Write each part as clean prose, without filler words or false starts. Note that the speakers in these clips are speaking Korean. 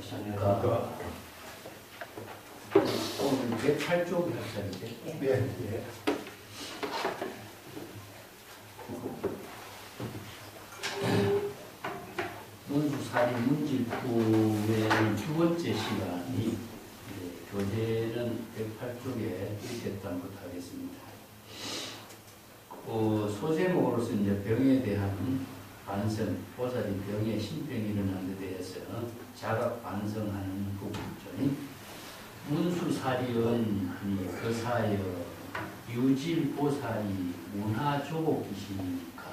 안녕하십니까. 오늘 108쪽 학생인데. 네. 문수살인 문질품의 두 번째 시간이 교재는 108쪽에 이렇게 한번 하겠습니다. 소제목으로서 이제 병에 대한 반성, 보살이 병에 신병이 일어난 데 대해서 자각 반성하는 부분이죠. 문수살이은 거사여 유질보살이 문화조복이시니까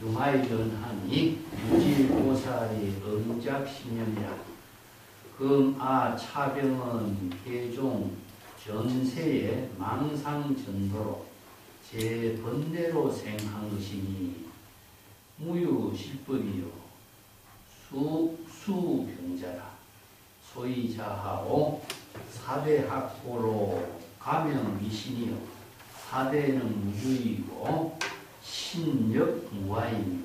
유마이전하니 유질보살이 응작신념이라 금아 차병은 개종 전세의 망상전도로 제 번뇌로 생한 것이니 무유실법이요 수병자라 소이자하오 사대학고로 가명미신이요 사대는 무주이고 신역무아이니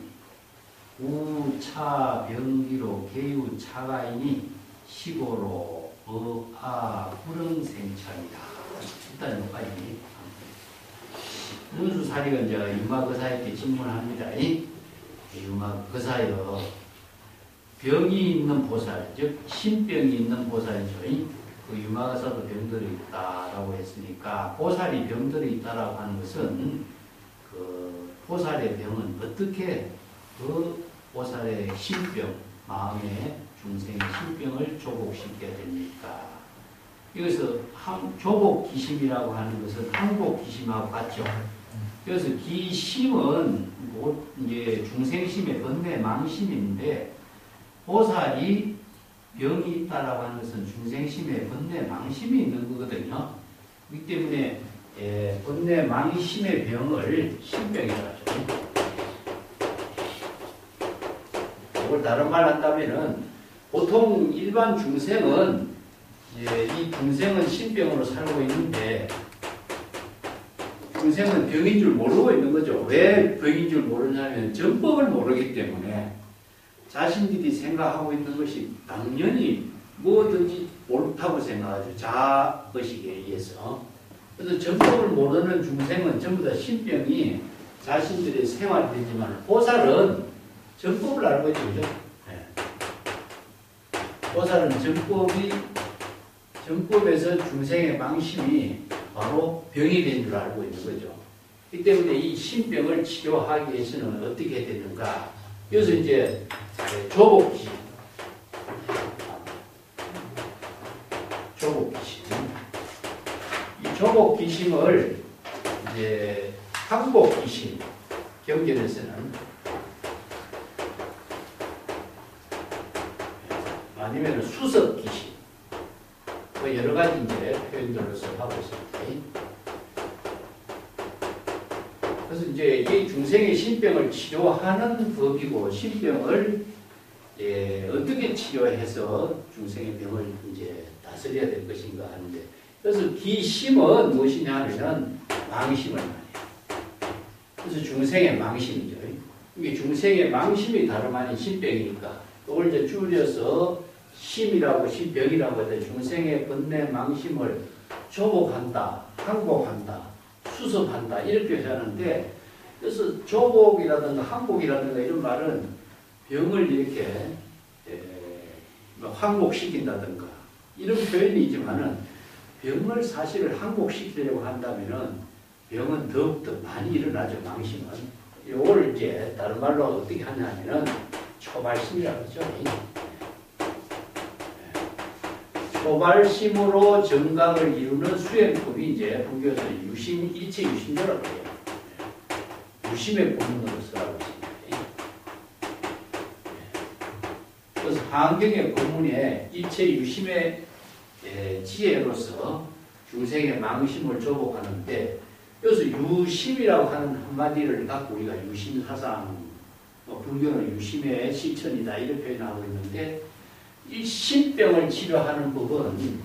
우차병기로 개유차가이니 시고로 불응생찰이다. 일단 여기까지. 문수사리가 이제 유마거사에게 질문합니다. 유마거사여 병이 있는 보살, 즉 신병이 있는 보살이죠. 그 유마거사도 병들어 있다라고 했으니까 보살이 병들어 있다라고 하는 것은 그 보살의 병은 어떻게 그 보살의 신병, 마음의 중생의 신병을 조복시켜야 됩니까? 여기서 조복기심이라고 하는 것은 항복기심하고 같죠. 그래서 기심은 이제 중생심의 번뇌 망심인데 보살이 병이 있다라고 하는 것은 중생심의 번뇌 망심이 있는 거거든요. 그렇기 때문에 번뇌 망심의 병을 신병이라고 하죠. 이걸 다른 말 한다면은 보통 일반 중생은 이 중생은 신병으로 살고 있는데 중생은 병인 줄 모르고 있는 거죠. 왜 병인 줄 모르냐면 전법을 모르기 때문에 자신들이 생각하고 있는 것이 당연히 뭐든지 옳다고 생각하죠. 자의식에 의해서. 그래서 전법을 모르는 중생은 전부 다 신병이 자신들의 생활이 되지만 보살은 전법을 알고 있죠. 그죠? 네. 보살은 전법에서 중생의 망심이 바로 병이 된 줄 알고 있는 거죠. 이 때문에 이 신병을 치료하기 위해서는 어떻게 되는가? 그래서 이제 조복기심. 이 조복기심을 이제 항복기심 경전에서는 아니면 수석기심 뭐 여러 가지 이제 표현들로서 하고 있습니다. 그래서 이제 이 중생의 신병을 치료하는 법이고 신병을 어떻게 치료해서 중생의 병을 이제 다스려야 될 것인가 하는데 그래서 기심은 무엇이냐 하면은 망심을 말해요. 그래서 중생의 망심이죠. 이게 중생의 망심이 다름 아닌 신병이니까 이걸 이제 줄여서 심이라고 신병이라고 해서 중생의 번뇌 망심을 조복한다, 항복한다, 수습한다 이렇게 하는데 그래서 조복이라든가 항복이라든가 이런 말은 병을 이렇게 항복시킨다든가 이런 표현이지만은 병을 사실을 항복시키려고 한다면은 병은 더욱더 많이 일어나죠. 망심은. 이걸 이제 다른 말로 어떻게 하냐면은 초발심이라고 하죠. 초발심으로 정각을 이루는 수행법이 이제 불교에서 유심, 일체 유심조라고 해요. 유심의 본문으로서 하고 있습니다. 그래서 한경의 본문에 일체 유심의 지혜로서 중생의 망심을 조복하는데 여기서 유심이라고 하는 한마디를 갖고 우리가 유심사상, 불교는 유심의 실천이다 이렇게 표현하고 있는데 이 신병을 치료하는 법은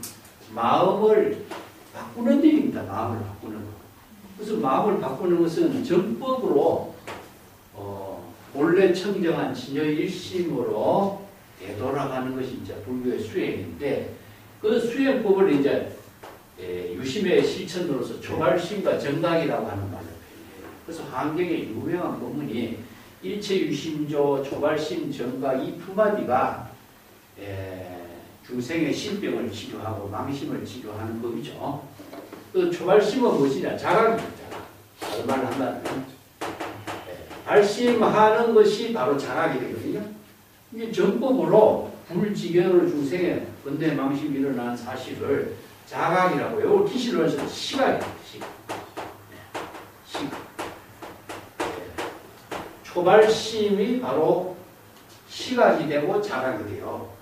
마음을 바꾸는 일입니다. 마음을 바꾸는 것. 그래서 마음을 바꾸는 것은 정법으로 본래 청정한 진여일심으로 되돌아가는 것이 이제 불교의 수행인데 그 수행법을 이제 유심의 실천으로서 초발심과 정각이라고 하는 말을 표현해요. 그래서 환경의 유명한 법문이 일체유심조 초발심 정각 이 두 마디가 중생의 신병을 치료하고 망심을 치료하는 법이죠. 그 초발심은 무엇이냐? 자각입니다. 다른 말로 한다면 발심하는 것이 바로 자각이 되거든요. 이게 정법으로 불지견으로 중생의 근대 망심이 일어난 사실을 자각이라고 이걸 기시로 해서 시각이에요. 시각. 초발심이 바로 시각이 되고 자각이 돼요.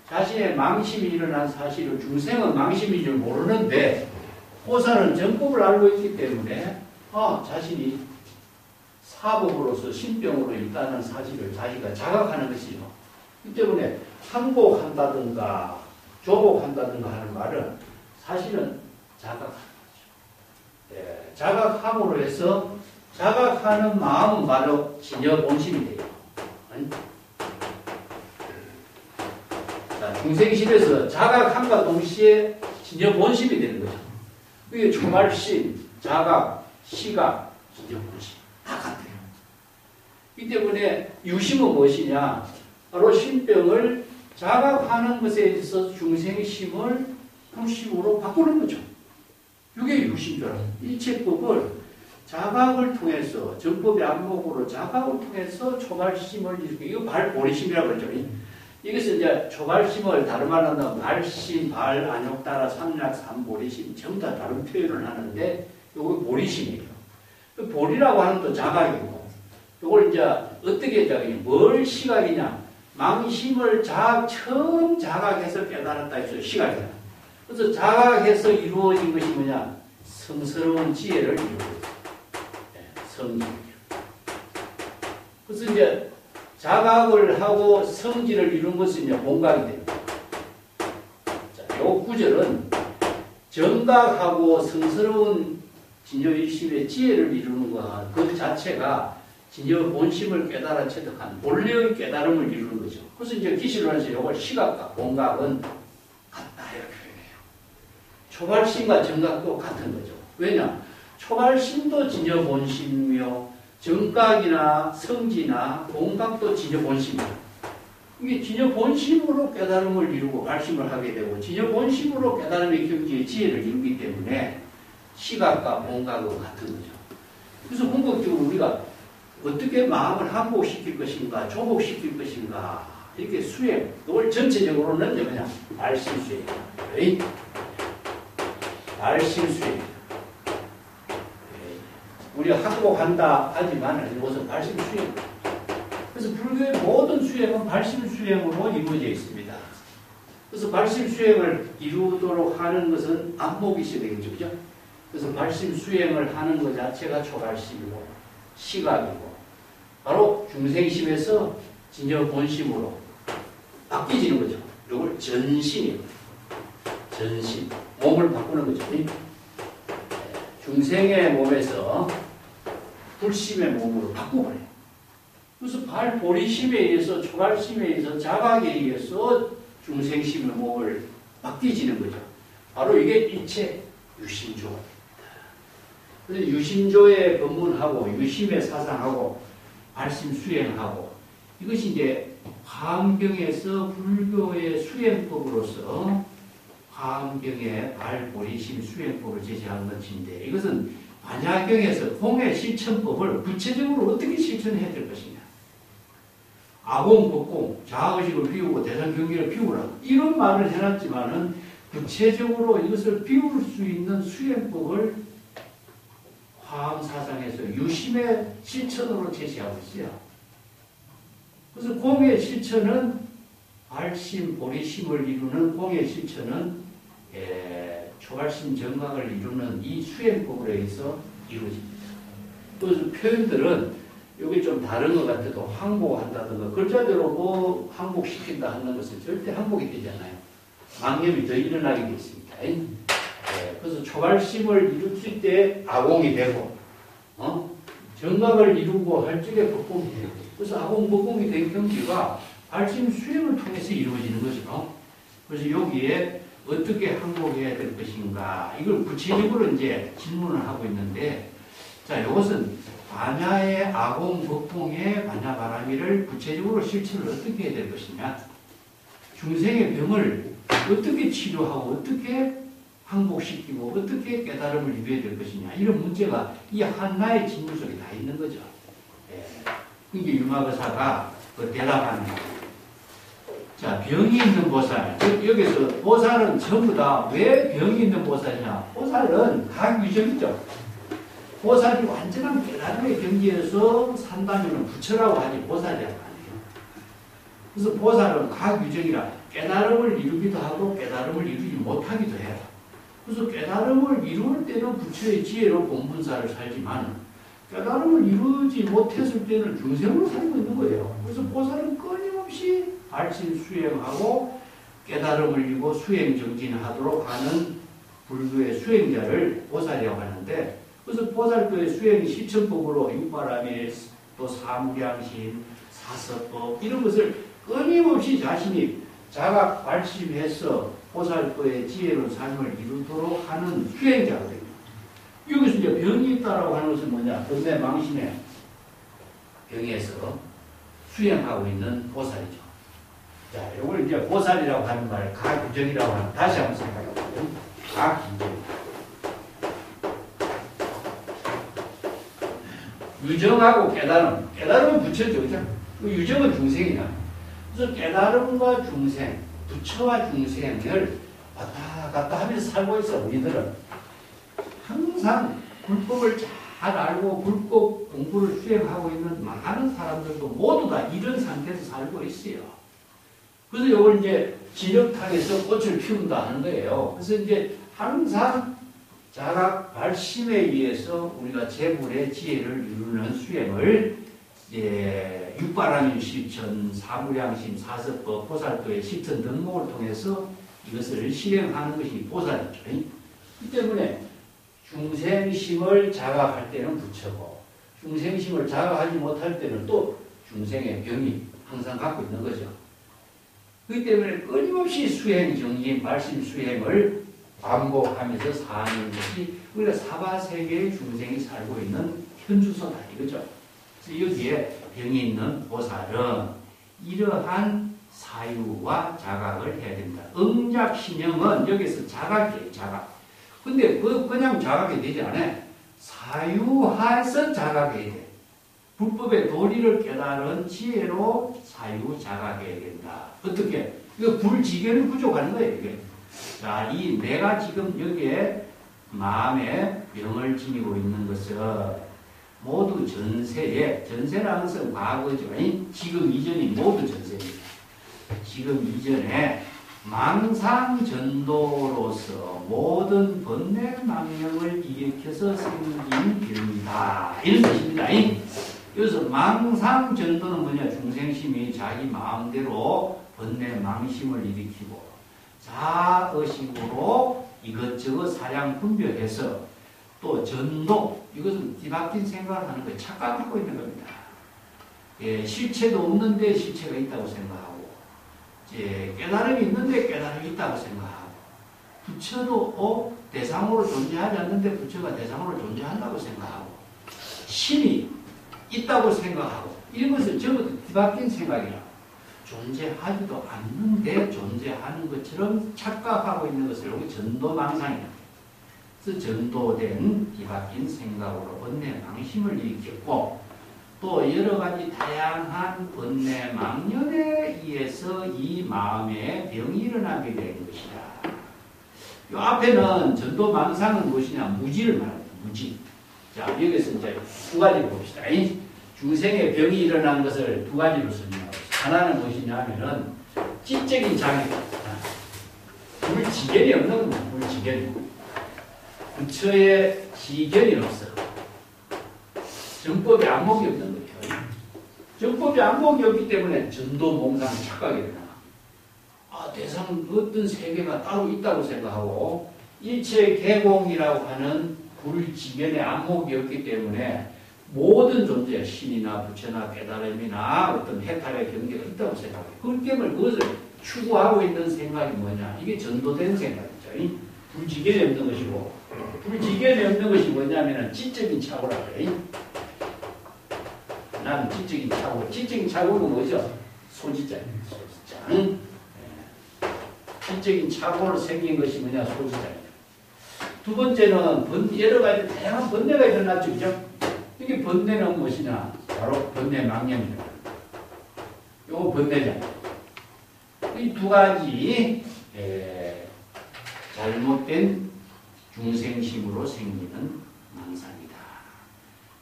자신의 망심이 일어난 사실을 중생은 망심인 줄 모르는데 호사는 정법을 알고 있기 때문에 자신이 사법으로서 신병으로 있다는 사실을 자기가 자각하는 것이죠. 그 때문에 항복한다든가 조복한다든가 하는 말은 사실은 자각하는 거죠. 자각함으로 해서 자각하는 마음은 바로 진여 본심이 돼요. 자, 중생심에서 자각함과 동시에 진여 본심이 되는 거죠. 그게 초발심, 자각, 시각, 진여 본심 다 같아요. 이 때문에 유심은 무엇이냐? 바로 신병을 자각하는 것에 있어서 중생의 심을 불심으로 바꾸는 거죠. 이게 유심조라고. 일체법을 자각을 통해서 정법의 안목으로 자각을 통해서 초발심을 일으키고 이거 발보리심이라고 그러죠. 이것은 이제 초발심을 다른 말로 한다면 발심, 발, 안욕 따라 삼락, 삼보리심 전부 다 다른 표현을 하는데 이거 보리심이에요. 보리라고 하는 또 자각이고 이걸 이제 어떻게 자각이냐? 뭘 시각이냐? 망심을 처음 자각해서 깨달았다 해서 시각이다. 그래서 자각해서 이루어진 것이 뭐냐? 성스러운 지혜를 이루는 거죠. 성지. 그래서 이제 자각을 하고 성지를 이룬 것은 이제 본각이 됩니다. 자, 요 구절은 정각하고 성스러운 진여일심의 지혜를 이루는 것, 그 자체가 진여 본심을 깨달아 체득한 본래의 깨달음을 이루는 거죠. 그래서 이제 기시로 해서 이걸 시각과 본각은 같다 이렇게 표현해요. 초발심과 정각도 같은 거죠. 왜냐? 초발심도 진여 본심이며 정각이나 성지나 본각도 진여 본심이에요. 이게 진여 본심으로 깨달음을 이루고 발심을 하게 되고 진여 본심으로 깨달음의 경지의 지혜를 이루기 때문에 시각과 본각은 같은 거죠. 그래서 본격적으로 우리가 어떻게 마음을 항복시킬 것인가, 조복시킬 것인가, 이렇게 수행, 이걸 전체적으로는 그냥 발심 수행이에요. 발심 수행. 우리가 항복한다 하지만 이것은 발심 수행. 그래서 불교의 모든 수행은 발심 수행으로 이루어져 있습니다. 그래서 발심 수행을 이루도록 하는 것은 안목이 있어야 되겠죠. 그죠? 그래서 발심 수행을 하는 것 자체가 초발심이고 시각이고 바로 중생심에서 진여 본심으로 바뀌지는 거죠. 이걸 전심이에요. 전심. 몸을 바꾸는 거죠. 중생의 몸에서 불심의 몸으로 바꿔버려요. 그래서 발보리심에 의해서 초발심에 의해서 자각에 의해서 중생심의 몸을 바뀌지는 거죠. 바로 이게 일체 유심조입니다. 그래서 유심조의 법문하고 유심의 사상하고 발심 수행하고 이것이 이제 화엄경에서 불교의 수행법으로서 화엄경의 발보리심 수행법을 제시한 것인데 이것은 반야경에서 공의 실천법을 구체적으로 어떻게 실천해야 될 것이냐. 아공, 법공, 자아의식을 비우고 대상경계를 비우라. 이런 말을 해놨지만은 구체적으로 이것을 비울 수 있는 수행법을 화엄사상에서 유심의 실천으로 제시하고 있어요. 그래서 공의 실천은 발심, 보리심을 이루는 공의 실천은 초발심 정각을 이루는 이 수행법으로 해서 이루어집니다. 그래서 표현들은 여기 좀 다른 것 같아도 항복한다든가 글자대로 뭐 항복시킨다 하는 것은 절대 항복이 되지 않아요. 망념이 더 일어나게 되어 있습니다. 그래서 초발심을 이룰 때 아공이 되고 정각을 이루고 할 적에 법공이 되고 그래서 아공, 법공이 된 경지가 발심 수행을 통해서 이루어지는 거죠. 그래서 여기에 어떻게 항복해야 될 것인가 이걸 구체적으로 이제 질문을 하고 있는데, 자, 이것은 반야의 아공 법봉의 반야바라미를 구체적으로 실천을 어떻게 해야 될 것이냐, 중생의 병을 어떻게 치료하고 어떻게 항복시키고 어떻게 깨달음을 이루어야 될 것이냐, 이런 문제가 이 하나의 질문 속에 다 있는 거죠. 예. 그게 유마거사가 그 대답하는 거예요. 자, 병이 있는 보살. 여기서 보살은 전부 다 왜 병이 있는 보살이냐? 보살은 각 유정이죠. 보살이 완전한 깨달음의 경지에서 산다면 부처라고 하지 보살이라고 하네요. 그래서 보살은 각 유정이라 깨달음을 이루기도 하고 깨달음을 이루지 못하기도 해요. 그래서 깨달음을 이룰 때는 부처의 지혜로 본분사를 살지만 깨달음을 이루지 못했을 때는 중생으로 살고 있는 거예요. 그래서 보살은 끊임없이 발심 수행하고 깨달음을 이루고 수행 정진하도록 하는 불교의 수행자를 보살이라고 하는데, 그래서 보살교의 수행 실천법으로 육바라밀, 또 사무량심, 사서법 이런 것을 끊임없이 자신이 자각 발심해서 보살교의 지혜로운 삶을 이루도록 하는 수행자거든요. 여기서 이제 병이 있다라고 하는 것은 뭐냐? 번뇌 망신의 병에서 수행하고 있는 보살이죠. 자, 이걸 이제 보살이라고 하는 말, 가규정이라고 하는, 다시 한번 생각해보세요. 가규정. 유정하고 깨달음. 깨달음은 부처죠, 그죠? 유정은 중생이냐. 그래서 깨달음과 중생, 부처와 중생을 왔다 갔다 하면서 살고 있어, 우리들은. 항상 불법을 잘 알고 불법 공부를 수행하고 있는 많은 사람들도 모두 다 이런 상태에서 살고 있어요. 그래서 이걸 이제 진흙탕에서 꽃을 피운다 하는 거예요. 그래서 이제 항상 자각 발심에 의해서 우리가 재불의 지혜를 이루는 수행을 이제 육바라밀 실천, 사무량심, 사서법, 보살도의 실천 등목을 통해서 이것을 실행하는 것이 보살이죠. 이 때문에 중생심을 자각할 때는 부처고, 중생심을 자각하지 못할 때는 또 중생의 병이 항상 갖고 있는 거죠. 그렇기 때문에 끊임없이 수행, 정진, 발심 수행을 반복하면서 사는 것이 우리가 사바세계의 중생이 살고 있는 현주소다 이거죠. 그래서 여기에 병이 있는 보살은 이러한 사유와 자각을 해야 됩니다. 응작신형은 여기서 자각이에요, 자각. 근데 그냥 자각이 되지 않아요. 사유하에서 자각해야 돼. 불법의 도리를 깨달은 지혜로 사유 자각해야 된다. 어떻게? 이거 불지견이 부족한 거예요, 이게. 자, 이 내가 지금 여기에 마음에 병을 지니고 있는 것은 모두 전세에, 전세라는 것은 과거죠. 지금 이전이 모두 전세입니다. 지금 이전에 망상전도로서 모든 번뇌 망령을 일으켜서 생긴 병이다. 이런 뜻입니다. 여기서 망상전도는 뭐냐? 중생심이 자기 마음대로 번뇌 망심을 일으키고 자의식으로 이것저것 사량 분별해서 또 전도, 이것은 뒤바뀐 생각을 하는 거예요. 착각하고 있는 겁니다. 예, 실체도 없는데 실체가 있다고 생각하고, 예, 깨달음이 있는데 깨달음이 있다고 생각하고, 부처도 대상으로 존재하지 않는데 부처가 대상으로 존재한다고 생각하고, 신이 있다고 생각하고, 이런 것은 전부 뒤바뀐 생각이라 존재하지도 않는데 존재하는 것처럼 착각하고 있는 것을 우리 전도망상이라. 그래서 전도된 뒤바뀐 생각으로 번뇌 망심을 일으켰고, 또 여러 가지 다양한 번뇌 망념에 의해서 이 마음에 병이 일어나게 된 것이다. 이 앞에는 전도 망상은 무엇이냐? 무지를 말합니다. 무지. 자, 여기서 이제 두 가지를 봅시다. 중생의 병이 일어난 것을 두 가지로 설명하고 있습니다. 하나는 무엇이냐 하면은 지적인 장애다. 불지견이 없는 겁니다. 불지견이. 부처의 지견이 없어. 정법의 안목이 없는 거예요. 정법의 안목이 없기 때문에 전도 몽상 착각이 일어나. 대상 어떤 세계가 따로 있다고 생각하고, 일체 개공이라고 하는 불지견의 안목이 없기 때문에 모든 존재, 신이나 부처나 깨달음이나 어떤 해탈의 경계가 있다고 생각해요. 그렇기 때문에 그것을 추구하고 있는 생각이 뭐냐? 이게 전도된 생각이죠. 불지견이 없는 것이고, 불지견이 없는 것이 뭐냐면은 지적인 착오라고 해요. 나는 지적인 착오. 지적인 착오는 뭐죠? 소지자입니다. 소지자. 응? 지적인 착오로 생긴 것이 뭐냐? 소지자입니다. 두 번째는 여러 가지 다양한 번뇌가 일어났죠. 그죠? 이게 번뇌는 무엇이냐? 바로 번뇌 망념이다. 요거 번뇌잖아요. 이 두 가지 잘못된 중생심으로 생기는 망상이다.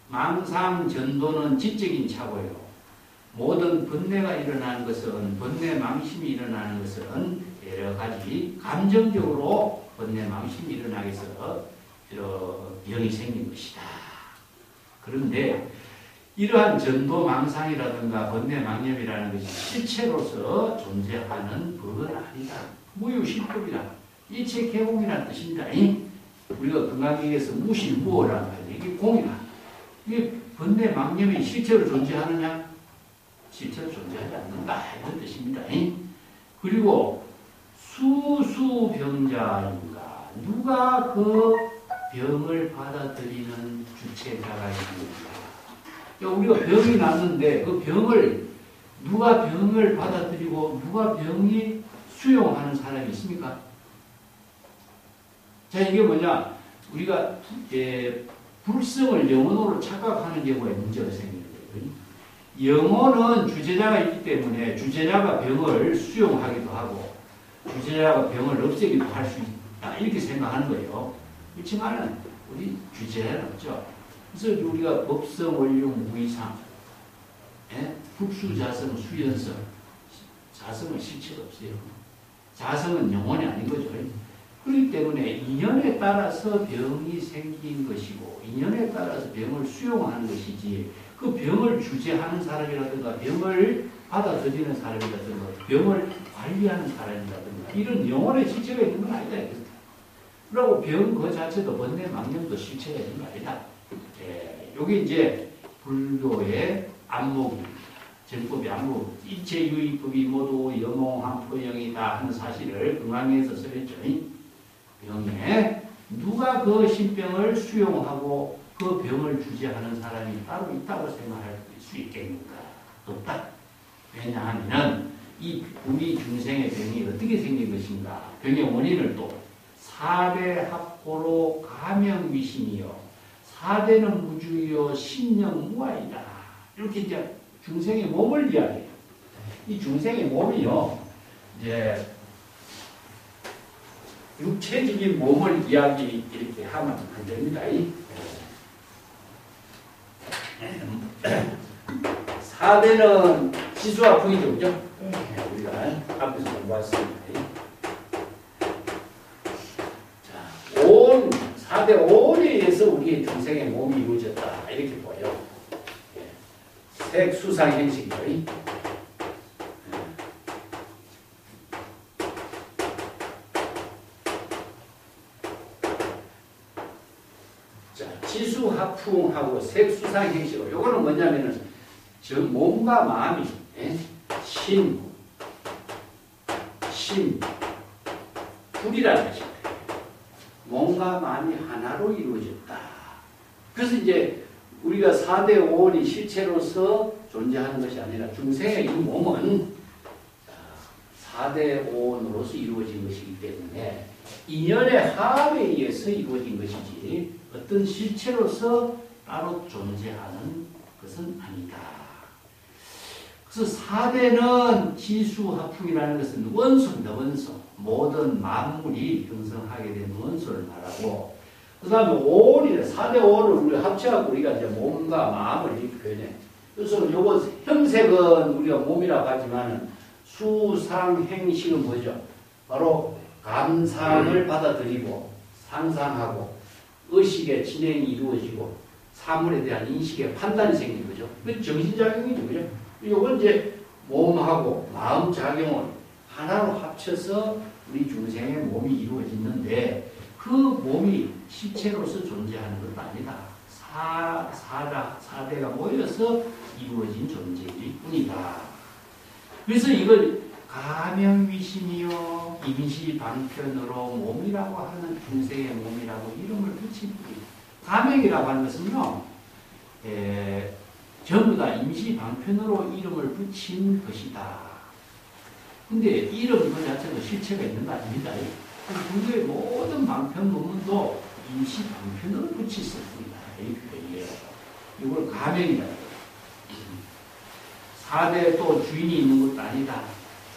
망상 전도는 지적인 착오예요. 모든 번뇌가 일어나는 것은, 번뇌 망심이 일어나는 것은 여러 가지 감정적으로 번뇌 망심이 일어나게 해서 병이 생긴 것이다. 그런데 이러한 전도 망상이라든가 번뇌 망념이라는 것이 실체로서 존재하는 법은 아니다. 무유실법이다. 일체 개공이라는 뜻입니다. 우리가 건강기에서 무실무어라는 말이에요. 이게 공이다. 이게 번뇌 망념이 실체로 존재하느냐? 실체로 존재하지 않는다. 이런 뜻입니다. 그리고 수수병자인가? 누가 그 병을 받아들이는 주체자가 있는가? 우리가 병이 났는데 그 병을 누가 병을 받아들이고 누가 병이 수용하는 사람이 있습니까? 자, 이게 뭐냐? 우리가 불성을 영혼으로 착각하는 경우에 문제가 생기는 거예요. 영혼은 주제자가 있기 때문에 주제자가 병을 수용하기도 하고 주제자가 병을 없애기도 할 수 있다. 이렇게 생각하는 거예요. 그렇지만은 우리 주제자는 없죠. 그래서 우리가 법성, 원룡, 무이상, 국수자성, 수연성, 자성은 실체가 없어요. 자성은 영혼이 아닌 거죠. 그렇기 때문에 인연에 따라서 병이 생긴 것이고 인연에 따라서 병을 수용하는 것이지 그 병을 주재하는 사람이라든가 병을 받아들이는 사람이라든가 병을 관리하는 사람이라든가 이런 영혼의 실체가 있는 건 아니다. 그리고 병 그 자체도 번뇌 망념도 실체가 있는 거 아니다. 요게 이제 불교의 안목입니다. 정법의 안목. 일체 유의법이 모두 영홍함포영이다 하는 사실을 금강에서 써있죠. 병에 누가 그 신병을 수용하고 그 병을 주재하는 사람이 따로 있다고 생각할 수 있겠는가? 없다. 왜냐하면 이 우리 중생의 병이 어떻게 생긴 것인가? 병의 원인을 또 4대 합고로 가명미신이요. 4대는 무주요 신령 무아이다. 이렇게 이제 중생의 몸을 이야기해요. 이 중생의 몸이요, 이제 육체적인 몸을 이야기 이렇게 하면 안 됩니다. 4대는 지수화풍이죠, 그죠? 우리가 앞에서 공부했습니다. 자, 4대 온에 의해서 우리의 중생의 몸이 이루어졌다. 이렇게 보여요. 색, 수상, 행식이죠. 자, 지수하풍하고 색, 수상, 행식으로. 요거는 뭐냐면은, 몸과 마음이, 불이라는 것입니다. 몸과 마음이 하나로 이루어졌다. 그래서 이제 우리가 4대 5원이 실체로서 존재하는 것이 아니라 중생의 이 몸은 4대 5원으로서 이루어진 것이기 때문에 인연의 합에 의해서 이루어진 것이지 어떤 실체로서 따로 존재하는 것은 아니다. 그래서 4대는 지수화풍이라는 것은 원소입니다. 원소. 모든 만물이 형성하게 된 원소를 말하고 그 다음에 5원이래. 4대 5원을 우리가 합쳐갖고 우리가 이제 몸과 마음을 이렇게 표현해. 그래서 요거 형색은 우리가 몸이라고 하지만 수상행식은 뭐죠? 바로 감상을 받아들이고 상상하고 의식의 진행이 이루어지고 사물에 대한 인식의 판단이 생긴 거죠. 그 정신작용이죠. 그죠? 요건 이제 몸하고 마음 작용을 하나로 합쳐서 우리 중생의 몸이 이루어지는데 그 몸이 실체로서 존재하는 것도 아니다. 사대가 모여서 이루어진 존재일 뿐이다. 그래서 이걸 가명위신이요 임시방편으로 몸이라고 하는 중생의 몸이라고 이름을 붙인 뿐이다. 가명이라고 하는 것은요, 전부 다 임시방편으로 이름을 붙인 것이다. 근데 이름 그 자체도 실체가 있는 거 아닙니다. 불교의 모든 방편 문문도 임시방편으로 붙였을 뿐이다. 이 표현이에요. 이걸 가명이다. 사대 또 주인이 있는 것도 아니다.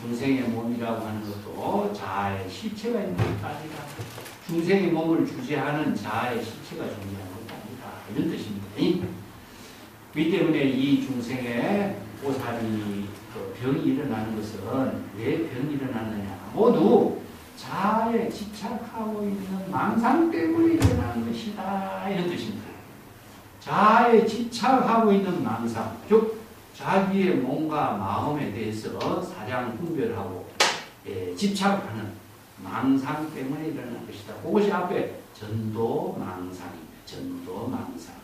중생의 몸이라고 하는 것도 자아의 실체가 있는 것도 아니다. 중생의 몸을 주재하는 자아의 실체가 존재하는 것도 아니다. 이런 뜻입니다. 그렇기 때문에 이 중생의 오사리 병이 일어나는 것은 왜 병이 일어나느냐. 모두 자아에 집착하고 있는 망상 때문에 일어나는 것이다. 이런 뜻입니다. 자아에 집착하고 있는 망상, 즉 자기의 몸과 마음에 대해서 사량 분별하고 집착하는 망상 때문에 일어나는 것이다. 그것이 앞에 전도망상입니다. 전도망상.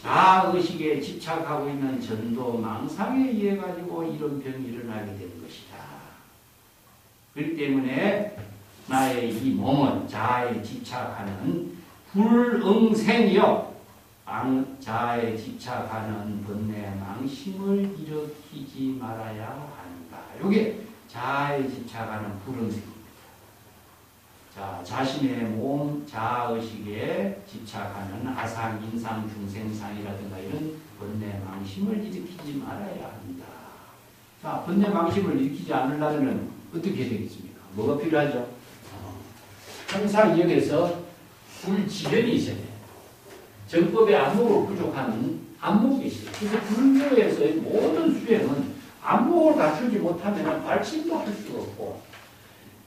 자아의식에 집착하고 있는 전도망상에 의해 가지고 이런 병이 일어나게 되는 것이다. 그렇기 때문에 나의 이 몸은 자아에 집착하는 불응생이요, 자아에 집착하는 번뇌 망심을 일으키지 말아야 한다. 이게 자아에 집착하는 불응생입니다. 자, 자신의 몸, 자아의식에 집착하는 아상, 인상, 중생상이라든가 이런 번뇌 망심을 일으키지 말아야 한다. 자, 번뇌 망심을 일으키지 않으려면 어떻게 해야 되겠습니까? 뭐가 필요하죠? 항상 여기에서 불지변이 있어야 돼요. 정법의 안목으로 부족한 안목이 있어요. 그래서 불교에서의 모든 수행은 안목을 갖추지 못하면 발심도 할 수가 없고,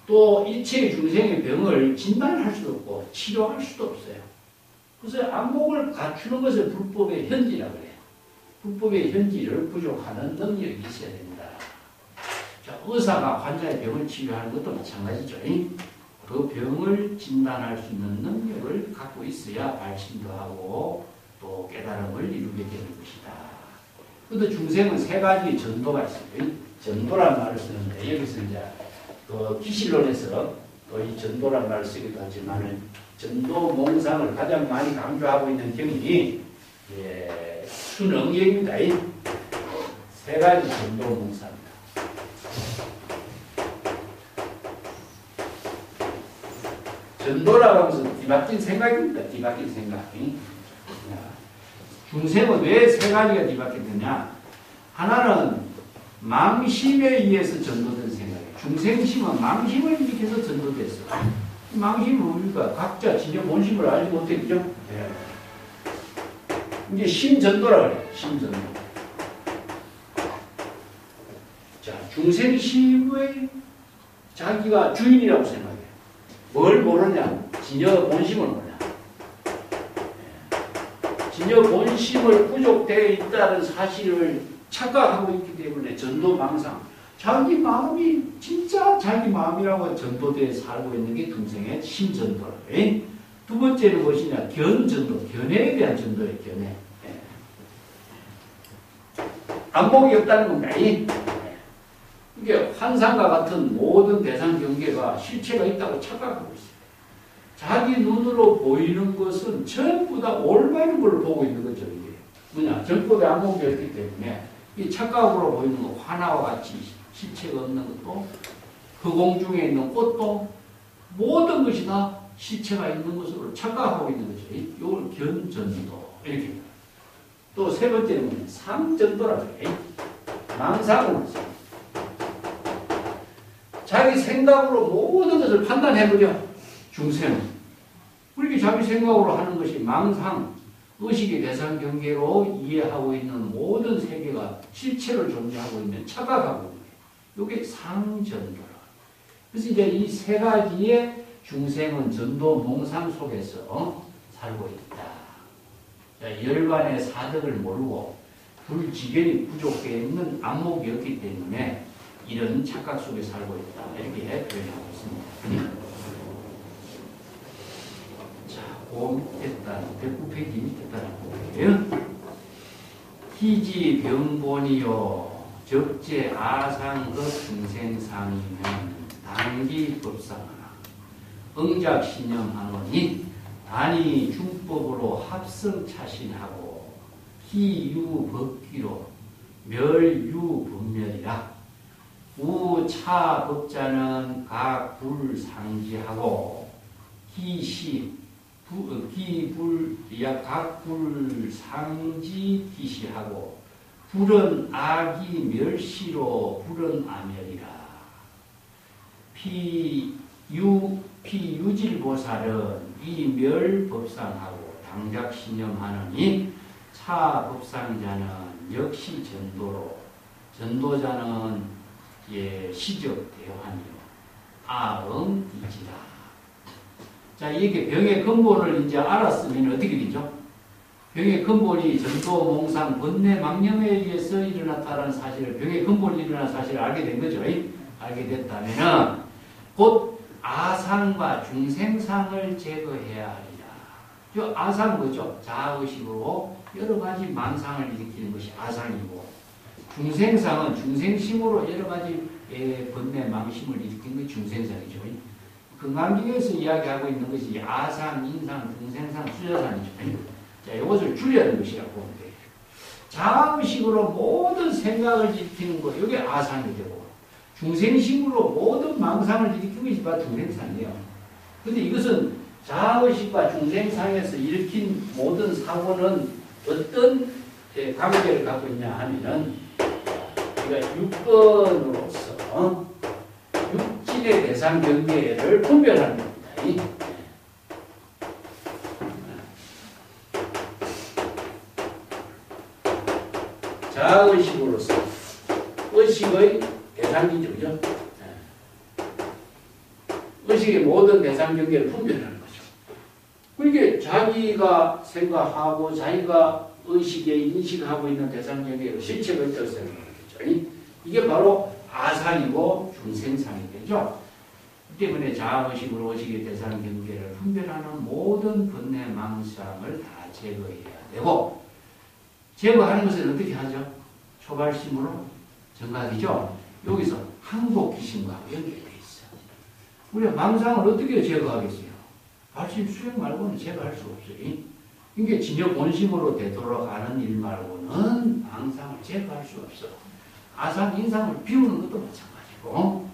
또 일체의 중생의 병을 진단할 수도 없고 치료할 수도 없어요. 그래서 안목을 갖추는 것을 불법의 현지라고 해요. 불법의 현지를 부족하는 능력이 있어야 됩니다. 자, 의사가 환자의 병을 치료하는 것도 마찬가지죠. 그 병을 진단할 수 있는 능력을 갖고 있어야 발심도 하고 또 깨달음을 이루게 되는 것이다. 그런데 중생은 세 가지 전도가 있어요. 전도란 말을 쓰는데 여기서 이제 기실론에서 또 이 전도란 말을 쓰기도 하지만 전도 몽상을 가장 많이 강조하고 있는 경이 순응경입니다. 세 가지 전도 몽상입니다. 전도라고 하면서 뒤바뀐 생각입니다. 뒤바뀐 생각. 중생은 왜 세 가지가 뒤바뀌었느냐? 하나는 망심에 의해서 전도된 생각이에요. 중생심은 망심을 일으켜서 전도됐어. 망심은 뭡니까? 각자 진짜 본심을 알지 못했죠? 네. 이게 심전도라 그래요. 심전도. 자, 중생심의 자기가 주인이라고 생각해요. 뭘 모르냐? 진여 본심을 모르냐? 진여 본심을 부족되어 있다는 사실을 착각하고 있기 때문에 전도망상. 자기 마음이 진짜 자기 마음이라고 전도되어 살고 있는 게 중생의 심전도라고 해요. 두 번째는 무엇이냐? 견전도. 견해에 대한 전도예요. 견해. 안목이 없다는 겁니다. 이게 환상과 같은 모든 대상 경계가 실체가 있다고 착각하고 있어요. 자기 눈으로 보이는 것은 전부 다 올바른 걸 보고 있는 거죠. 이게 뭐냐? 전법의 안목이 없기 때문에 이 착각으로 보이는 거, 화나와 같이 실체가 없는 것도, 허공 중에 있는 꽃도, 모든 것이 다 실체가 있는 것으로 착각하고 있는 거죠. 이걸 견전도. 이렇게. 또 세 번째는 상전도라고 해요. 망상을 하죠. 자기 생각으로 모든 것을 판단해버려. 중생은. 그렇게 자기 생각으로 하는 것이 망상, 의식의 대상 경계로 이해하고 있는 모든 세계가 실체로 존재하고 있는 착각하고 있는 거예요. 이게 상전도라. 그래서 이제 이 세 가지의 중생은 전도 몽상 속에서 살고 있다. 자, 열반의 사덕을 모르고 불지견이 부족되어 있는 안목이 없기 때문에 이런 착각 속에 살고 있다. 이렇게 표현하고 있습니다. 자, 그 밑에 따라 109페이지 밑에 따라 보게요. 희지 병본이요 적재 아상급 중생상이면 단기 법상하나 응작 신념하노니 단위 중법으로 합성 차신하고 희유 법기로 멸유 분멸이라. 우차 법자는 각 불 상지하고 기시 기불 각불 상지 기시하고 불은 악이 멸시로 불은 아멸이라. 피유질보살은 이멸 법상하고 당작 신념하느니 차 법상자는 역시 전도로 전도자는 시적 대환이요 아응이지라. 자, 이게 병의 근본을 이제 알았으면 어떻게 되죠? 병의 근본이 전도, 몽상, 번뇌, 망념에 의해서 일어났다는 사실을, 병의 근본이 일어난 사실을 알게 된 거죠. 알게 됐다면은 곧 아상과 중생상을 제거해야 하리라. 저 아상 뭐죠? 자아의식으로 여러 가지 망상을 일으키는 것이 아상이고, 중생상은 중생심으로 여러 가지 번뇌, 망심을 일으키는 것이 중생상이죠. 금강경에서 이야기하고 있는 것이 아상, 인상, 중생상, 수자상이죠. 자, 이것을 줄여는 것이라고 보면 돼요. 자아의식으로 모든 생각을 일으키는 것, 이게 아상이 되고, 중생심으로 모든 망상을 일으키는 것이 바로 중생상이에요. 근데 이것은 자아의식과 중생상에서 일으킨 모든 사고는 어떤 관계를 갖고 있냐 하면은, 우리가 6번으로서 육진의 대상 경계를 분별하는 겁니다. 자아의식으로서 의식의 대상이죠, 그죠? 의식의 모든 대상 경계를 분별하는 거죠. 그러니까 자기가 생각하고 자기가 의식에 인식하고 있는 대상 경계로 실체가 있다고 생각하겠죠. 이게 바로 아상이고 중생상이 되죠. 그 때문에 자아의식으로 의식의 대상 경계를 분별하는 모든 번뇌 망상을 다 제거해야 되고, 제거하는 것은 어떻게 하죠? 초발심으로 정각이죠. 여기서 항복기심과 연결되어 있어요. 우리가 망상을 어떻게 제거하겠어요? 발심 수행 말고는 제거할 수 없어요. 이게 진여 본심으로 되돌아가는 일 말고는 망상을 제거할 수 없어. 아상, 인상을 비우는 것도 마찬가지고.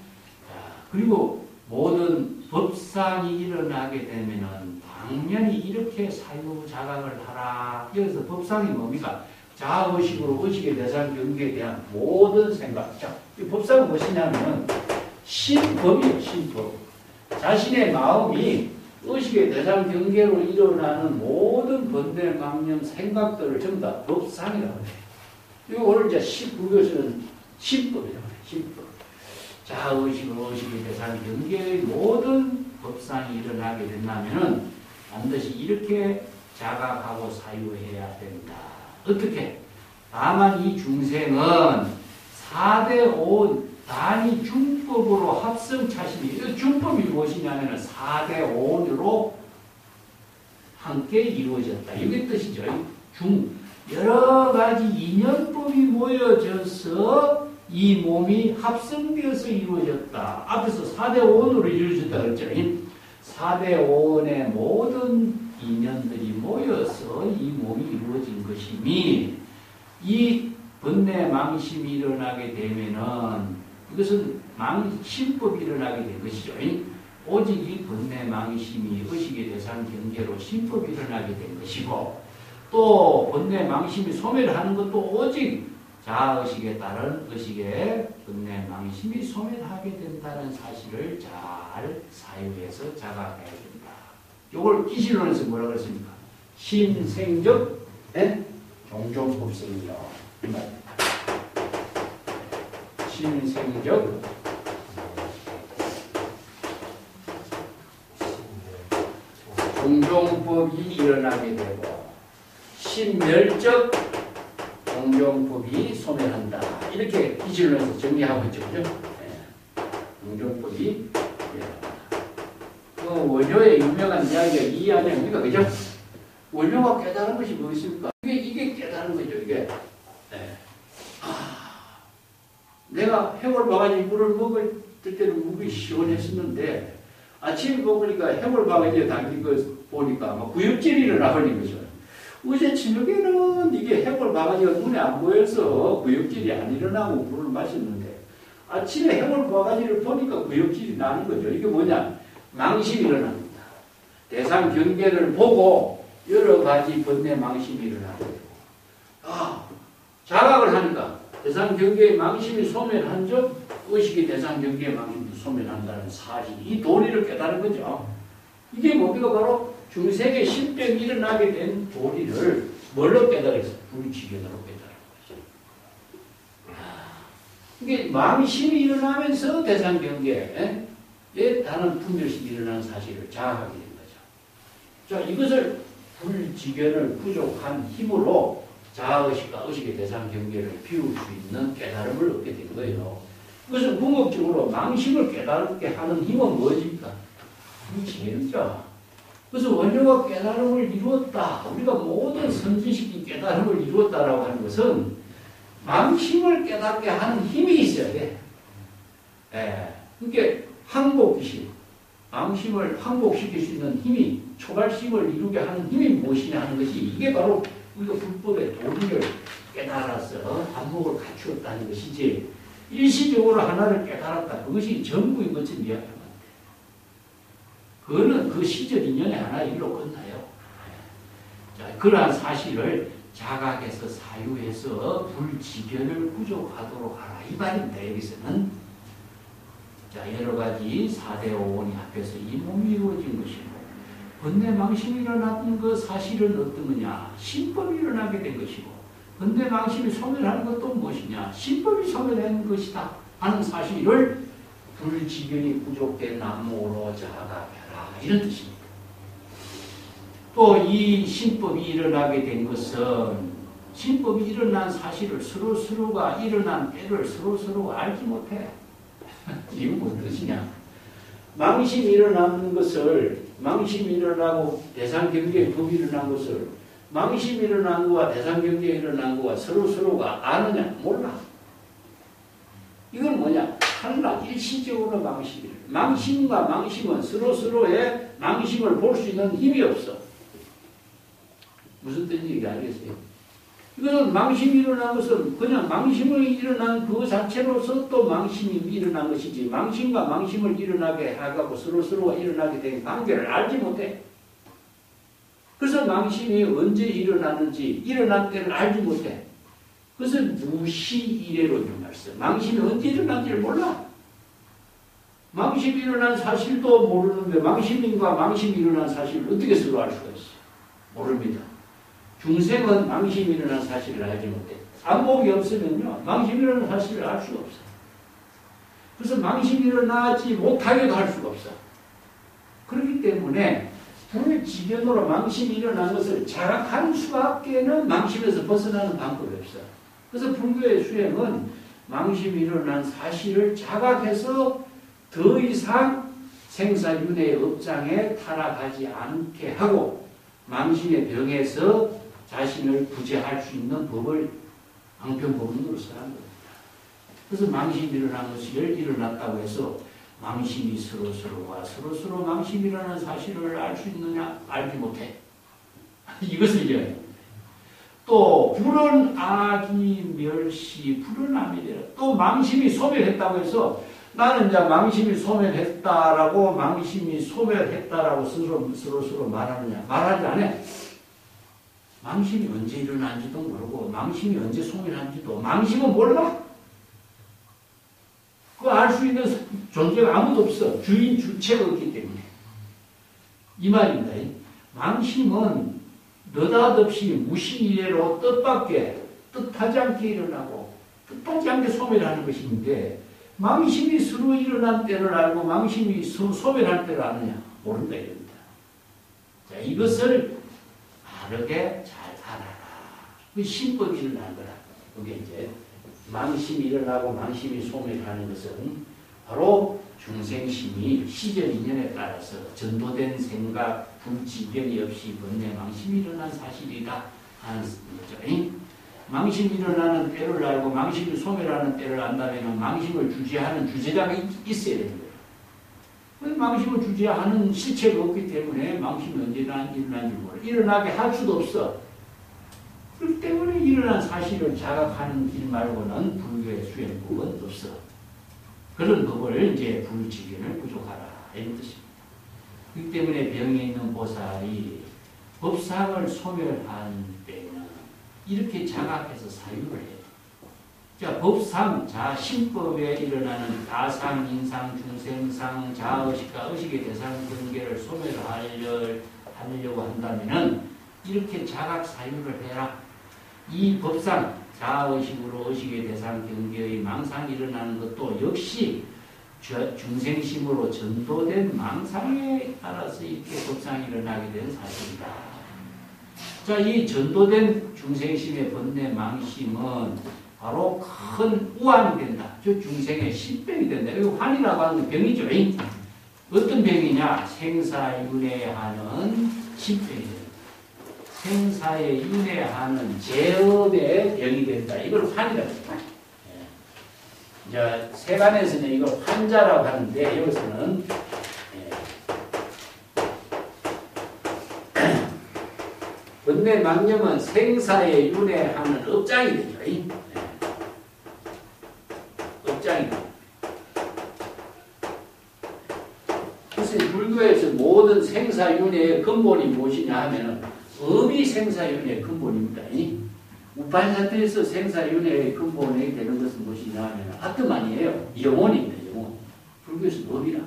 그리고 모든 법상이 일어나게 되면은 당연히 이렇게 사유자각을 하라. 여기서 법상이 뭡니까? 자아의식으로 의식의 대상 경계에 대한 모든 생각. 자, 이 법상은 무엇이냐면 신법이에요, 신법. 자신의 마음이 의식의 대상 경계로 일어나는 모든 번뇌, 망념, 생각들을 전부 다 법상이라고 해요. 이거 오늘 이제 불교에서는 신법이라고 해요, 신법. 자아의식으로 의식의 대상 경계의 모든 법상이 일어나게 된다면은 반드시 이렇게 자각하고 사유해야 된다. 어떻게? 다만 이 중생은 4대 5 단위 중법으로 합성 차심이, 중법이 무엇이냐면 4대 5로 함께 이루어졌다. 이게 뜻이죠. 여러 가지 인연법이 모여져서 이 몸이 합성되어서 이루어졌다. 앞에서 4대 5원으로 이루어졌다 그랬죠. 4대 5원의 모든 인연들이 모여서 이 몸이 이루어진 것이니, 이 번뇌 망심이 일어나게 되면은 이것은 신법이 일어나게 된 것이죠. 오직 이 번뇌 망심이 의식의 대상 경계로 신법이 일어나게 된 것이고, 또 번뇌 망심이 소멸하는 것도 오직 자아의식에 따른 의식의 번뇌 망심이 소멸하게 된다는 사실을 잘 사유해서 자각해야 된다. 이걸 기신론에서 뭐라고 했습니까? 신생적 종종법성이요. 신생적 종종법이 일어나게 되고, 신멸적 종종법이 소멸한다. 이렇게 기준론에서 정리하고 있죠. 그죠? 종종법이 일어난다. 원효의 유명한 이야기가 이 이야기 아닙니까? 그죠? 원효가 깨달은 것이 무엇입니까? 이게 깨달은 거죠, 이게. 네. 내가 해골 바가지 물을 먹을 때는 목이 시원했었는데, 아침에 먹으니까 해골 바가지에 담긴 거 보니까 막 구역질이 일어나버린 거죠. 어제 저녁에는 이게 해골 바가지가 눈에 안 보여서 구역질이 안 일어나고 물을 마셨는데, 아침에 해골 바가지를 보니까 구역질이 나는 거죠. 이게 뭐냐? 망심이 일어납니다. 대상 경계를 보고 여러 가지 번뇌 망심이 일어나는 거예요. 자각을 하니까 대상 경계의 망심이 소멸한 점, 의식이 대상 경계의 망심이 소멸한다는 사실, 이 도리를 깨달은 거죠. 이게 뭡니까? 바로 중생의 신병이 일어나게 된 도리를 뭘로 깨달았어요? 불지견으로 깨달은 거죠. 이게 망심이 일어나면서 대상 경계에 다른 분별심이 일어나는 사실을 자각하게 된 거죠. 자, 이것을 불지견을 부족한 힘으로 자아의식과 의식의 대상 경계를 비울 수 있는 깨달음을 얻게 된 거예요. 그것은 궁극적으로 망심을 깨달게 하는 힘은 무엇입니까? 불지견이죠. 그래서 원효가 깨달음을 이루었다. 우리가 모든 선진식이 깨달음을 이루었다라고 하는 것은 망심을 깨닫게 하는 힘이 있어야 돼. 그러니까 항복기심, 망심을 항복시킬 수 있는 힘이, 초발심을 이루게 하는 힘이 무엇이냐 하는 것이, 이게 바로 우리가 불법의 도리를 깨달아서 안목을 갖추었다는 것이지, 일시적으로 하나를 깨달았다, 그것이 전부인 것처럼 이야기하면 안 돼. 그거는 그 시절 인연의 하나 일로 끝나요. 자, 그러한 사실을 자각해서 사유해서 불지견을 부족하도록 하라, 이 말입니다. 여기서는 자, 여러 가지 4대 5원이 합해서 이 몸이 이루어진 것이고, 번뇌 망심이 일어났던 그 사실은 어떤 거냐? 신법이 일어나게 된 것이고, 번뇌 망심이 소멸하는 것도 무엇이냐? 신법이 소멸한 것이다 하는 사실을 불지견이 부족된 안목으로 자각해라, 이런 뜻입니다. 또 이 신법이 일어나게 된 것은, 신법이 일어난 사실을 서로서로가 일어난 때를 서로서로가 알지 못해. 이건 무슨 뜻이냐? 망심이 일어나는 것을, 망심이 일어나고 대상경계의 법이 일어난 것을, 망심이 일어난 거와 대상경계에 일어난 거와 서로서로가 아느냐? 몰라. 이건 뭐냐? 하나 일시적으로 망심이, 망심과 망심은 서로서로의 망심을 볼 수 있는 힘이 없어. 무슨 뜻인지 알겠어요? 이거는 망심이 일어난 것은 그냥 망심을 일어난 그 자체로서 또 망심이 일어난 것이지, 망심과 망심을 일어나게 하고 서로서로가 일어나게 된 관계를 알지 못해. 그래서 망심이 언제 일어났는지, 일어난 때를 알지 못해. 그것을 무시이래로 말씀. 망심이 언제 일어난지를 몰라. 망심이 일어난 사실도 모르는데 망심인과 망심이 일어난 사실을 어떻게 서로 알 수가 있어? 모릅니다. 중생은 망심이 일어난 사실을 알지 못해. 안목이 없으면요, 망심이 일어난 사실을 알 수가 없어. 그래서 망심이 일어나지 못하게도 할 수가 없어. 그렇기 때문에 불지견으로 망심이 일어난 것을 자각하는 수밖에는 망심에서 벗어나는 방법이 없어. 그래서 불교의 수행은 망심이 일어난 사실을 자각해서 더 이상 생사윤회의 업장에 타락하지 않게 하고, 망심의 병에서 자신을 구제할 수 있는 법을 방편법문으로 설한 겁니다. 그래서 망심이 일어난 것이 일어났다고 해서 망심이 서로서로와 서로서로 망심이 일어난 사실을 알 수 있느냐? 알지 못해. 이것을 이야기합니다. 또 불은 악이 멸시, 불은 암이 되라. 또 망심이 소멸했다고 해서 나는 이제 망심이 소멸했다라고, 망심이 소멸했다라고 서로 말하느냐? 말하지 않아. 망심이 언제 일어난지도 모르고, 망심이 언제 소멸한지도, 망심은 몰라. 그거 알 수 있는 존재가 아무도 없어. 주인, 주체가 없기 때문에. 이 말입니다. 망심은 느닷없이 무시이해로 뜻하지 않게 일어나고, 뜻하지 않게 소멸하는 것인데, 망심이 서로 일어난 때를 알고 망심이 소멸할 때를 아느냐? 모른다 이겁니다. 자, 이것을 바르게 잘 알아라. 그 신법이 일어난 거라. 그게 이제 망심이 일어나고 망심이 소멸하는 것은 바로 중생심이 시절 인연에 따라서 전도된 생각, 불지변이 없이 번뇌망심이 일어난 사실이다 하는 거죠. 망심이 일어나는 때를 알고 망심이 소멸하는 때를 안다면 망심을 주재하는 주재자가 있어야 되는 거예요. 망심을 주재하는 실체가 없기 때문에 망심이 언제 일어난지 몰라. 일어나게 할 수도 없어. 그렇기 때문에 일어난 사실을 자각하는 길 말고는 불교의 수행법은 없어. 그런 법을 이제 불지견을 부족하라 이런 뜻입니다. 그렇기 때문에 병에 있는 보살이 법상을 소멸한 때는 이렇게 자각해서 사유를 해요. 자, 법상, 신법에 일어나는 다상, 인상, 중생상, 자의식과 의식의 대상 경계를 소멸하려고 한다면은 이렇게 자각 사유를 해라. 이 법상, 자의식으로 의식의 대상 경계의 망상이 일어나는 것도 역시 중생심으로 전도된 망상에 따라서 이렇게 법상이 일어나게 된 사실이다. 자, 이 전도된 중생심의 번뇌 망심은 바로 큰 우환이 된다. 저 중생의 신병이 된다. 이거 환이라고 하는 병이죠. 어떤 병이냐? 생사윤회하는 신병이 된다. 생사에 윤회하는 제업의 병이 된다. 이걸 환이라고 합니다. 이제 세간에서는 이걸 환자라고 하는데 여기서는 번뇌 망념은 생사에 윤회하는 업장이 되죠. 업장이다. 그래서 불교에서 모든 생사윤회의 근본이 무엇이냐 하면은 업이 생사윤회의 근본입니다. 우파사태에서 생사윤회의 근본이 되는 것은 무엇이냐 하면 아트만이에요. 영혼입니다. 영혼. 불교에서 업이라.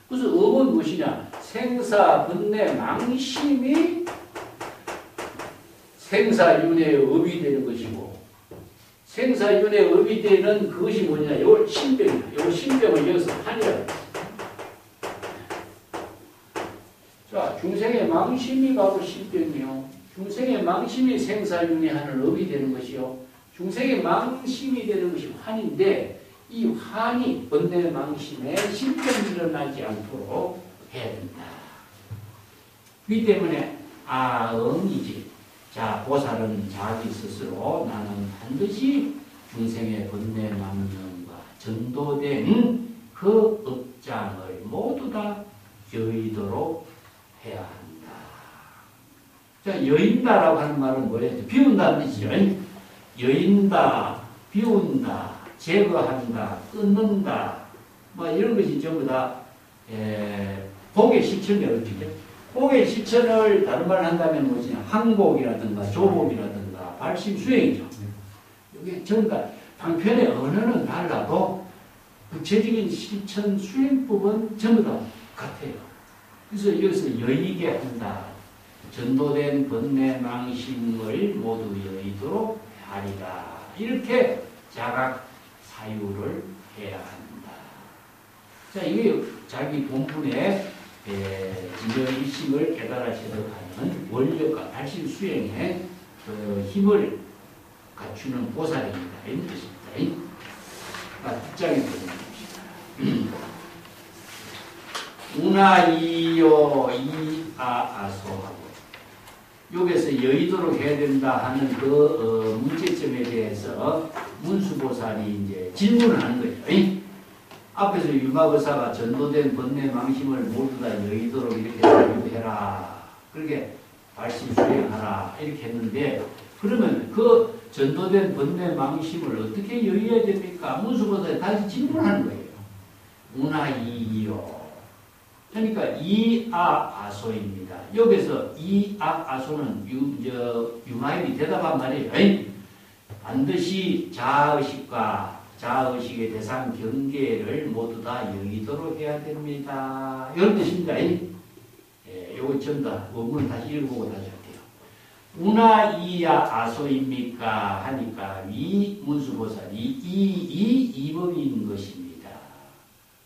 그래서 업은 무엇이냐? 생사, 번뇌, 망심이 생사윤회의 업이 되는 것이고 생사윤회의 업이 되는 그것이 뭐냐? 요 신병이다. 요 신병을 여기서 환이라고 합니다. 자, 중생의 망심이 바로 신병이요. 중생의 망심이 생사윤회하는 업이 되는 것이요. 중생의 망심이 되는 것이 환인데 이 환이 번뇌 망심에 신병이 일어나지 않도록 해야 된다. 그렇기 때문에 아응이지. 자, 보살은 자기 스스로 나는 반드시 중생의 번뇌 망념과 전도된 그 업장을 모두 다 여의도록 해야 한다. 자, 여인다라고 하는 말은 뭐예요? 비운다는 뜻이죠. 여인다, 비운다, 제거한다, 끊는다, 뭐 이런 것이 전부 다 복의 실천이라고 그러죠. 복의 실천을 다른 말을 한다면 뭐지? 항복이라든가 조복이라든가 발심수행이죠. 이게 전부 다 방편의 언어는 달라도 구체적인 실천 수행법은 전부 다 같아요. 그래서 여기서 여의게 한다. 전도된 번뇌 망심을 모두 여의도록 하리라. 이렇게 자각 사유를 해야 한다. 자, 이게 자기 본분의 진정일심을 깨달아지도록 하는 원력과 발심 수행에 힘을 갖추는 보살입니다. 이런 뜻입니다. 뒷장에 보여줍시다. 우나이요 이아아소하고 여기서 여의도록 해야 된다 하는 그 문제점에 대해서 문수보살이 이제 질문을 하는 거예요. 앞에서 유마보사가 전도된 번뇌 망심을 모두 다 여의도록 이렇게 사유해라. 그렇게 발심 수행하라. 이렇게 했는데 그러면 그 전도된 번뇌 망심을 어떻게 여의해야 됩니까? 문수보살이 다시 질문하는 거예요. 우나이요. 그러니까 이아아소입니다. 여기서 이아아소는 유마임이 대답한 말이에요. 반드시 자의식과 자의식의 대상 경계를 모두 다 여의도록 해야 됩니다. 이런 뜻입니다. 요거 전부 다 원문을 다시 읽어보고 다시 할게요. 우나 이아아소입니까? 하니까 이 문수보살이 이법인 것입니다.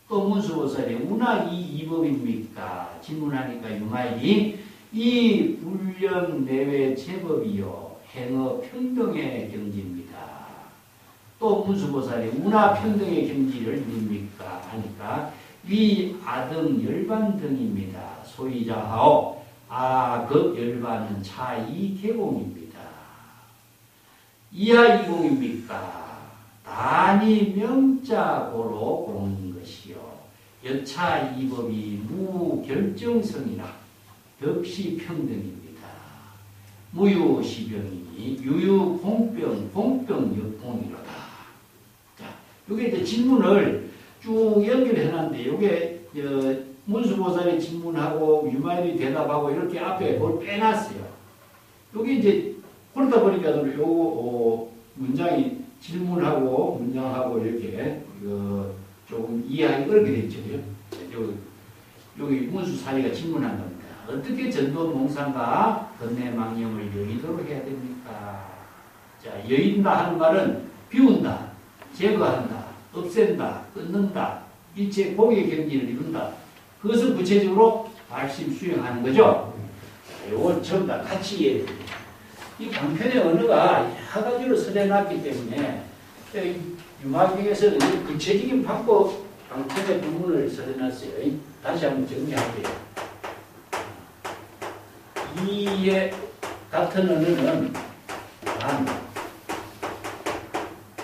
또 문수보살이 우나 이법입니까? 질문하니까 유마일이 이 불령 내외 제법이요 행어 평등의 경지입니다. 또 문수보살이 운하평등의 경지를 밉니까 하니까 위, 아등, 열반 등입니다. 소이자하오 아급 열반은 차이 계공입니다. 이하 이공입니까? 단이 명자고로 공인 것이요. 여차 이법이 무결정성이나 역시 평등입니다. 무유시병이니 유유공병, 공병역공이로다. 자, 요게 이제 질문을 쭉 연결해 놨는데, 요게, 문수보살의 질문하고 유마일이 대답하고 이렇게 앞에 뭘 빼놨어요. 요게 이제, 그러다 보니까 요, 문장이 질문하고 문장하고 이렇게, 조금 이해하기 어렵게 됐죠. 여기 문수사리가 질문한 겁니다. 어떻게 전도몽상과 건네망념을 여의도록 해야 됩니까? 자, 여인다 하는 말은 비운다, 제거한다, 없앤다, 끊는다, 일체 공의 경지를 이룬다. 그것을 구체적으로 말씀 수행하는 거죠. 이걸 전부 다 같이 이해해야 됩니다. 이 방편의 언어가 여러 가지로 설해놨기 때문에 유마경에서는 구체적인 방법, 방편의 부분을 설해놨어요. 다시 한번 정리할게요. 이에 같은 언어는 반,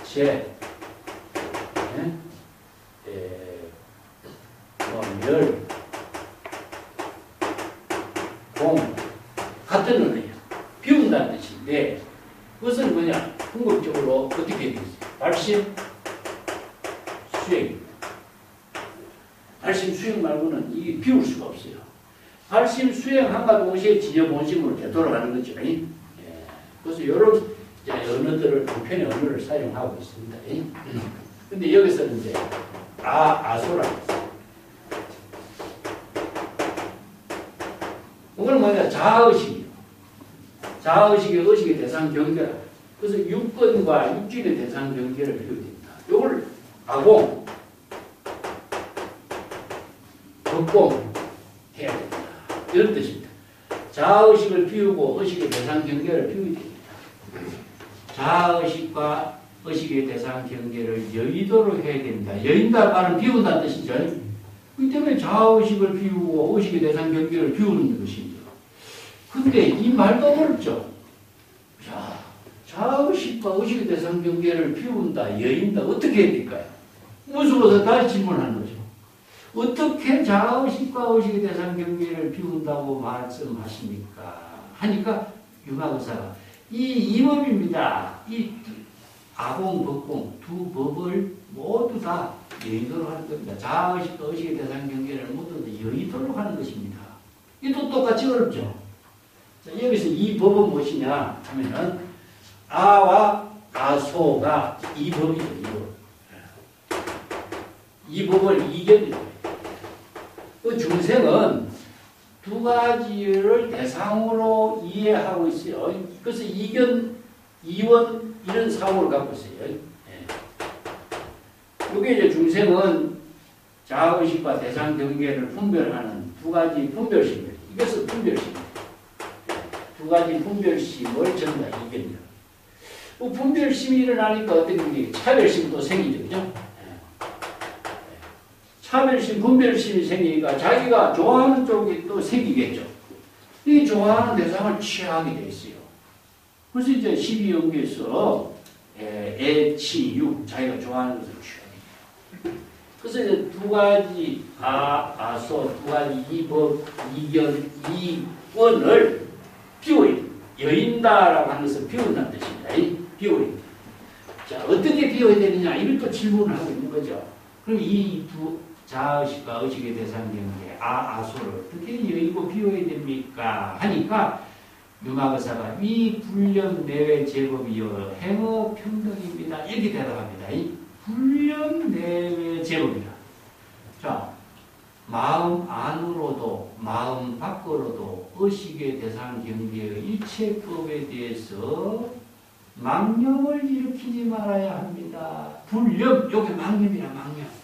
제, 멸, 공, 같은 언어예요. 비운다는 뜻인데, 그것은 뭐냐? 궁극적으로 어떻게 되겠어요? 발심, 수행. 발심, 수행 말고는 이게 비울 수가 없어요. 발심, 수행함과 동시에 진여본심으로 되돌아가는 거죠. 예. 그래서 이런 언어들을, 방편의 언어를 사용하고 있습니다. 근데 여기서는 이제, 아소라고 했어요. 이건 뭐냐? 자아의식이요. 자아의식의 의식의 대상 경계라. 그래서 육권과 육질의 대상 경계를 비워줍니다. 이걸 아공, 법공 해야 됩니다. 이런 뜻입니다. 자아의식을 비우고 의식의 대상 경계를 비워야 됩니다. 자아의식과 의식의 대상 경계를 여의도로 해야 됩니다. 여인다 말은 비운다는 뜻이죠. 그렇기 때문에 자아의식을 비우고 의식의 대상 경계를 비우는 것이죠. 근데 이 말도 어렵죠. 자, 자아의식과 의식의 대상 경계를 비운다, 여인다, 어떻게 해야 될까요? 무수고서 다시 질문하는 거죠. 어떻게 자아의식과 의식의 대상 경계를 비운다고 말씀하십니까? 하니까 유마의사가 이 법입니다. 이 아공, 법공 두 법을 모두 다 여의도로 하는 겁니다. 자아의식과 의식의 대상 경계를 모두 다 여의도로 하는 것입니다. 이도 똑같이 어렵죠. 자, 여기서 이 법은 무엇이냐 하면은 아와 아소가 이 법이죠. 이 법을 이견이죠. 그 중생은 두 가지를 대상으로 이해하고 있어요. 그래서 이견, 이원 이런 사고를 갖고 있어요. 이게 이제 중생은 자아의식과 대상 경계를 분별하는 두 가지 분별심이에요. 이것은 분별심이에요. 두 가지 분별심을 전부 다 이견이에요. 분별심이 일어나니까 어떤 게 차별심도 생기죠. 그죠? 차별심, 분별심이 생기니까 자기가 좋아하는 쪽이 또 생기겠죠. 이 좋아하는 대상을 취하게 돼 있어요. 그래서 이제 12연계에서 애치유, 자기가 좋아하는 것을 취하게 돼요. 그래서 이제 두 가지 아소, 두 가지 이법, 이견, 이원을 비워야 돼요. 여인다라고 하는 것은 비운다는 뜻입니다. 비워야 돼요. 자, 어떻게 비워야 되느냐? 이걸 또 질문을 하고 있는 거죠. 그럼 이 두 자아의식과 의식의 대상 경계, 아소를 어떻게 여의고 비워야 됩니까? 하니까 유마의사가 위 불념 내외 제법이요 행어 평등입니다. 이렇게 대답합니다. 이 불념 내외 제법이다. 자, 마음 안으로도 마음 밖으로도 의식의 대상 경계의 일체법에 대해서 망념을 일으키지 말아야 합니다. 불념, 여기 망념이라 망념.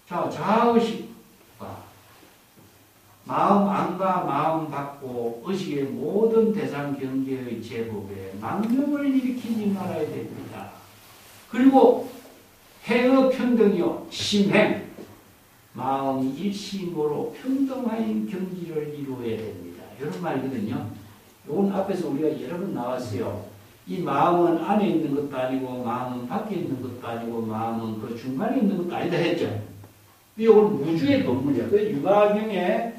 자, 자아의식과 마음 안과 마음 밖고 의식의 모든 대상 경계의 제법에 망념을 일으키지 말아야 됩니다. 그리고 행의 평등이요. 심행. 마음이 일심으로 평등한 경지를 이루어야 됩니다. 이런 말이거든요. 이건 앞에서 우리가 여러 번 나왔어요. 이 마음은 안에 있는 것도 아니고 마음은 밖에 있는 것도 아니고 마음은 그 중간에 있는 것도 아니다 했죠. 이건 무주의 법문이야. 그 유가경의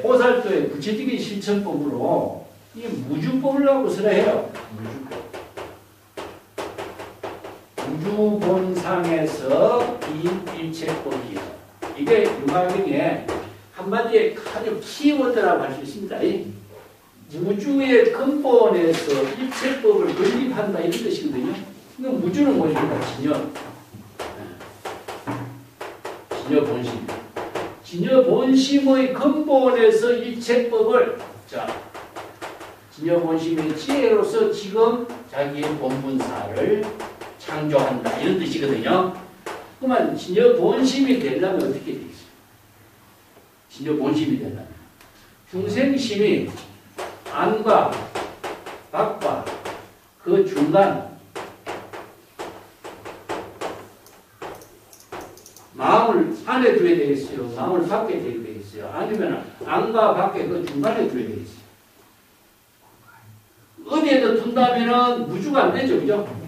보살도의 구체적인 실천법으로 이 무주법을 갖고 쓰라 해요. 무주법. 무주본상에서 일체법이요. 이게 유가경의 한마디에 아주 키워드라고 할 수 있습니다. 무주의 근본에서 일체법을 건립한다 이런 뜻이거든요. 무주는 뭐입니까? 진여 본심. 진여 본심의 근본에서 일체법을 진여 본심의 지혜로서 지금 자기의 본분사를 창조한다 이런 뜻이거든요. 그러면 진여 본심이 되려면 어떻게 되겠어요? 진여 본심이 되려면 중생심이 안과 밖과 그 중간 마음을 안에 두어야 되겠어요? 마음을 밖에 두어야 되겠어요? 아니면 안과 밖에 그 중간에 두어야 되겠어요? 어디에도 둔다면 무주가 안 되죠, 그죠?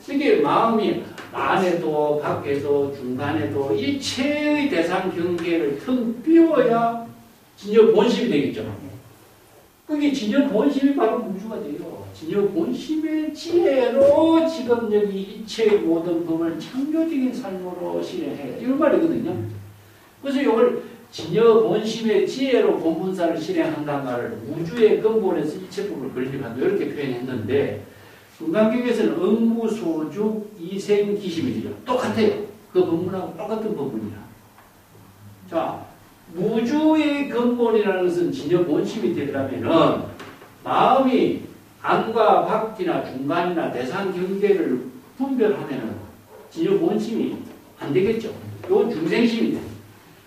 이게 마음이 안에도 밖에도 중간에도 일체의 대상 경계를 텅 비워야 진여 본심이 되겠죠. 그게 진여 본심이 바로 무주가 돼요. 진여 본심의 지혜로 지금 여기 일체의 모든 법을 창조적인 삶으로 실행해야 이런 말이거든요. 그래서 이걸 진여 본심의 지혜로 본분사를 실행한다는 말을 무주의 근본에서 일체법을 건립한다 이렇게 표현했는데 금강경에서는 응무소죽 이생기심이죠. 똑같아요. 그 법문하고 똑같은 법문이야. 자, 무주의 근본이라는 것은 진여 본심이 되려면은 마음이 안과 밖이나 중간이나 대상 경계를 분별하면은 진여 본심이 안 되겠죠. 이건 중생심이 돼요.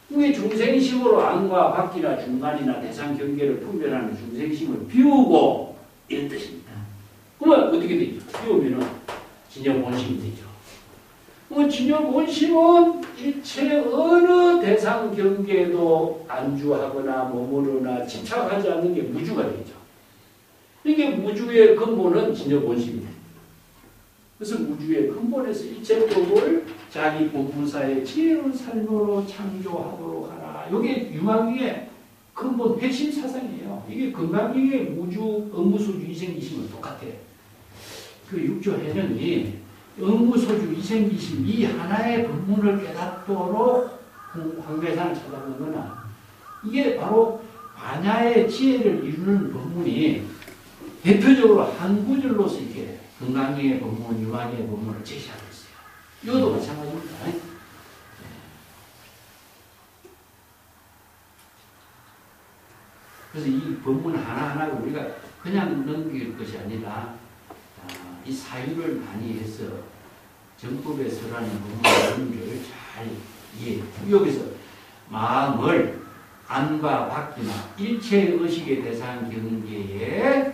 이게 중생심으로 안과 밖이나 중간이나 대상 경계를 분별하는 중생심을 비우고 이런 뜻입니다. 그러면 어떻게 되죠? 비우면은 진여 본심이 되죠. 그러면 진여 본심은 일체 어느 대상 경계에도 안주하거나 머무르나 집착하지 않는 게 무주가 되죠. 이게 무주의 근본은 진여 본심이에요. 그래서 무주의 근본에서 일체법을 자기 본분사의 지혜로운 삶으로 창조하도록 하라. 이게 유망의 근본 핵심 사상이에요. 이게 건강경의 무주, 업무소주, 이생기심은 똑같아요. 그 육조 해령이 업무소주, 이생기심 이 하나의 법문을 깨닫도록 황배산을 찾아본 거나 이게 바로 반야의 지혜를 이루는 법문이 대표적으로 한 구절로서 이렇게 건강경의 법문, 유망의 법문을 제시하고 있어요. 이것도 마찬가지입니다. 그래서 이 법문 하나하나 우리가 그냥 넘길 것이 아니라 이 사유를 많이 해서 정법에 설하는 법문을 잘 이해해. 여기서 마음을 안과 밖이나 일체의 의식의 대상 경계에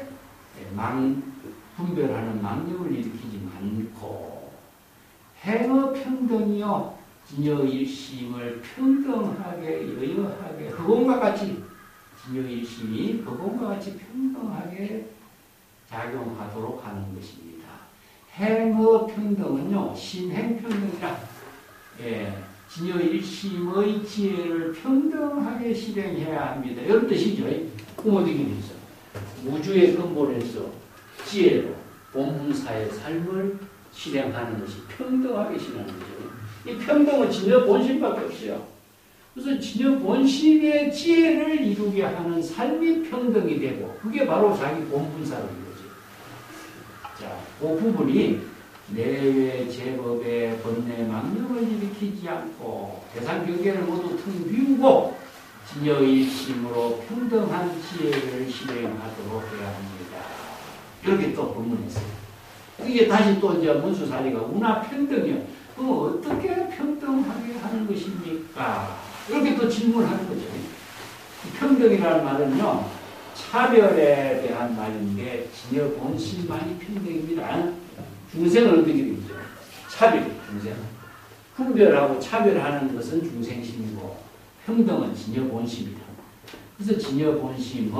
분별하는 망념을 일으키지 않고 행의 평등이요 진여 일심을 평등하게 여여하게 그것과 같이 진여 일심이 그것과 같이 평등하게 작용하도록 하는 것입니다. 행의 평등은요 신행평등이라 진여 일심의 지혜를 평등하게 실행해야 합니다. 이런 뜻이죠. 그럼 어떻게 되죠? 무주의 근본에서 지혜로 본분사의 삶을 실행하는 것이 평등하게 실행하는 거죠. 이 평등은 진여 본심밖에 없어요. 그래서 진여 본심의 지혜를 이루게 하는 삶이 평등이 되고 그게 바로 자기 본분사를 이루죠. 자, 그 부분이 내외 제법의 번뇌 망념을 일으키지 않고 대상 경계를 모두 텅 비우고 진여일심으로 평등한 지혜를 실행하도록 해야 합니다. 이렇게 또 본문이 있어요. 이게 다시 또 이제 문수사리가 운하 평등이요. 그럼 어떻게 평등하게 하는 것입니까? 이렇게 또 질문하는 거죠. 평등이라는 말은요, 차별에 대한 말인데, 진여 본심만이 평등입니다. 중생은 어떻게 되죠? 차별, 중생. 분별하고 차별하는 것은 중생심이고 평등은 진여본심이다. 그래서 진여본심의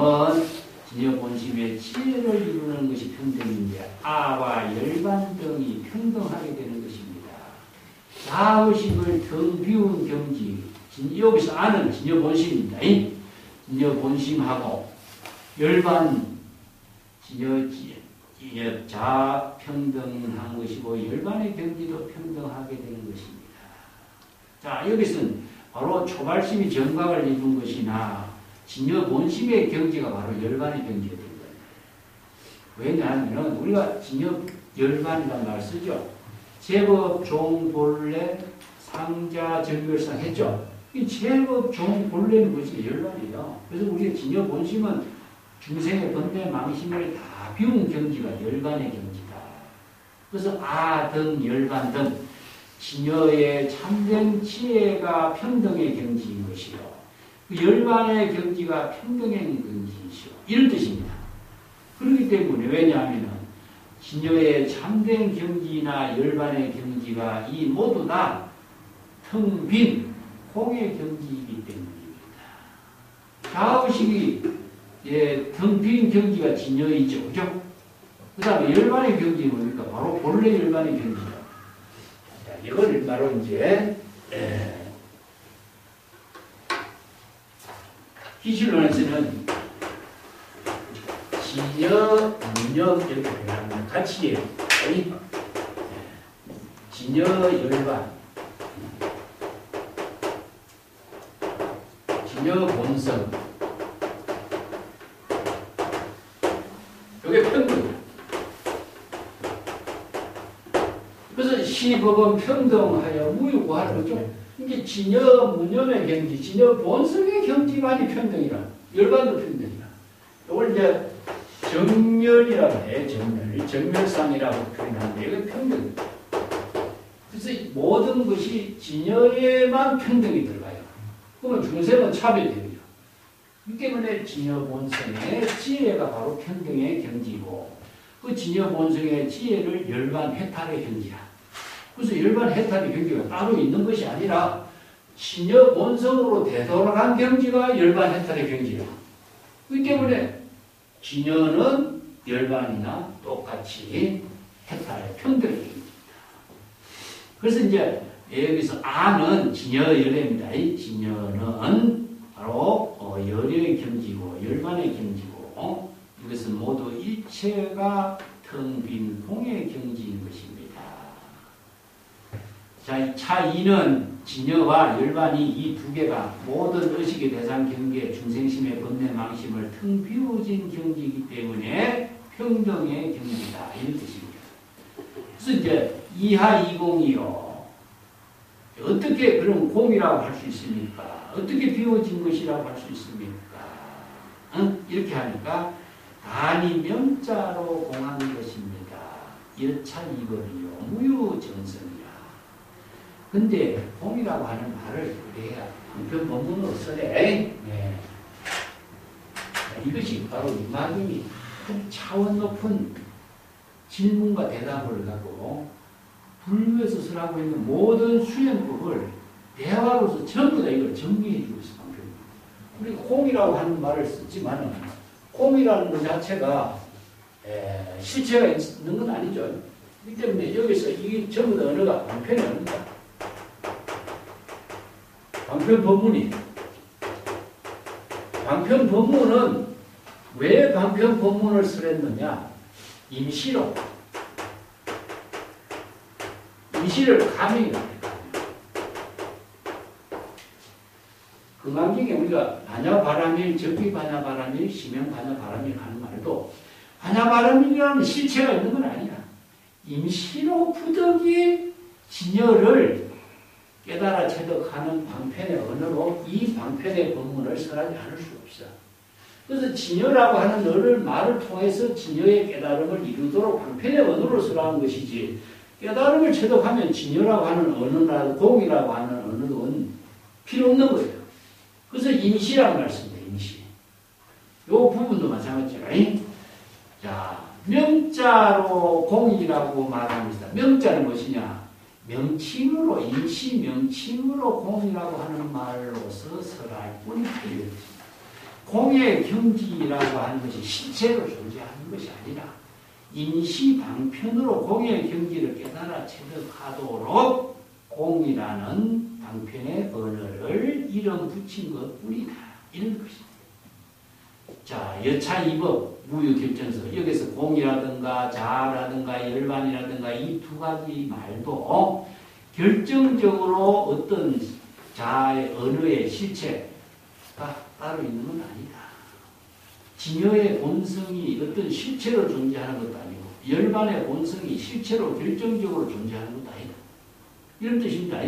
지혜를 이루는 것이 평등인데 아와 열반 등이 평등하게 되는 것입니다. 자의식을 등 비운 경지, 여기서 아는 진여본심입니다. 진여본심하고 열반, 자평등한 것이고 열반의 경지도 평등하게 되는 것입니다. 자, 여기서는 바로 초발심이 정각을 이룬 것이나 진여본심의 경지가 바로 열반의 경지가 된 거예요. 왜냐하면 우리가 진여열반이라는 말을 쓰죠. 제법, 종, 본래, 상자, 정별상 했죠. 이 제법, 종, 본래는 것이 열반이에요. 그래서 우리가 진여본심은 중생의 번뇌, 망심을 다 비운 경지가 열반의 경지다. 그래서 아, 등, 열반 등 진여의 참된 지혜가 평등의 경지인 것이요. 그 열반의 경지가 평등의 경지이시오. 이런 뜻입니다. 그렇기 때문에 왜냐하면 진여의 참된 경지나 열반의 경지가 이 모두 다 텅 빈 공의 경지이기 때문입니다. 좌우식이 텅 빈 경지가 진여이죠. 그죠? 그 다음에 열반의 경지는 뭡니까? 바로 본래 열반의 경지죠. 자, 이걸 바로 이제 기실론에서는 진여, 문여 이렇게 표현하면 같이 해요. 진여, 열반, 진여, 본성. 이게 평등. 그래서 시법은 평등하여 무유고하는 거죠. 이게 진여, 문여의 경지, 진여, 본성의 경지만이 평등이라. 열반도 평등이라. 이걸 이제 정멸이라고 해. 정멸상이라고 표현하는데 이게 평등입니다. 그래서 모든 것이 진여에만 평등이 들어가요. 그러면 중생은 차별됩니다. 이 때문에 진여 본성의 지혜가 바로 평등의 경지고 그 진여 본성의 지혜를 열반 해탈의 경지라. 그래서 열반 해탈의 경지가 따로 있는 것이 아니라 진여 본성으로 되돌아간 경지가 열반 해탈의 경지라. 이 때문에 진여는 열반이나 똑같이 해탈의 평등의 경지입니다. 그래서 이제 여기서 아는 진여열애입니다. 진여는 바로 열의 경지고 열반의 경지고 이것은 모두 일체가 텅 빈 공의 경지인 것입니다. 자, 차2는 진여와 열반이 이 두 개가 모든 의식의 대상 경계 중생심의 번뇌 망심을 텅 비워진 경지이기 때문에 평등의 경지다. 이런 뜻입니다. 그래서 이제 이하이공이요. 어떻게 그런 공이라고 할 수 있습니까? 어떻게 비워진 것이라고 할 수 있습니까? 이렇게 하니까 단이 명자로 공한 것입니다. 여차이거리요. 무유정성이야. 근데 공이라고 하는 말을 우리가 그 본문으로 쓰래. 네. 이것이 바로 이마님이 차원 높은 질문과 대답을 갖고 불교에서 쓰라고 있는 모든 수행법을 대화로서 전부 다 이걸 정리해주고 있습니다. 우리가 공이라고 하는 말을 쓰지만 공이라는 것 자체가 실체가 있는 건 아니죠. 그렇기 때문에 여기서 이 전부 다 언어가 방편의 언어다. 방편 법문이. 방편 법문은 왜 방편 법문을 쓰랬느냐? 임시로. 임시를 가명이랍니다. 금강경에 우리가 반야바라밀, 적기반야바라밀, 심형반야바라밀 하는 말도 반야바라밀이라는 실체가 있는 건 아니야. 임시로 부득이 진여를 깨달아 체득하는 방편의 언어로 이 방편의 법문을 설하지 않을 수 없어. 그래서 진여라고 하는 언어를 말을 통해서 진여의 깨달음을 이루도록 방편의 언어로 설하는 것이지 깨달음을 체득하면 진여라고 하는 언어나 공이라고 하는 언어는 필요 없는 거예요. 그래서 임시라는 말씀입니다. 임시. 요 부분도 마찬가지죠. 자, 명자로 공이라고 말합니다. 명자는 무엇이냐? 명칭으로, 임시 명칭으로 공이라고 하는 말로서 설할 뿐이다. 공의 경지라고 하는 것이 실체로 존재하는 것이 아니라 임시 방편으로 공의 경지를 깨달아 체득하도록 공이라는 방편의 언어를 이름 붙인 것뿐이다. 이런 것입니다. 자, 여차 2법 무유결정서 여기서 공이라든가 자라든가 열반이라든가 이 두 가지 말도 결정적으로 어떤 자의 언어의 실체가 따로 있는 건 아니다. 진여의 본성이 어떤 실체로 존재하는 것도 아니고 열반의 본성이 실체로 결정적으로 존재하는 것도 아니다. 이런 뜻입니다.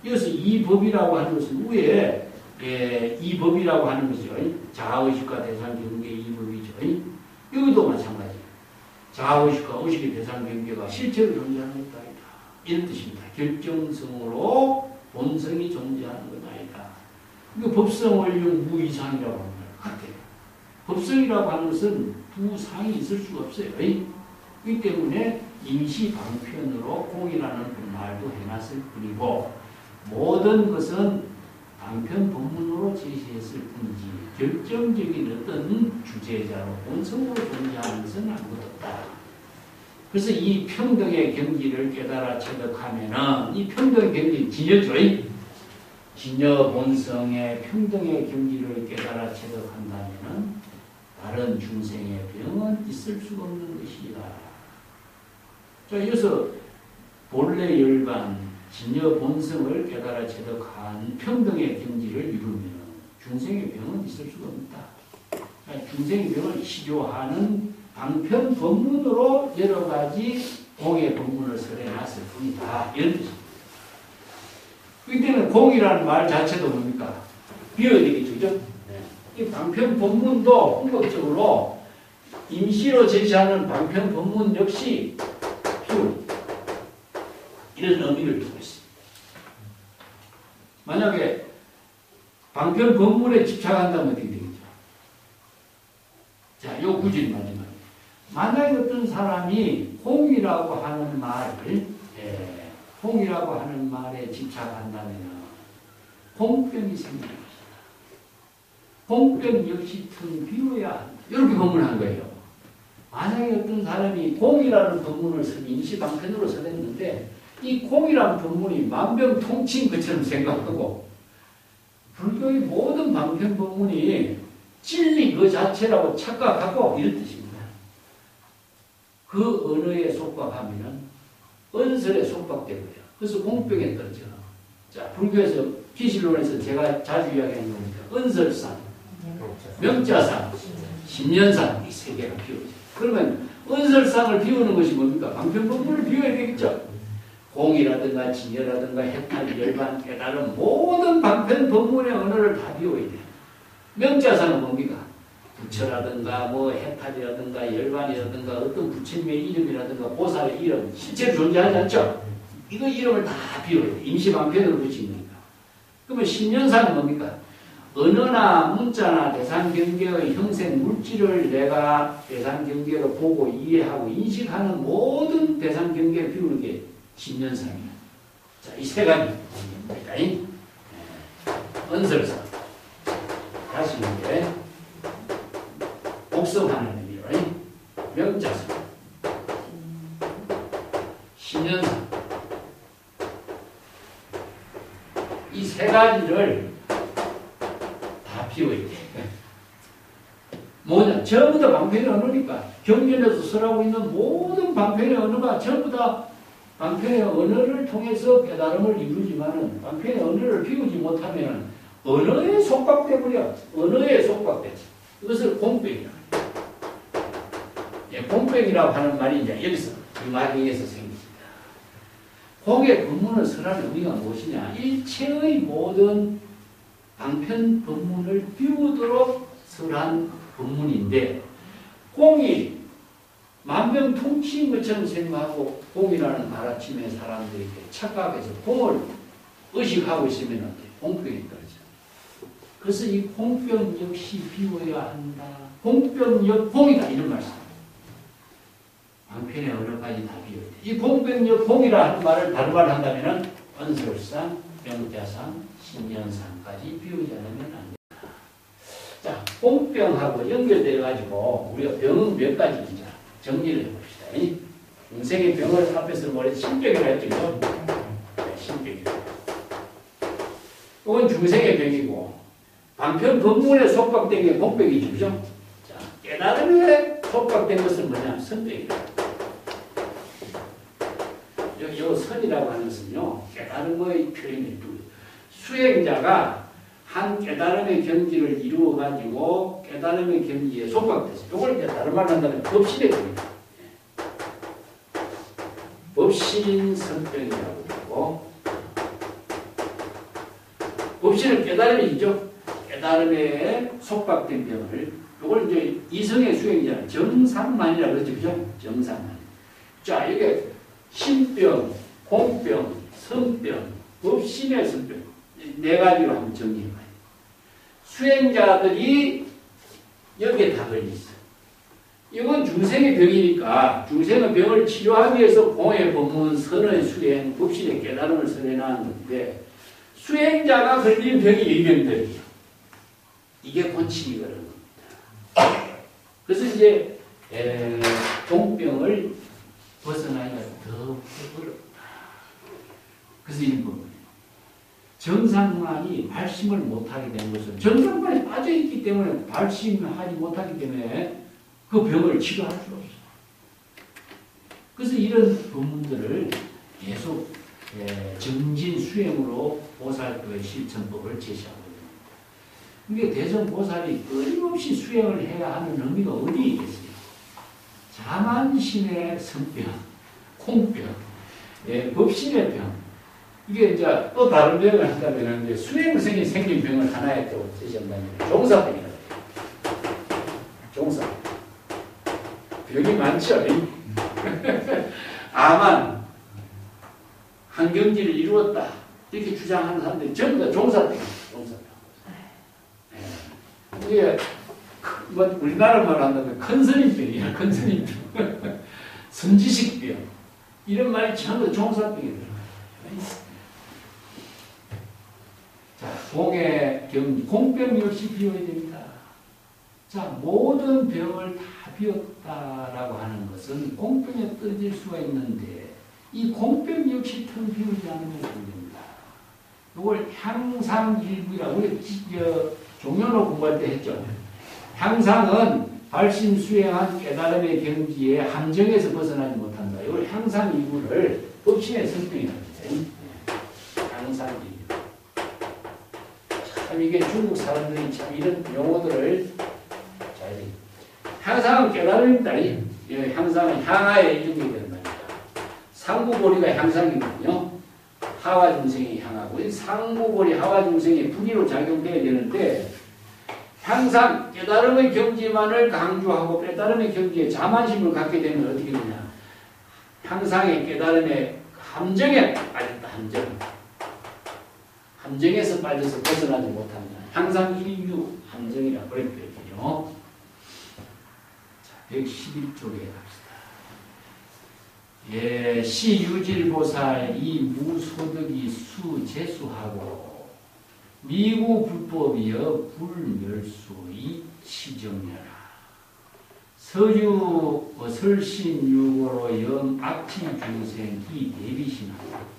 여기서 이 법이라고 하는 것은 위에 이 법이라고 하는 것이죠. 자아의식과 대상경계의 이 법이죠. 여기도 마찬가지. 자아의식과 의식의 대상경계가 실체로 존재하는 것도 아니다. 이런 뜻입니다. 결정성으로 본성이 존재하는 것도 아니다. 이거 법성원령 무이상이라고 하는 것 같아요. 법성이라고 하는 것은 두 상이 있을 수가 없어요. 그렇기 때문에 임시 방편으로 공이라는 말도 해놨을 뿐이고 모든 것은 방편 본문으로 제시했을 뿐이지 결정적인 어떤 주제자로 본성으로 존재하는 것은 아무것도 없다. 그래서 이 평등의 경지를 깨달아 체득하면은 이 평등의 경지 진여죠. 진여 본성의 평등의 경지를 깨달아 체득한다면은 다른 중생의 병은 있을 수가 없는 것이다. 자, 여기서 본래 열반, 진여 본성을 깨달아 체득한 평등의 경지를 이루면 중생의 병은 있을 수가 없다. 그러니까 중생의 병을 치료하는 방편 법문으로 여러 가지 공의 법문을 설해놨을 뿐이다. 이런 뜻입니다. 그렇기 때문에 공이라는 말 자체도 뭡니까? 비워야 되겠죠. 그죠? 이 방편 법문도 궁극적으로 임시로 제시하는 방편 법문 역시 비운 이런 의미를 두고 있습니다. 만약에 방편 법문에 집착한다면 어떻게 되겠죠? 자, 요 구절이 마지막에. 만약에 어떤 사람이 공이라고 하는 말을, 공이라고 하는 말에 집착한다면 공병이 생깁니다. 공병 역시 틈 비워야 한다. 이렇게 법문한 거예요. 만약에 어떤 사람이 공이라는 법문을 임시방편으로 써냈는데 이 공이라는 법문이 만병통치인 것처럼 생각하고 불교의 모든 방편 법문이 진리 그 자체라고 착각하고 이런 뜻입니다. 그 언어에 속박하면 언설에 속박되고요. 그래서 공병에 떨어져. 자, 불교에서 기실론에서 제가 자주 이야기하는 겁니다. 언설상, 명자상, 신년상 이 세 개가 비워져. 그러면 언설상을 비우는 것이 뭡니까? 방편 법문을 비워야 되겠죠. 공이라든가 진여라든가 해탈, 열반, 깨달음 모든 방편 법문의 언어를 다 비워야 돼요. 명자상은 뭡니까? 부처라든가 뭐 해탈이라든가 열반이라든가 어떤 부처님의 이름이라든가 보살의 이름 실제로 존재하지 않죠? 이거 이름을 다 비워야 돼요. 임시방편으로 붙인 거니까. 그러면 신년상은 뭡니까? 언어나 문자나 대상경계의 형생 물질을 내가 대상경계로 보고 이해하고 인식하는 모든 대상경계를 비우는 게 신년상이에요. 자, 이 세 가지. 언설상. 다시 이제 복습하는 의미로 명자상, 신년상. 이 세 가지를 다 비워야 돼. 뭐냐? 전부 다 방편의 언어니까. 경전에서 설하고 있는 모든 방편의 언어가 전부 다 방편의 언어를 통해서 깨달음을 이루지만은 방편의 언어를 비우지 못하면 언어에 속박돼 버려. 언어에 속박되지. 이것을 공백이라고 해요. 공백이라고 하는 말이 이제 여기서 이 말에 의해서 생깁니다. 공의 법문을 설하는 의미가 무엇이냐? 일체의 모든 방편 법문을 비우도록 설한 법문인데 공이 만병통치인 것처럼 생각하고 공이라는 가르침의 사람들에게 착각해서 공을 의식하고 있으면 공병이 떨어져. 그래서 이 공병 역시 비워야 한다. 공병 역 공이다 이런 말씀. 방편의 어느 가지 다 비어있다. 이 공병력, 공이라 하는 말을 다른 말을 한다면은 언설상, 병자상, 신년상까지 비우지 않으면 안 된다. 자, 공병하고 연결되어가지고 우리가 병은 몇 가지인지 정리를 해봅시다. 중생의 병을 앞에서 말해 신병이라 했죠. 네, 신병이라. 이건 중생의 병이고 방편 법문에 속박된 게 공병이죠. 그죠? 자, 깨달음에 속박된 것은 뭐냐? 선병이다. 요 선이라고 하는 것은요, 깨달음의 표현이 수행자가 한 깨달음의 경지를 이루어가지고 깨달음의 경지에 속박돼서 이걸 깨달음을 한다면 법신의 병이다. 법신 선병이라고 하고 법신은 깨달음이죠. 깨달음에 속박된 병을 이걸 이제 이성의 수행자는 정상만이라고 그러죠. 그죠? 정상만. 자, 이게 신병, 공병, 선병, 법신의 선병 네 가지로 한번 정리해봐요. 수행자들이 여기에 다 걸려있어요. 이건 중생의 병이니까 중생의 병을 치료하기 위해서 공의 법문, 선의 수행, 법신의 깨달음을 선해나는 건데 수행자가 걸린 병이 이 병들이에요. 이게 본침이거든요. 그래서 이제 공병을 벗어나기가 더 어렵다. 그래서 이런 부분이에요. 정상만이 발심을 못하게 된 것은 정상만에 빠져있기 때문에 발심하지 못하기 때문에 그 병을 치료할 수 없어요. 그래서 이런 부분들을 계속 정진 수행으로 보살도의 실천법을 제시하고 있습니다. 그게 대성보살이 끊임없이 수행을 해야 하는 의미가 어디에 있겠어요? 자만심의 성병, 콩병, 법신의 병. 이게 이제 또 다른 병을 한다면 이제 수행성이 생긴 병을 하나에 또 제시한다면 종사병이라고 해요. 종사. 병이 많죠. 아만 한경지를 이루었다 이렇게 주장하는 사람들이 전부 다 종사병. 이게 뭐 우리나라 말로 한다면 큰 스님병이야. 큰 스님병. 선지식병. 이런 말이 전부 종사병이 들어가요. 자, 공병 역시 비워야 됩니다. 자, 모든 병을 다 비웠다라고 하는 것은 공병에 떨어질 수가 있는데 이 공병 역시 텅 비우지 않으면 안 됩니다. 이걸 향상일부라고 우리 종료로 공부할 때 했죠. 향상은 발심 수행한 깨달음의 경지에 함정에서 벗어나지 못한다. 이걸 향상일부를 법신의 선병이라고 해요. 향상일부. 참 이게 중국 사람들이 참 이런 용어들을 잘 향상은 깨달음입니다. 향상은 향하에 연결되는 말입니다. 상부보리가 향상이거든요. 하와 중생이 향하고 상부보리 하와 중생이 분위로 작용되어야 되는데 항상 깨달음의 경지만을 강조하고 깨달음의 경지에 자만심을 갖게 되면 어떻게 되냐. 향상의 깨달음의 함정에 빠졌다. 함정에서 빠져서 벗어나지 못합니다. 항상 일류 함정이라고 그랬거든요. 자, 111쪽에 갑시다. 시유질보살 이 무소득이 수재수하고 미구 불법이여 불멸수의 시정려라. 서주 설신유고로 영 악취 중생이 대비신하고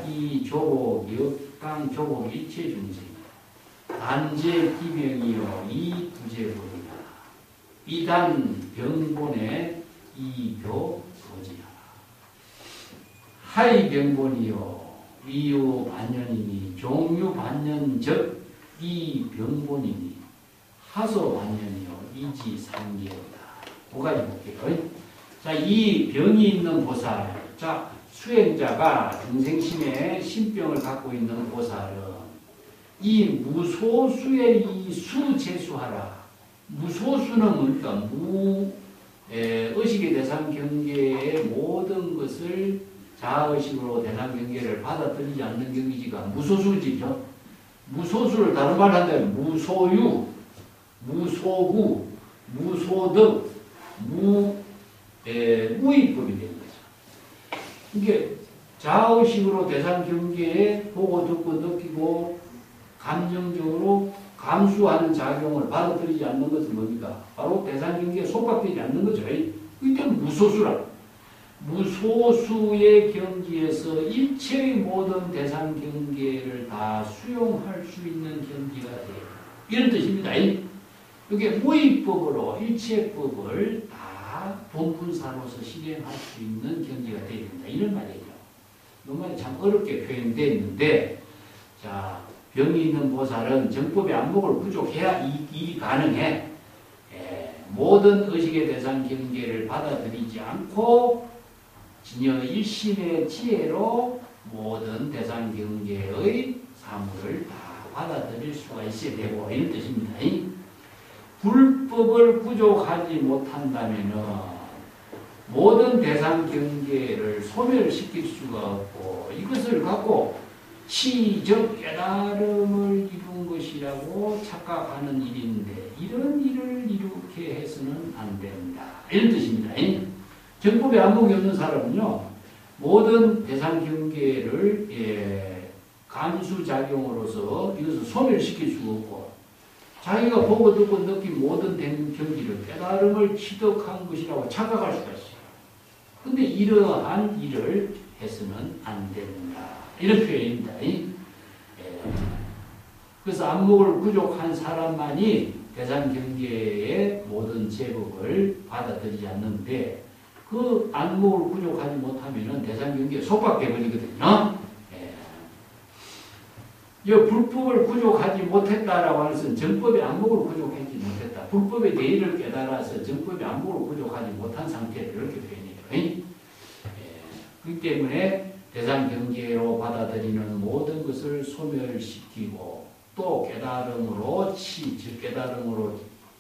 이 조복 역강 조복 일체 중생 단제 기병이여 이 부재보리라. 이단 병본에 이교 거지하라. 하이 병본이여 위유 반년이니 종유 반년적 이 병본이니 하소 반년이요 이지 상계였다. 5가지 볼게요. 자, 이 병이 있는 보살. 자, 수행자가 중생심에 신병을 갖고 있는 보살은 이 무소수의 이 수재수하라. 무소수는 뭡니까? 의식의 대상 경계의 모든 것을 자아의식으로 대상 경계를 받아들이지 않는 경기지가 무소수지죠. 무소수를 다른 말로 한다면 무소유, 무소구, 무소득, 무위법이 되는 거죠. 이게 자의식으로 대상 경계에 보고 듣고 느끼고 감정적으로 감수하는 작용을 받아들이지 않는 것은 뭡니까? 바로 대상 경계에 속박되지 않는 거죠. 이때는 무소수라. 무소수의 경지에서 일체의 모든 대상 경계를 다 수용할 수 있는 경지가 돼요. 이런 뜻입니다. 이게 무위법으로 일체법을 다 본분사로서 실행할 수 있는 경지가 되어야 된다. 이런 말이에요. 이 말이 참 어렵게 표현되어 있는데, 자, 병이 있는 보살은 정법의 안목을 부족해야 이 가능해. 모든 의식의 대상 경계를 받아들이지 않고 진여 일심의 지혜로 모든 대상 경계의 사물을 다 받아들일 수가 있어야 되고, 이런 뜻입니다. 불법을 부족하지 못한다면 모든 대상 경계를 소멸시킬 수가 없고, 이것을 갖고 시적 깨달음을 이룬 것이라고 착각하는 일인데, 이런 일을 이렇게 해서는 안 된다. 이런 뜻입니다. 정법에 안목이 없는 사람은요, 모든 대상 경계를 감수작용으로서 이것을 소멸시킬 수가 없고, 자기가 보고 듣고 느낀 모든 경지를 깨달음을 취득한 것이라고 착각할 수가 있어요. 근데 이러한 일을 해서는 안 된다. 이런 표현입니다. 그래서 안목을 부족한 사람만이 대상 경계의 모든 제법을 받아들이지 않는데, 그 안목을 부족하지 못하면 대상 경계에 속박해버리거든요. 이 불법을 부족하지 못했다라고 하는 것은 정법의 안목을 부족하지 못했다. 불법의 대의를 깨달아서 정법의 안목을 부족하지 못한 상태를 이렇게 표현해요. 그렇기 때문에 대상 경계로 받아들이는 모든 것을 소멸시키고, 또 깨달음으로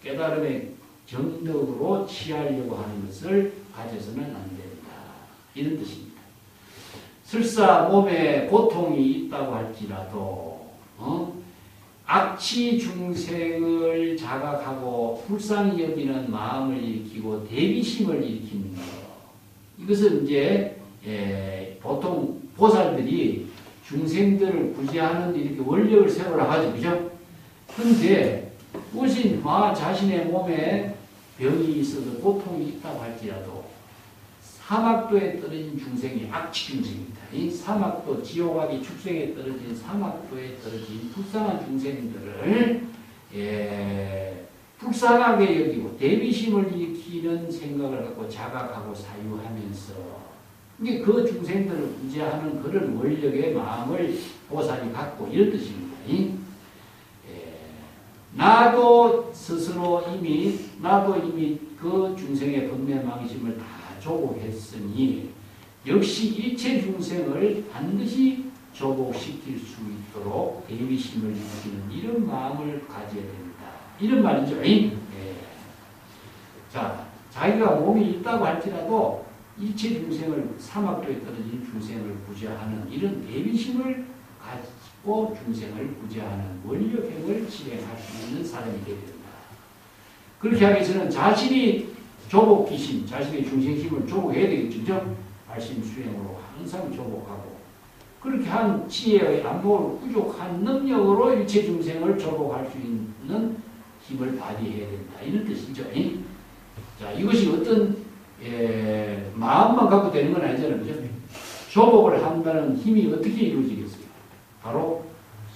깨달음의 정덕으로 취하려고 하는 것을 가져서는 안 된다. 이런 뜻입니다. 설사 몸에 고통이 있다고 할지라도 악취 중생을 자각하고 불쌍히 여기는 마음을 일으키고 대비심을 일으키는 것. 이것은 이제 보통 보살들이 중생들을 구제하는 데 이렇게 원력을 세우라 하죠. 그죠? 그런데 무슨 자신의 몸에 병이 있어서 고통이 있다고 할지라도 사막도에 떨어진 중생이 악취 중생입니다. 이 사막도, 지옥아기 축생에 떨어진 사막도에 떨어진 불쌍한 중생들을 불쌍하게 여기고 대비심을 일으키는 생각을 갖고 자각하고 사유하면서, 이게 그 중생들을 구제하는 그런 원력의 마음을 보살이 갖고, 이런 뜻입니다. 나도 이미 그 중생의 번뇌망심을 다 조복했으니 역시 일체 중생을 반드시 조복시킬 수 있도록 대비심을 일으키는 이런 마음을 가져야 된다. 이런 말이죠. 자, 자기가 몸이 있다고 할지라도 일체 중생을, 사막도에 떨어진 중생을 구제하는 이런 대비심을 가지고 중생을 구제하는 원력행을 실행할 수 있는 사람이 되어야 된다. 그렇게 하기 위해서는 자신이 조복기심, 자신의 중생심을 조복해야 되겠죠. 발심 수행으로 항상 조복하고, 그렇게 한 지혜의 안목을 부족한 능력으로 일체 중생을 조복할 수 있는 힘을 발휘해야 된다. 이런 뜻이죠. 자, 이것이 어떤 마음만 갖고 되는 건 아니잖아요. 그죠? 조복을 한다는 힘이 어떻게 이루어지겠어요? 바로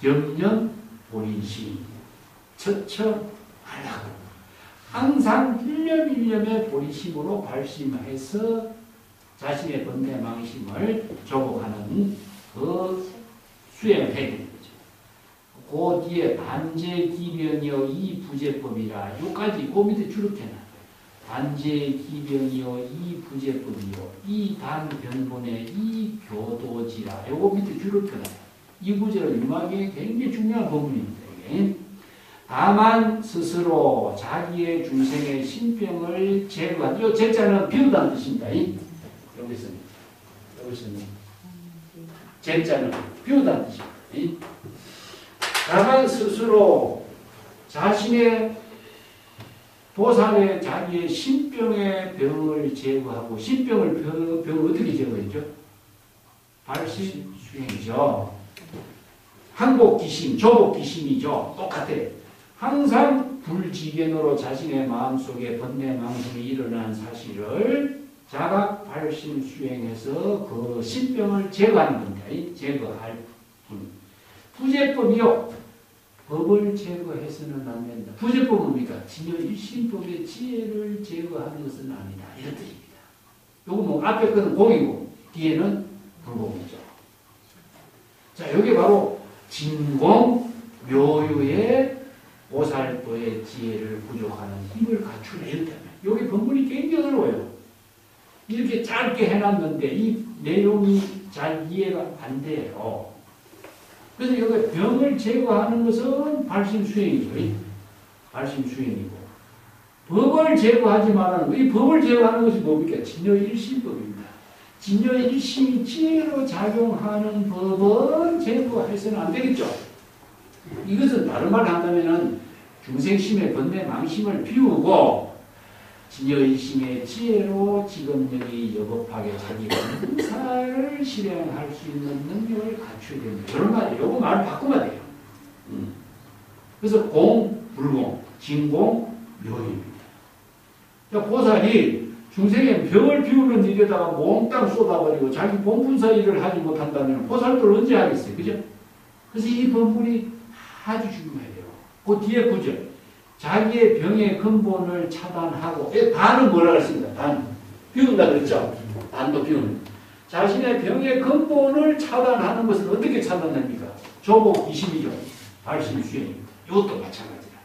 염려, 본인심, 처처하라고. 항상 일념일념의 본심으로 발심해서 자신의 번뇌망심을 조복하는 그 수행을 해야 되는 거죠. 그 뒤에 반제기변이여 이 부제법이라, 요까지 그 밑에 줄었잖아요. 반제기변이여 이 부제법이요 이 단변본의 이 교도지라, 요거 밑에 줄었잖아요. 이 구절은 유막에 굉장히 중요한 부분입니다. 이게. 다만 스스로 자기의 중생의 신병을 제거한, 이 제자는 비우다는 뜻입니다. 여기서는 제자는 비우다는 뜻입니다. 다만 스스로 자신의 보살의 자기의 신병의 병을 제거하고, 병을 어떻게 제거했죠? 발심수행이죠. 항복기심, 조복기심이죠. 똑같아요. 항상 불지견으로 자신의 마음속에 번뇌망심이 일어난 사실을 자각 발심 수행해서 그 신병을 제거하는 겁니다. 제거할 뿐. 부재법이요. 법을 제거해서는 안 된다. 부재법은 뭡니까? 진여 일심법의 지혜를 제거하는 것은 아니다. 이런 뜻입니다. 요거 뭐 앞에 거는 공이고 뒤에는 불공이죠. 자, 여기 바로 진공 묘유의 보살도의 지혜를 부족하는 힘을 갖추는 이렇게 하면 여기 본문이 굉장히 어려워요. 이렇게 짧게 해놨는데 이 내용이 잘 이해가 안 돼요. 그래서 여기 병을 제거하는 것은 발심수행이죠. 발심수행이고 법을 제거하지 말라는 거. 이 법을 제거하는 것이 뭡니까? 진여일심법입니다. 진여일심이 지혜로 작용하는 법은 제거해서는 안 되겠죠. 이것은 다른 말로 한다면 중생심의 번뇌 망심을 비우고 진여일심의 지혜로 지금 여기 여법하게 자기 본사를 실행할 수 있는 능력을 갖추어야 됩니다. 이런 말이에요. 요거 말을 바꾸면 돼요. 그래서 공, 불공, 진공, 묘입니다. 보살이 중생의 병을 비우는 일에다가 몽땅 쏟아버리고 자기 본분사 일을 하지 못한다면 보살도를 언제 하겠어요? 그죠? 그래서 이 본분이 아주 중요해요. 그 뒤에 구절. 자기의 병의 근본을 차단하고, 단은 뭐라고 했습니다. 단. 비운다 그랬죠? 단도 비우는. 자신의 병의 근본을 차단하는 것은 어떻게 차단합니까? 조복 이심이죠. 발심수행입니다. 이것도 마찬가지다.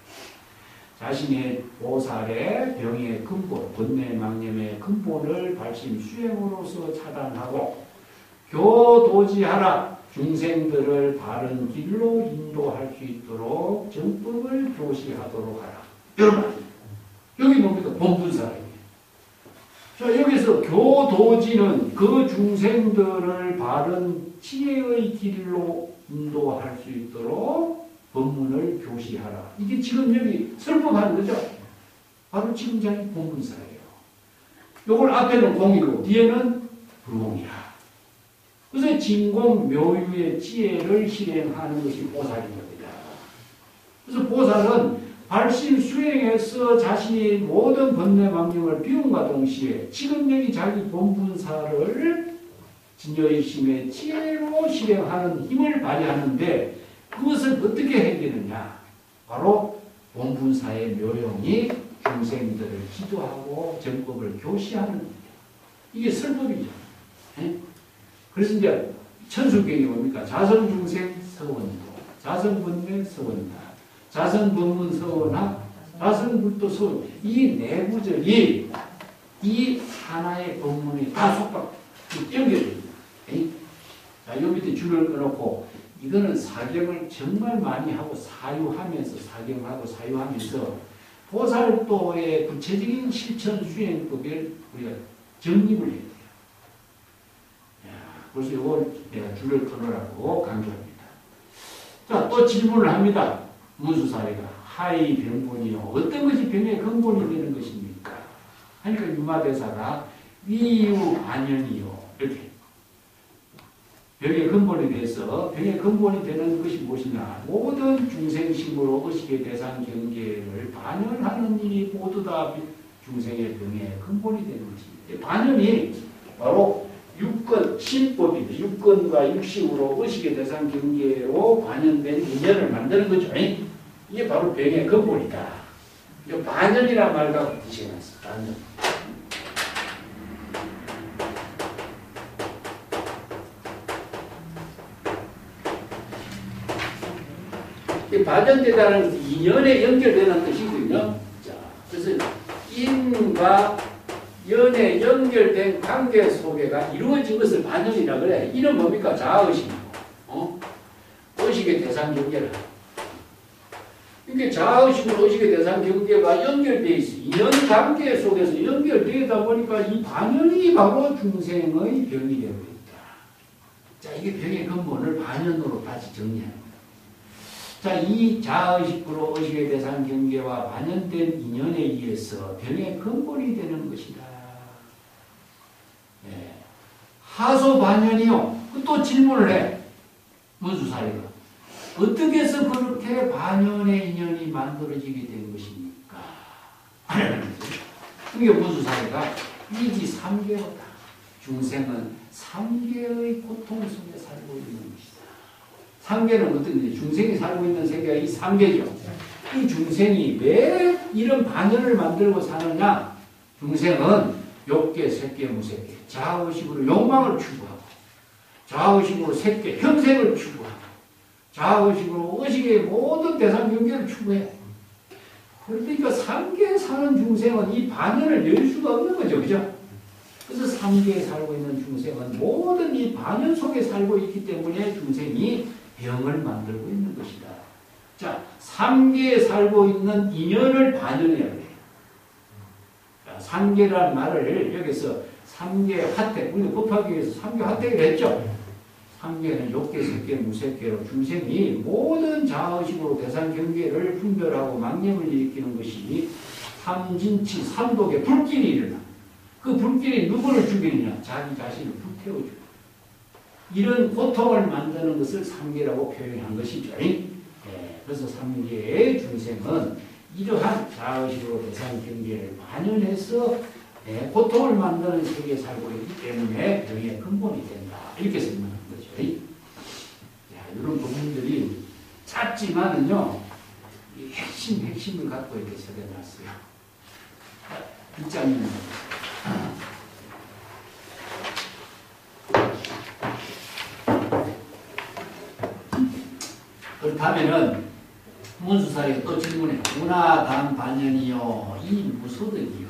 자신의 보살의 병의 근본, 번뇌망념의 근본을 발심수행으로서 차단하고 교도지하라. 중생들을 바른 길로 인도할 수 있도록 정법을 교시하도록 하라. 이런 말입니다. 여기 뭡니까? 본분사예요. 자, 여기서 교도지는 그 중생들을 바른 지혜의 길로 인도할 수 있도록 법문을 교시하라. 이게 지금 여기 설법하는 거죠? 바로 지금 자기 본분사예요. 요걸 앞에는 공이고 뒤에는 불공이라. 그래서 진공 묘유의 지혜를 실행하는 것이 보살인 겁니다. 그래서 보살은 발심 수행에서 자신이 모든 번뇌망령을 비움과 동시에 지금 여기 자기 본분사를 진여일심의 지혜로 실행하는 힘을 발휘하는데 그것을 어떻게 해야 되느냐? 바로 본분사의 묘용이 중생들을 기도하고 정법을 교시하는 겁니다. 이게 설법이죠. 그래서 이제 천수경이 뭡니까? 자성중생 서원도, 자성번뇌 서원다, 자성법문 서원하, 자성불도 서원. 이 네 구절이 이 하나의 법문이 다 속박 연결됩니다. 자, 요 밑에 줄을 끊어놓고 이거는 사경을 정말 많이 하고 사유하면서 사경하고 사유하면서 보살도의 구체적인 실천 수행법을 우리가 정립을 해야 돼요. 그래서 이걸 내가 줄을 끊으라고 강조합니다. 자, 또 질문을 합니다. 문수사리가 하이 병본이요. 어떤 것이 병의 근본이 되는 것입니까? 하니까 유마대사가 위유 반연이요. 이렇게. 병의 근본에 대해서 병의 근본이 되는 것이 무엇이냐. 모든 중생심으로 의식의 대상 경계를 반연하는 일이 모두 다 중생의 병의 근본이 되는 것입니다. 반연이 바로 육권, 신법입니다. 육권과 육식으로 의식의 대상 경계로 반연된 인연을 만드는 거죠. 이게 바로 병의 근본이다. 이 반연이라는 말 갖고 드시면서 반연. 이 반연되다는 것은 인연에 연결되는 뜻이거든요. 자, 그래서 인과 연에 연결된 관계 속에가 이루어진 것을 반연이라 그래. 이는 뭡니까? 자아의식이고, 의식의 대상 경계를. 그러니까 자아의식으로 의식의 대상 경계가 연결되어 있어. 인연 관계 속에서 연결되다 보니까 이 반연이 바로 중생의 병이 되고 있다. 자, 이게 병의 근본을 반연으로 다시 정리합니다. 자, 이 자의식으로 의식의 대상 경계와 반영된 인연에 의해서 병의 근본이 되는 것이다. 네. 하소 반연이요. 또 질문을 해. 문수사리가. 어떻게 해서 그렇게 반연의 인연이 만들어지게 된 것입니까? 그게 문수사리가 이지 3계로다. 중생은 3계의 고통 속에 살고 있는 것이다. 3계는 어떤 거지? 중생이 살고 있는 세계가 이 3계죠. 이 중생이 왜 이런 반연을 만들고 사느냐? 중생은 욕계, 색계, 무색계, 자의식으로 욕망을 추구하고, 자의식으로 색계, 형색을 추구하고, 자의식으로 의식의 모든 대상 경계를 추구해. 그러니까 3계에 사는 중생은 이 반연을 열 수가 없는 거죠. 그죠? 그래서 3계에 살고 있는 중생은 모든 이 반연 속에 살고 있기 때문에 중생이 병을 만들고 있는 것이다. 자, 3계에 살고 있는 인연을 반연해야 돼. 3계라는 말을 여기서 3계 화택, 우리가 법하기 위해서 3계 화택을 했죠. 3계는 욕계, 색계, 무색계로 중생이 모든 자의식으로 대상 경계를 분별하고 망념을 일으키는 것이 삼진치, 삼독의 불길이 일어나. 그 불길이 누구를 죽이느냐? 자기 자신을 불태워주고. 이런 고통을 만드는 것을 3계라고 표현한 것이죠. 그래서 3계의 중생은 이러한 자의식으로 대상 경계를 반영해서 고통을 만드는 세계에 살고 있기 때문에 병의 근본이 된다. 이렇게 설명한 거죠. 이런 부분들이 작지만은요, 핵심을 갖고 이렇게 설명했어요. 일장입니다. 그렇다면은 문수사리가 또 질문해. 운하단 반연이요, 이 무소득이요.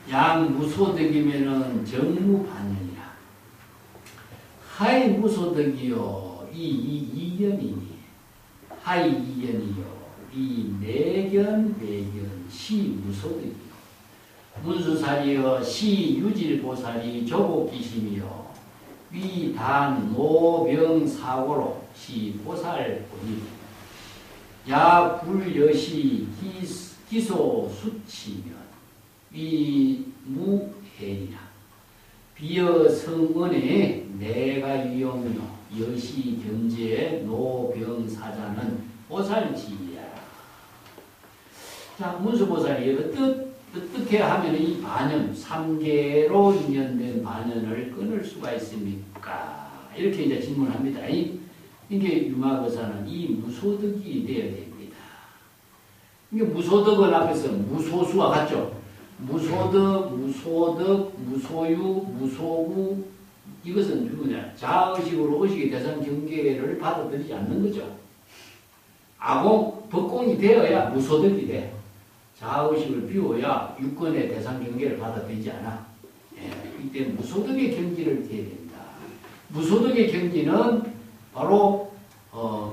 양 무소득이면은 정무 반연이라. 하이 무소득이요, 이 이견이니. 하이 이견이요, 이 내견 시 무소득이요. 문수사리여 시 유질보살이 조복기심이요. 위단 노병사고로 시 보살뿐이. 야 불여시 기소수치면 위 무해이라. 비여 성은의 내가 유용요 여시 경제의 노병사자는 보살지이야. 자, 문수보살이 어떻게 하면 이 반연, 3계로 인연된 반연을 끊을 수가 있습니까? 이렇게 이제 질문합니다. 이게 유마거사는 이 무소득이 되어야 됩니다. 이게 무소득은 앞에서 무소수와 같죠? 무소득, 무소유, 무소구, 이것은 누구냐? 자의식으로 의식의 대상 경계를 받아들이지 않는 거죠. 아공, 법공이 되어야 무소득이 돼. 자의식을 비워야 유권의 대상 경계를 받아들이지 않아. 이때 무소득의 경지를 띠야 된다. 무소득의 경지는 바로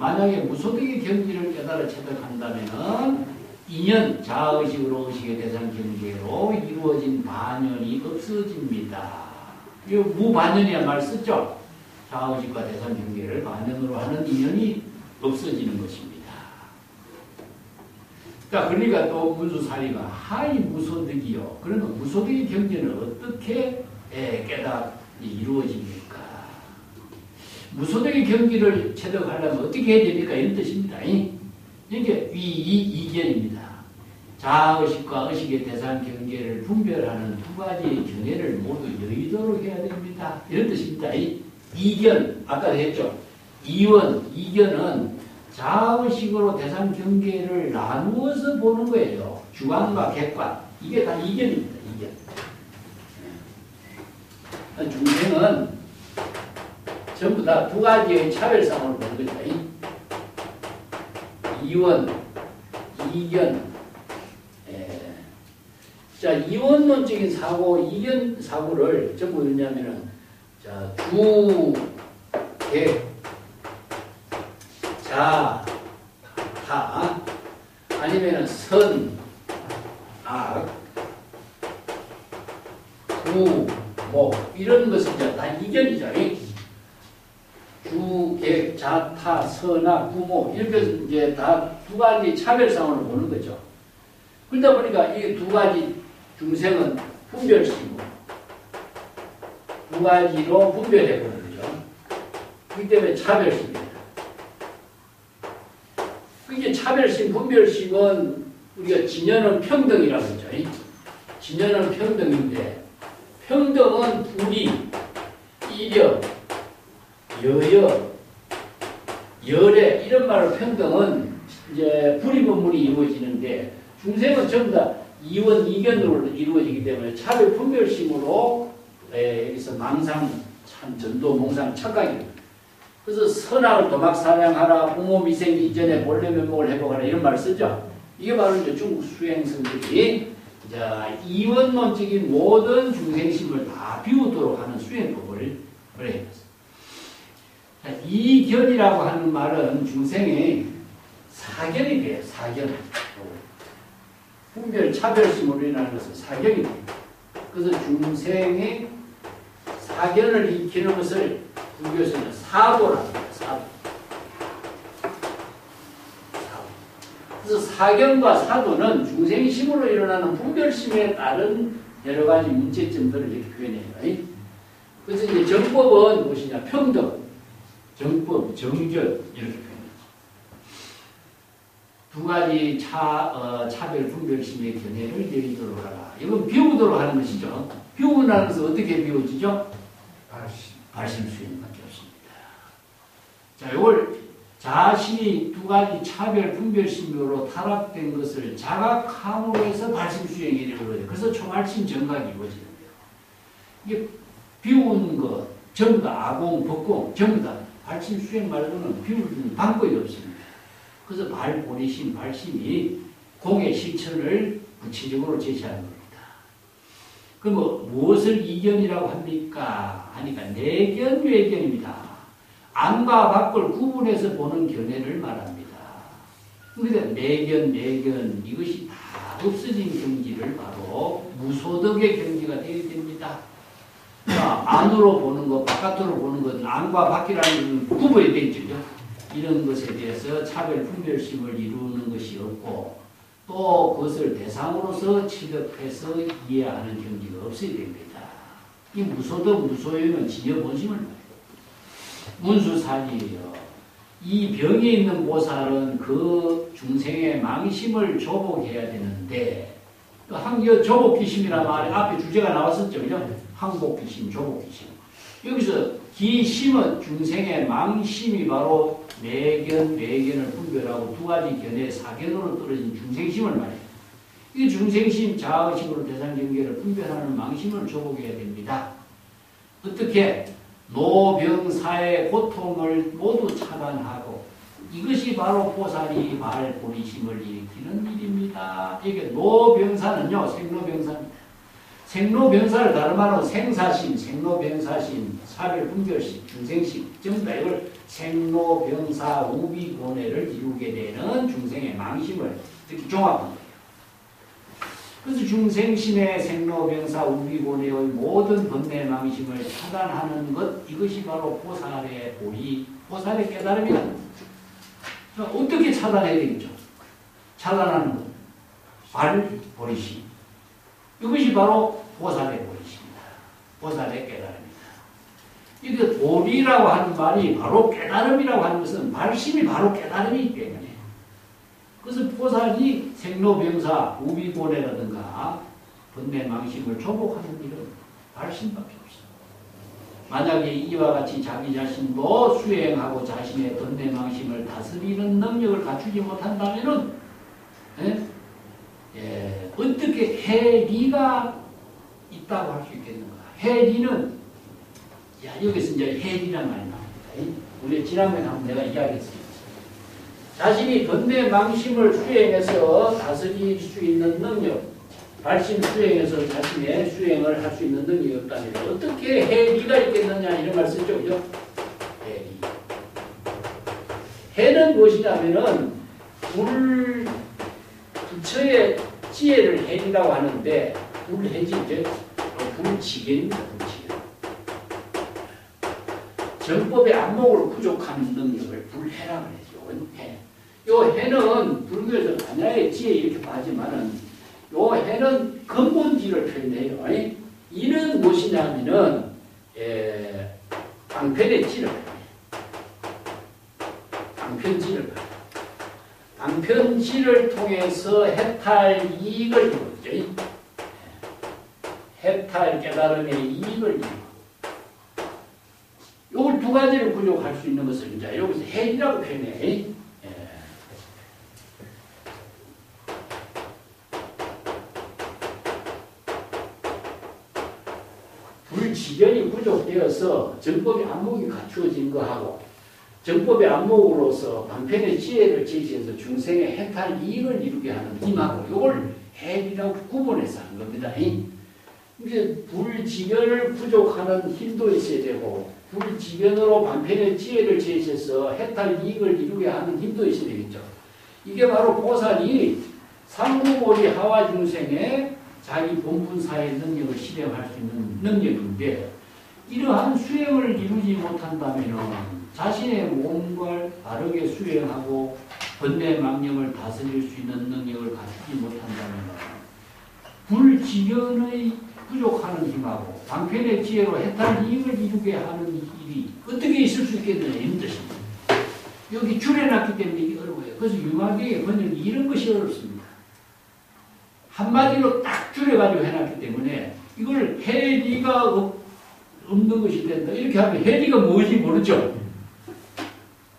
만약에 무소득의 경지를 깨달아 체득한다면은 인연, 자의식으로 의식의 대상 경계로 이루어진 반연이 없어집니다. 이 무반연이란 말 쓰죠? 자의식과 대상 경계를 반연으로 하는 인연이 없어지는 것입니다. 자, 그러니까 또 문수사리가 하이 무소득이요. 그러면 무소득의 경제는 어떻게 이루어집니까? 무소득의 경지를 체득하려면 어떻게 해야 됩니까? 이런 뜻입니다. 이게 이견입니다. 자의식과 의식의 대상 경계를 분별하는 두 가지의 견해를 모두 여의도록 해야 됩니다. 이런 뜻입니다. 이견, 아까 했죠? 이견은 자의식으로 대상 경계를 나누어서 보는 거예요. 주관과 객관. 이게 다 이견입니다. 이견. 중생은 전부 다 두 가지의 차별상으로 보는 거죠. 이원, 이견. 자, 이원론적인 사고, 이견 사고를 전부 뭐냐면은, 자, 주, 객, 자, 타, 아니면은 선, 악, 구, 목, 이런 것은 이제 다 이견이죠. 주, 객, 자타, 서나, 부모 이렇게 이제 다 두 가지 차별상으로 보는 거죠. 그러다 보니까 이 두 가지 중생은 분별심으로 두 가지로 분별해 보는 거죠. 그렇기 때문에 차별심입니다. 이게 차별심, 분별심은 우리가 진여는 평등이라고 했죠. 진여는 평등인데 평등은 불이, 이력, 여여, 열애 이런 말로 평등은 이제 불이분물이 이루어지는데 중생은 전부 다 이원, 이견으로 이루어지기 때문에 차별, 분별심으로 여기서 망상, 참, 전도, 몽상, 착각입니다. 그래서 선악을 도막 사냥하라, 부모 미생 이전에 본래 면목을 회복하라 이런 말을 쓰죠. 이게 바로 이제 중국 수행성들이 이원론적인 모든 중생심을 다 비우도록 하는 수행법을 해봤습니다. 이견이라고 하는 말은 중생의 사견이 돼요. 사견. 분별, 차별심으로 인하는 것은 사견이 됩니다. 그래서 중생의 사견을 익히는 것을 불교에서는 사도라고 합니다. 사도. 그래서 사견과 사도는 중생의 심으로 일어나는 분별심에 따른 여러 가지 문제점들을 이렇게 표현해요. 그래서 이제 정법은 무엇이냐? 평등, 정법, 정견 이렇게 표현해요. 두 가지 차별 분별심의 견해를 내리도록 하라. 이건 비우도록 하는 것이죠. 비우라는 것은 어떻게 비워지죠? 발심 수행밖에 없습니다. 자, 이걸 자신이 두 가지 차별 분별심으로 타락된 것을 자각함으로 해서 발심 수행이 이루어져요. 그래서 초발심 정각이 이루어지는 거예요. 이게 비우는 것, 전부 다 아공, 법공, 전부 다 발심 수행 말고는 비우는 방법이 없습니다. 그래서 발본의심, 발심이 공의 실천을 구체적으로 제시하는 겁니다. 그럼 무엇을 이견이라고 합니까? 하니까 내견, 외견입니다. 안과 밖을 구분해서 보는 견해를 말합니다. 그런데 내견, 외견 이것이 다 없어진 경지를 바로 무소득의 경지가 되어야 됩니다. 안으로 보는 것, 바깥으로 보는 것, 안과 밖이라는 구분이 되죠. 이런 것에 대해서 차별 분별심을 이루는 것이 없고 또 그것을 대상으로서 취득해서 이해하는 경지가 없어야 됩니다. 이 무소득, 무소유는 진여 본심을 말해요. 문수사지예요. 이 병에 있는 보살은 그 중생의 망심을 조복해야 되는데 조복기심이란 말에 앞에 주제가 나왔었죠. 그죠? 항복기심, 조복기심. 여기서 기심은 중생의 망심이 바로 내견, 외견을 분별하고 두 가지 견해 사견으로 떨어진 중생심을 말해요. 이 중생심, 자의식으로 대상경계를 분별하는 망심을 조복해야 됩니다. 어떻게? 노병사의 고통을 모두 차단하고 이것이 바로 보살이 발본의심을 일으키는 일입니다. 이게 노병사는요, 생로병사입니다. 생로병사를 다른 말로 생사심, 생로병사심, 사별분별심, 중생심, 전부 다 이걸 생로병사 우비고뇌를 이루게 되는 중생의 망심을 이렇게 종합한 거예요. 그래서 중생심의 생로병사 우비고뇌의 모든 번뇌 망심을 차단하는 것, 이것이 바로 보살의 보리, 보살의 깨달음이다. 어떻게 차단해야 되겠죠? 차단하는 것, 발본의심. 이것이 바로 보살의 보리심이다. 보살의 깨달음이다. 이게 보리라고 하는 말이 바로 깨달음이라고 하는 것은 발심이 바로 깨달음이기 때문에. 그래서 보살이 생로병사, 우비고뇌라든가 번뇌망심을 조복하는 일은 발심밖에 없어요. 만약에 이와 같이 자기 자신도 수행하고 자신의 번뇌망심을 다스리는 능력을 갖추지 못한다면은 어떻게 해리가 있다고 할 수 있겠는가? 해리는 여기서 이제 해리란 말이 나옵니다. 우리 지난번에 한번 내가 이야기했습니다. 자신이 번뇌 망심을 수행해서 다스릴 수 있는 능력, 발심 수행해서 자신의 수행을 할 수 있는 능력이 없다면 어떻게 해리가 있겠느냐 이런 말 쓰죠, 그죠? 해리. 해는 무엇이냐면은 부처의 지혜를 해리라고 하는데 불해지 이제 불지견입니다. 불지견. 정법의 안목을 부족한 능력을 불해라고 그러죠. 해. 요 해는 불교에서 반야의 지혜 이렇게 하지만은 요 해는 근본지를 표현해요. 이는 무엇이냐면은 방편의 지를 방편지를 방편지를 통해서 해탈 이익을 이루죠. 해탈 깨달음의 이익을 이루고 요걸 두 가지를 부족할 수 있는 것을 이제 여기서 해이라고 표현해. 불지견이 부족되어서 정법의 안목이 갖추어진 거하고 정법의 안목으로서 방편의 지혜를 제시해서 중생의 해탈 이익을 이루게 하는 힘하고 이걸 해이라고 구분해서 하는 겁니다. 이제 불지견을 부족하는 힘도 있어야 되고 불지견으로 방편의 지혜를 제시해서 해탈 이익을 이루게 하는 힘도 있어야 되겠죠. 이게 바로 보살이 상무모리 하와 중생의 자기 본분사의 능력을 실행할 수 있는 능력인데 이러한 수행을 이루지 못한다면 자신의 몸을 바르게 수행하고 번뇌망령을 다스릴 수 있는 능력을 갖추지 못한다면 불지견의 부족하는 힘하고 방편의 지혜로 해탈 이익을 이루게 하는 일이 어떻게 있을 수 있겠느냐 이런 뜻입니다. 여기 줄여놨기 때문에 이게 어려워요. 그래서 유마경의 번역이 이런 것이 어렵습니다. 한마디로 딱 줄여가지고 해놨기 때문에 이걸 해리가 없는 것이 된다. 이렇게 하면 해리가 뭔지 모르죠.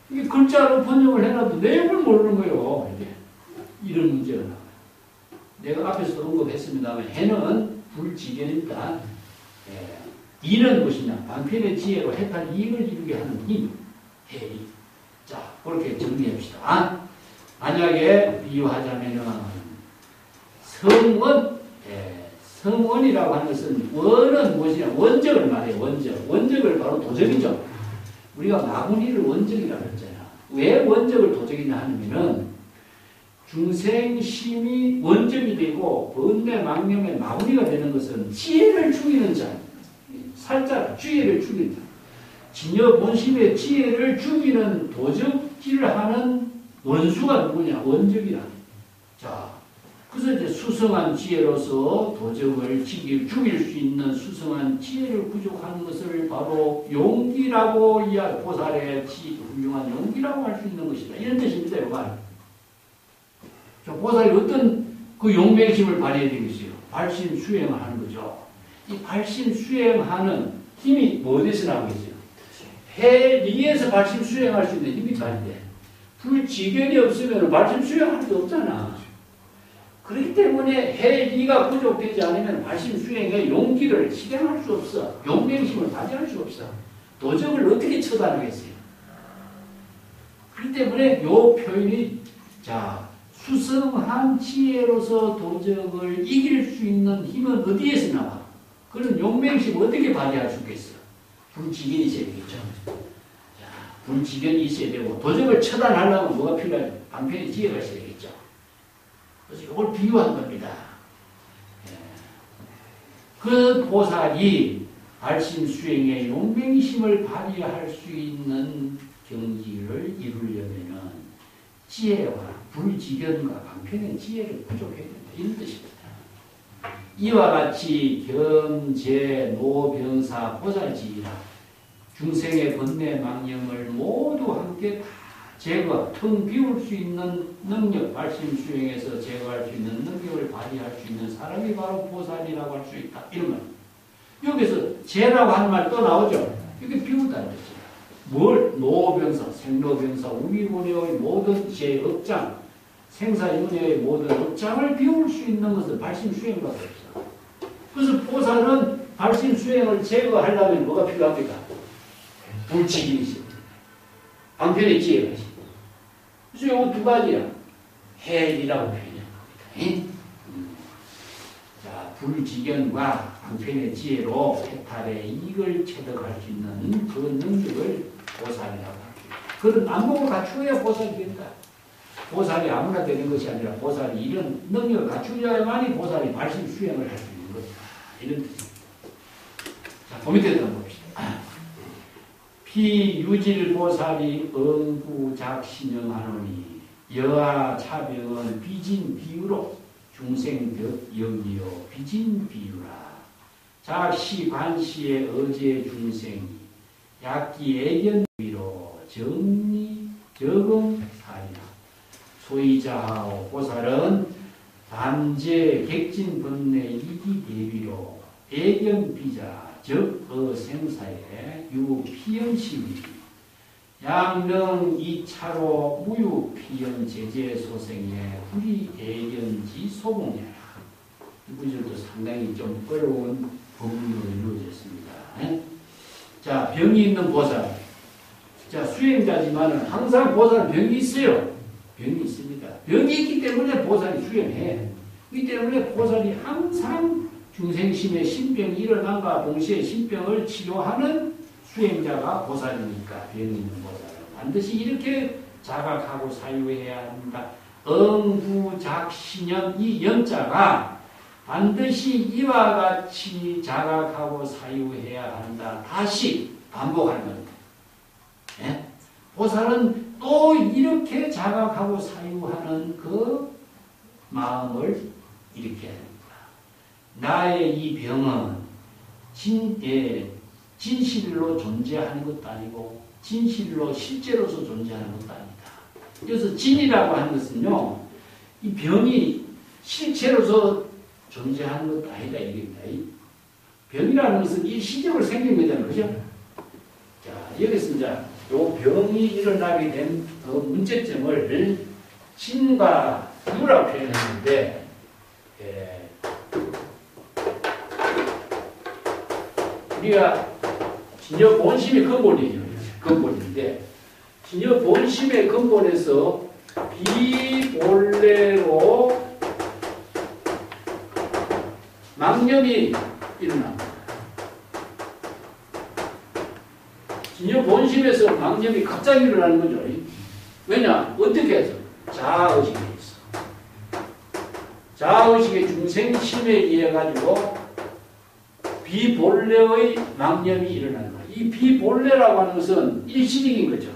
이게 글자로 번역을 해놔도 내용을 모르는 거예요. 이게. 이런 문제가 나와요. 내가 앞에서도 언급했습니다만 해는 불지견입니다. 이는 무엇이냐? 방편의 지혜로 해탈 이익을 이루게 하는 힘. 해리. 자, 그렇게 정리합시다. 만약에 비유하자면은 성원, 성원이라고 하는 것은 원은 무엇이냐? 원적을 말해요. 원적을 바로 도적이죠. 우리가 마구니를 원적이라고 했잖아. 왜 원적을 도적이냐 하면은 중생심이 원적이 되고 번뇌 망념의 마구니가 되는 것은 지혜를 죽이는 자. 살짝 지혜를 죽이는 자. 진여 본심의 지혜를 죽이는 도적질을 하는 원수가 누구냐? 원적이라. 자. 그래서 이제 수성한 지혜로서 도적을 죽일 수 있는 수성한 지혜를 부족한 것을 바로 용기라고 보살의 훌륭한 용기라고 할 수 있는 것이다. 이런 뜻입니다. 이 말. 보살이 어떤 그 용맹심을 발휘해야 되겠어요? 발심 수행을 하는 거죠. 이 발심 수행하는 힘이 뭐 어디서 나오겠어요? 해리에서 발심 수행할 수 있는 힘이 발휘돼. 불지견이 없으면 발심 수행할 수 없잖아. 그렇기 때문에 해리가 부족되지 않으면 발심 수행의 용기를 실행할 수 없어. 용맹심을 발휘할 수 없어. 도적을 어떻게 처단하겠어요? 그렇기 때문에 이 표현이 자 수성한 지혜로서 도적을 이길 수 있는 힘은 어디에서 나와? 그런 용맹심을 어떻게 발휘할 수 있겠어? 불지견이 있어야 되겠죠. 자, 불지견이 있어야 되고 도적을 처단하려면 뭐가 필요하죠? 방편의 지혜가 있어야 되겠죠. 그래서 이걸 비유한 겁니다. 그 보살이 발심 수행의 용맹심을 발휘할 수 있는 경지를 이루려면은 지혜와 불지견과 방편의 지혜를 부족해야 된다. 이런 뜻입니다. 이와 같이 견재, 노병사, 보살지이라 중생의 번뇌 망령을 모두 함께 다 제거, 텅 비울 수 있는 능력, 발심 수행에서 제거할 수 있는 능력을 발휘할 수 있는 사람이 바로 보살이라고 할 수 있다. 이런 말. 여기서 재라고 하는 말 또 나오죠. 이게 비우다는 뜻이에요. 뭘? 노병사, 생로병사, 우미문여의 모든 제 업장, 생사윤회의 모든 업장을 비울 수 있는 것은 발심 수행밖에 없어. 그래서 보살은 발심 수행을 제거하려면 뭐가 필요합니까? 불지견이 있어요. 방편의 지혜가 있어요. 그래서 이 두 가지야. 해리라고 표현한 겁니다. 자, 불지견과 방편의 지혜로 해탈의 이익을 체득할 수 있는 그 능력을 보살이라고 합니다. 그런 안목을 갖추어야 보살이 된다. 보살이 아무나 되는 것이 아니라 보살이 이런 능력을 갖추어야만이 보살이 발심 수행을 할 수 있는 것이다. 이런 뜻입니다. 자, 그 밑에 한번 봅시다. 피유질보살이 응부작신영하노니 여하 차병은 비진비유로 중생덕 여기요 비진비유라. 작시관시의 어제 중생이 약기 애견비로 정리 적응사이나 소이자하오 보살은 단제 객진번뇌 이기 대비로 애견비자 즉 어생사에 유피연심이 양릉 이차로 무유피연 제제소생에 우리 애견지 소봉해라. 이 구절도 상당히 좀 어려운 법문으로 이루어졌습니다. 자, 병이 있는 보살. 자, 수행자지만은 항상 보살은 병이 있어요. 병이 있습니다. 병이 있기 때문에 보살이 수행해. 그렇기 때문에 보살이 항상 중생심의 신병이 일어난과 동시에 신병을 치료하는 수행자가 보살이니까 병이 있는 보살은 반드시 이렇게 자각하고 사유해야 한다. 응부작신영 이 영자가 반드시 이와 같이 자각하고 사유해야 한다. 다시 반복하는 겁니다. 예? 보살은 또 이렇게 자각하고 사유하는 그 마음을 일으켜야 됩니다. 나의 이 병은 진실로 존재하는 것도 아니고 진실로 실제로서 존재하는 것도 아니다. 그래서 진이라고 하는 것은요, 이 병이 실체로서 존재하는 것도 아니다 이겁니다. 병이라는 것은 일시적으로 생긴 거잖아요. 그죠? 자, 여기서 이제 요 병이 일어나게 된 그 문제점을 진과 유라고 표현했는데, 우리가 진여 본심이 근본이죠. 근본인데, 진여 본심의 근본에서 비본래로 망념이 일어납니다. 진여 본심에서 망념이 갑자기 일어나는 거죠. 왜냐? 어떻게 해서? 자아의식에 있어. 자아의식의 중생심에 의해 가지고 비본래의 망념이 일어나는 거예요. 이 비본래라고 하는 것은 일시적인 거죠.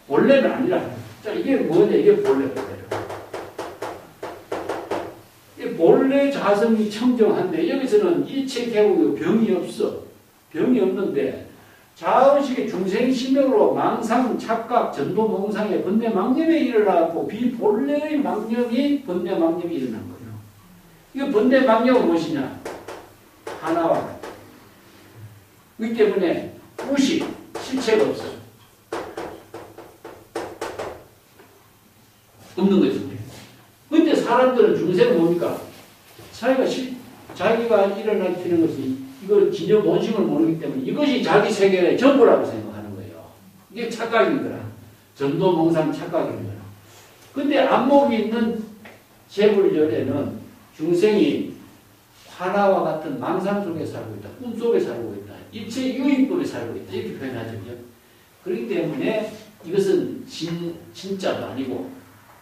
본래는 아니라. 자, 이게 뭐냐? 이게 본래예요. 본래 자성이 청정한데 여기서는 일체 개우고 병이 없어. 병이 없는데 자의식의 중생심으로 망상, 착각, 전도, 몽상의 번뇌 망념이 일어나고 비본래의 망념이 번뇌 망념이 일어난 거예요. 이거 번뇌 망념은 무엇이냐? 하나와 같아. 그렇기 때문에 무식, 실체가 없어요. 없는 거죠. 근데 사람들은 중생은 뭡니까? 자기가 일어나는 것이 이걸 진여 본심을 모르기 때문에 이것이 자기 세계의 전부라고 생각하는 거예요. 이게 착각인 거라. 전도 몽상 착각인 거라. 근데 안목이 있는 재불열에는 중생이 화나와 같은 망상 속에 살고 있다. 꿈 속에 살고 있다. 일체 유의법에 살고 있다. 이렇게 표현하죠. 그렇기 때문에 이것은 진짜도 아니고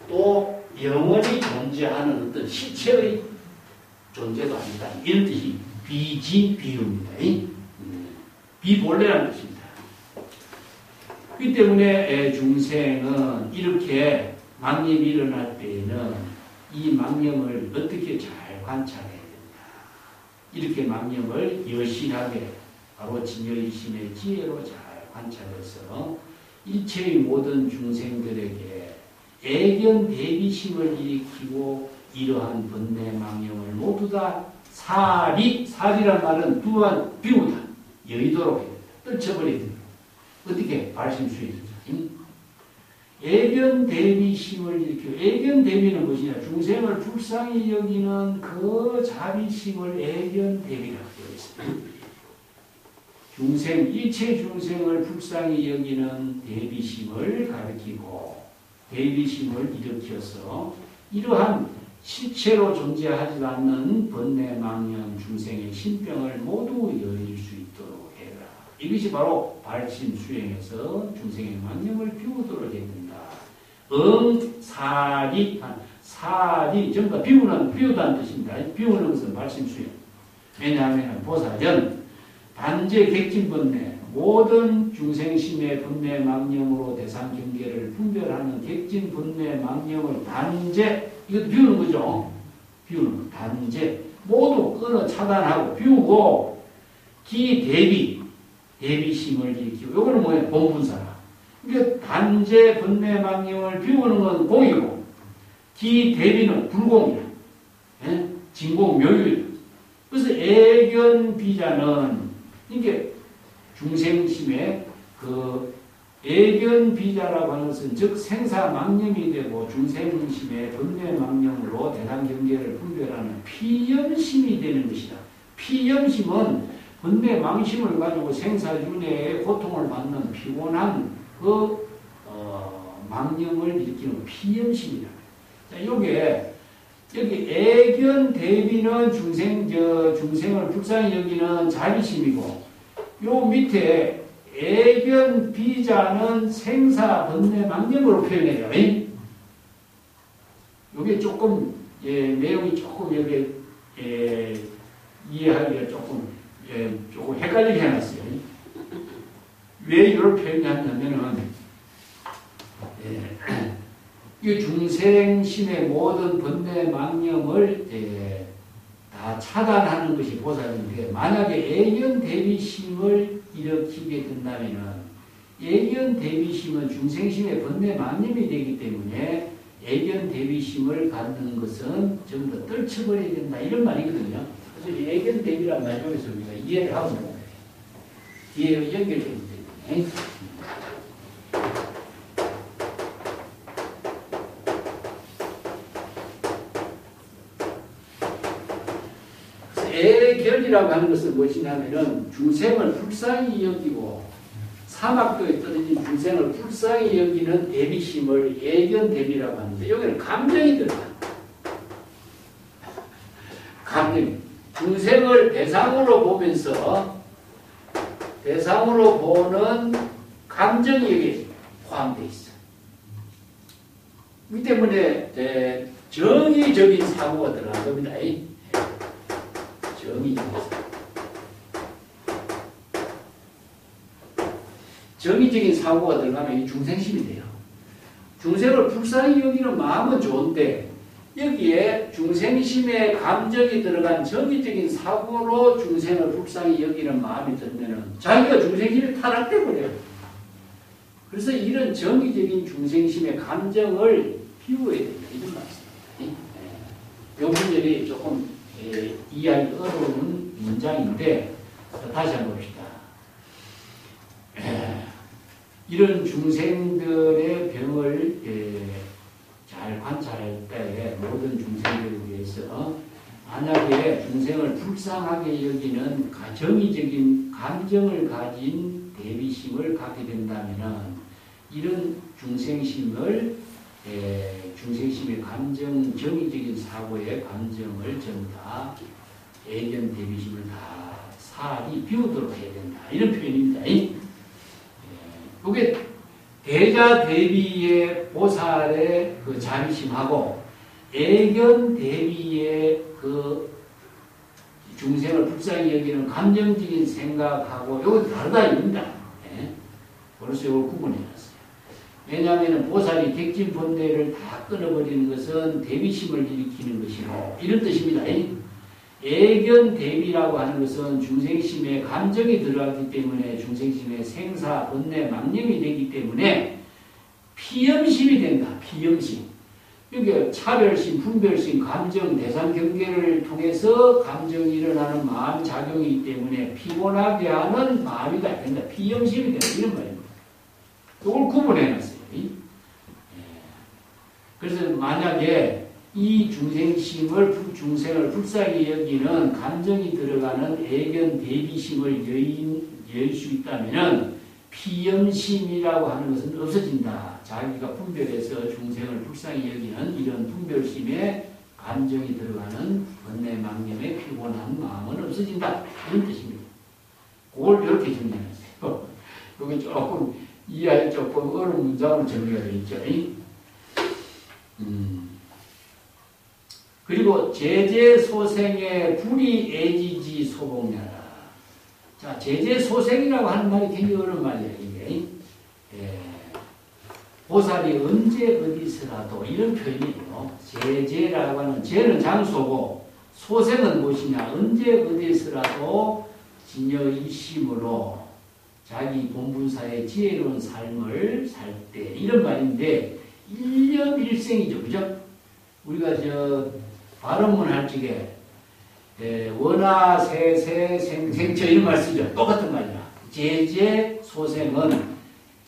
또 영원히 존재하는 어떤 실체의 존재도 아니다. 이런 뜻이 비진비유입니다. 비본래라는 뜻입니다. 그렇기 때문에 중생은 이렇게 망념이 일어날 때에는 이 망념을 어떻게 잘 관찰해야 된다. 이렇게 망념을 여실하게 바로 진여의심의 지혜로 잘 관찰해서 일체의 모든 중생들에게 애견 대비심을 일으키고 이러한 번뇌 망념을 모두 다 사리란 말은 또한 비우다. 여의도록 해야 된다. 떨쳐버려야 된다. 어떻게? 발심수행이죠. 애견 대비심을 일으키고, 애견 대비는 무엇이냐? 중생을 불쌍히 여기는 그 자비심을 애견 대비라고 되어 있습니다. 일체 중생을 불쌍히 여기는 대비심을 가리키고, 대비심을 일으켜서 이러한 실체로 존재하지 않는 번뇌 망념 중생의 신병을 모두 여릴 수 있도록 해라. 이것이 바로 발심 수행에서 중생의 망념을 비우도록 해야 된다. 사리 전부 다 비우다는 뜻입니다. 비우는 것은 발심 수행. 왜냐하면 보살은 단제 객진 번뇌 모든 중생심의 분내 망념으로 대상 경계를 분별하는 객진 분내 망념을 단제, 이거 비우는 거죠. 비우는 거. 단제. 모두 끊어 차단하고 비우고 기 대비, 대비심을 일으키고, 이거는 뭐예요? 본분사라. 그러니까 단제 분내 망념을 비우는 건 공이고, 기 대비는 불공이야. 예? 진공 묘유. 그래서 애견 비자는 이게 중생심의 그 애견 비자라고 하는 것은 즉 생사 망념이 되고 중생심의 분내 망념으로 대상 경계를 분별하는 피염심이 되는 것이다. 피염심은 분내 망심을 가지고 생사윤회의 고통을 받는 피곤한 그 망념을 일으키는 피염심이다. 자, 요게 여기 애견 대비는 중생을 불쌍히 여기는 자비심이고, 요 밑에 애견 비자는 생사 번뇌 망념으로 표현해요. 요게 조금 내용이 조금 여기 이해하기가 조금 헷갈리게 해놨어요. 왜 이걸 표현하냐면은 이 중생심의 모든 번뇌 망념을 다 차단하는 것이 보살인데, 만약에 애견 대비심을 일으키게 된다면은 애견 대비심은 중생심의 번뇌 망념이 되기 때문에 애견 대비심을 갖는 것은 전부 다 떨쳐버려야 된다, 이런 말이거든요. 그래서 이 애견 대비란 말 중에서 우리가 이해를 하고 뒤에 연결되기 때문에. 애결이라고 하는 것은 무엇이냐면은 중생을 불쌍히 여기고 사막도에 떨어진 중생을 불쌍히 여기는 대비심을 애견 대비라고 하는데, 여기는 감정이 들어가. 감정. 중생을 대상으로 보면서 대상으로 보는 감정이 여기 포함되어 있어. 이 때문에 정의적인 사고가 들어간 겁니다. 정의적인 사고가 들어가면 이 중생심이 돼요. 중생을 불쌍히 여기는 마음은 좋은데 여기에 중생심의 감정이 들어간 정의적인 사고로 중생을 불쌍히 여기는 마음이 들면은 자기가 중생심이 타락돼 버려요. 그래서 이런 정의적인 중생심의 감정을 비워야 된다, 이런 말씀입니다. 이 문제이 조금 이해하기 어려운 문장인데 다시 한번 봅시다. 이런 중생들의 병을 잘 관찰할 때 모든 중생들을 위해서 만약에 중생을 불쌍하게 여기는 정의적인 감정을 가진 대비심을 갖게 된다면 이런 중생심을 중생심의 감정, 정의적인 사고의 감정을 전부 다 애견 대비심을 다 사리 비우도록 해야 된다, 이런 표현입니다. 그게 대자 대비의 보살의 그 자비심하고 애견 대비의 그 중생을 불쌍히 여기는 감정적인 생각하고 이거 다르다 입니다. 그래서 이걸 구분해놨어요. 왜냐하면 보살이 객진 번뇌를 다 끊어버리는 것은 대비심을 일으키는 것이고, 이런 뜻입니다. 애견 대비라고 하는 것은 중생심의 감정이 들어가기 때문에 중생심의 생사, 번뇌, 망념이 되기 때문에 피염심이 된다. 피염심. 그러니까 차별심, 분별심, 감정, 대상 경계를 통해서 감정이 일어나는 마음 작용이기 때문에 피곤하게 하는 마음이 된다. 피염심이 된다, 이런 말입니다. 이걸 구분해놨어요. 그래서 만약에 이 중생을 불쌍히 여기는 감정이 들어가는 애견 대비심을 열 수 있다면 피염심이라고 하는 것은 없어진다. 자기가 분별해서 중생을 불쌍히 여기는 이런 분별심에 감정이 들어가는 번뇌 망념의 피곤한 마음은 없어진다, 이런 뜻입니다. 그걸 이렇게 정리해놨어요. 이게 조금 이해하기 조금 어려운 문장으로 정리가 되어 있죠. 그리고 제제 소생의 불이 애지지 소복냐라. 자, 제재소생이라고 하는 말이 굉장히 어려운 말이에요, 이게. 예. 보살이 언제 어디서라도 이런 표현이에요. 제재라고 하는, 제는 장소고, 소생은 무엇이냐. 언제 어디서라도 진여일심으로 자기 본분사의 지혜로운 삶을 살 때, 이런 말인데, 일념일생이죠. 그죠? 우리가 발음문 할 적에, 원하, 세세, 생생처 이런 말 쓰죠. 똑같은 말이야. 제재, 소생은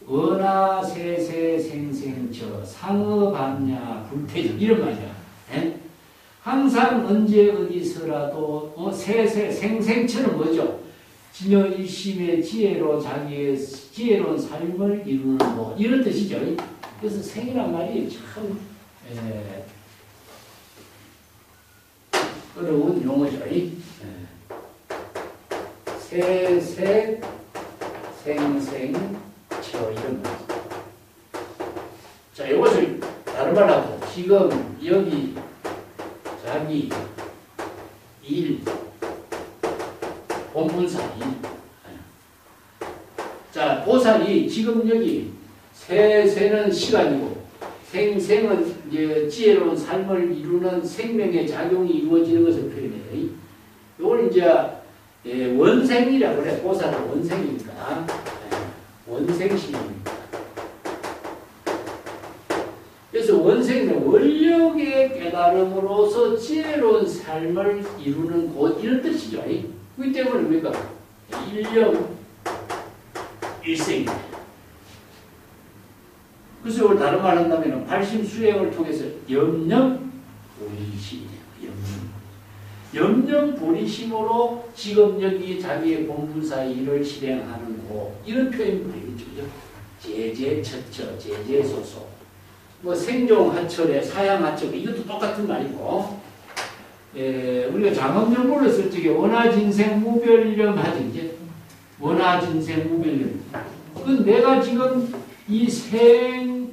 원하, 세세, 생생처, 상어반야, 불태적 이런 말이야. 예? 항상 언제 어디서라도 세세, 생생처는 뭐죠? 진여일심의 지혜로 자기의 지혜로운 삶을 이루는 것 이런 뜻이죠. 그래서 생이란 말이 참 어려운 용어죠. 세세, 생생처 이런 거. 자, 이것을 다른 말로 하고 지금 여기 자기 일 본분사 일. 자, 보살이 지금 여기 세세는 시간이고 생생은 이제 지혜로운 삶을 이루는 생명의 작용이 이루어지는 것을 표현해요. 이걸 이제 원생이라고 그래. 보살은 원생이니까 원생심입니다. 그래서 원생은 원력의 깨달음으로서 지혜로운 삶을 이루는 곳 이런 뜻이죠. 그렇기 때문에 우리가 일념 일생입니다. 그래서 이걸 다른 말 한다면 발심수행을 통해서 염념 보리심이에요. 염념 보리심으로 지금 여기 자기의 본분사 일을 실행하는 곳 이런 표현들이겠죠. 제재처처, 제재소소 뭐 생종하철에 사양하철 이것도 똑같은 말이고 우리가 장엄정보를 쓸 적에 원하진생무별이렴 하죠. 이제 원하진생무별이렴. 그건 내가 지금 이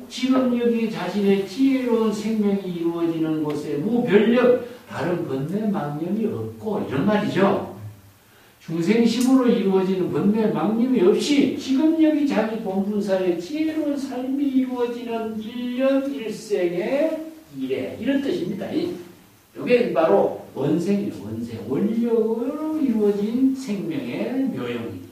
지금 여기 자신의 지혜로운 생명이 이루어지는 곳에 무별력 다른 번뇌 망념이 없고 이런 말이죠. 중생심으로 이루어지는 번뇌 망념이 없이 지금 여기 자기 본분사의 지혜로운 삶이 이루어지는 일년 일생의 일에 이런 뜻입니다. 이게 바로 원생이에요. 원생. 원력으로 이루어진 생명의 묘용입니다.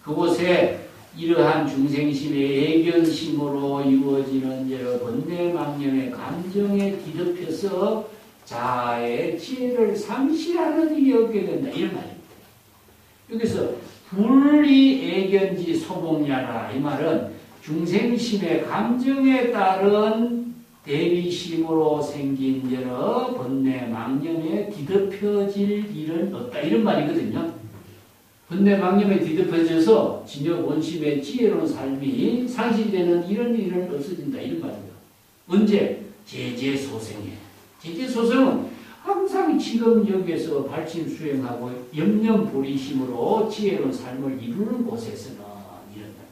그곳에 이러한 중생심의 애견심으로 이루어지는 여러 번뇌 망념의 감정에 뒤덮여서 자아의 지혜를 상실하는 일이 없게 된다. 이런 말입니다. 여기서 불리 애견지 소봉야라 이 말은 중생심의 감정에 따른 대비심으로 생긴 여러 번뇌 망념에 뒤덮여질 일은 없다. 이런 말이거든요. 번뇌 망념에 뒤덮여져서 진여 원심의 지혜로운 삶이 상실되는 이런 일은 없어진다. 이런 말입니다. 언제? 제재소생에. 제재소생은 항상 지금 여기에서 발심 수행하고 염념 보리심으로 지혜로운 삶을 이루는 곳에서는 이런다.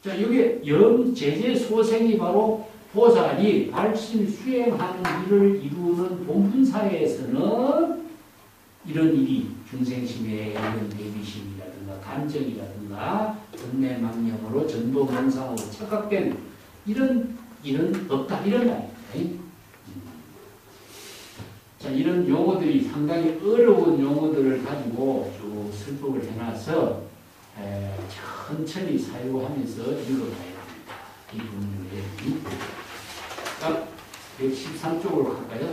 자, 여기 제재소생이 바로 보살이 발심 수행하는 일을 이루는 본분사에서는 이런 일이 중생심의 이런 대비심이라든가 감정이라든가 번뇌 망념으로 전도 명상으로 착각된 이런 일은 없다. 이런 말입니다. 자, 이런 용어들이 상당히 어려운 용어들을 가지고 쭉 설법을 해놔서 천천히 사용하면서 읽어가야 합니다. 이 부분을. 113쪽으로 갈까요?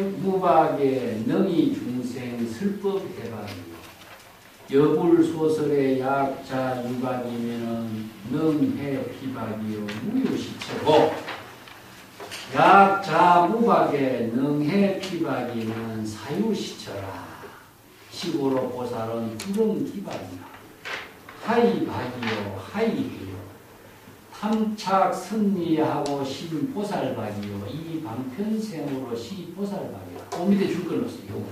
소생무박의 능이 중생 슬법해방이 여불소설의 약자 유박이면은 능해 피박이요 무효시체고 약자 무박의 능해 피박이는 사유시처라 시고로 보살은 구름기박이나 하이박이요 하이해요 탐착 승리하고 신보살박이요 이 방편생으로 시보살박이요 그 밑에 줄 걸 넣었어요.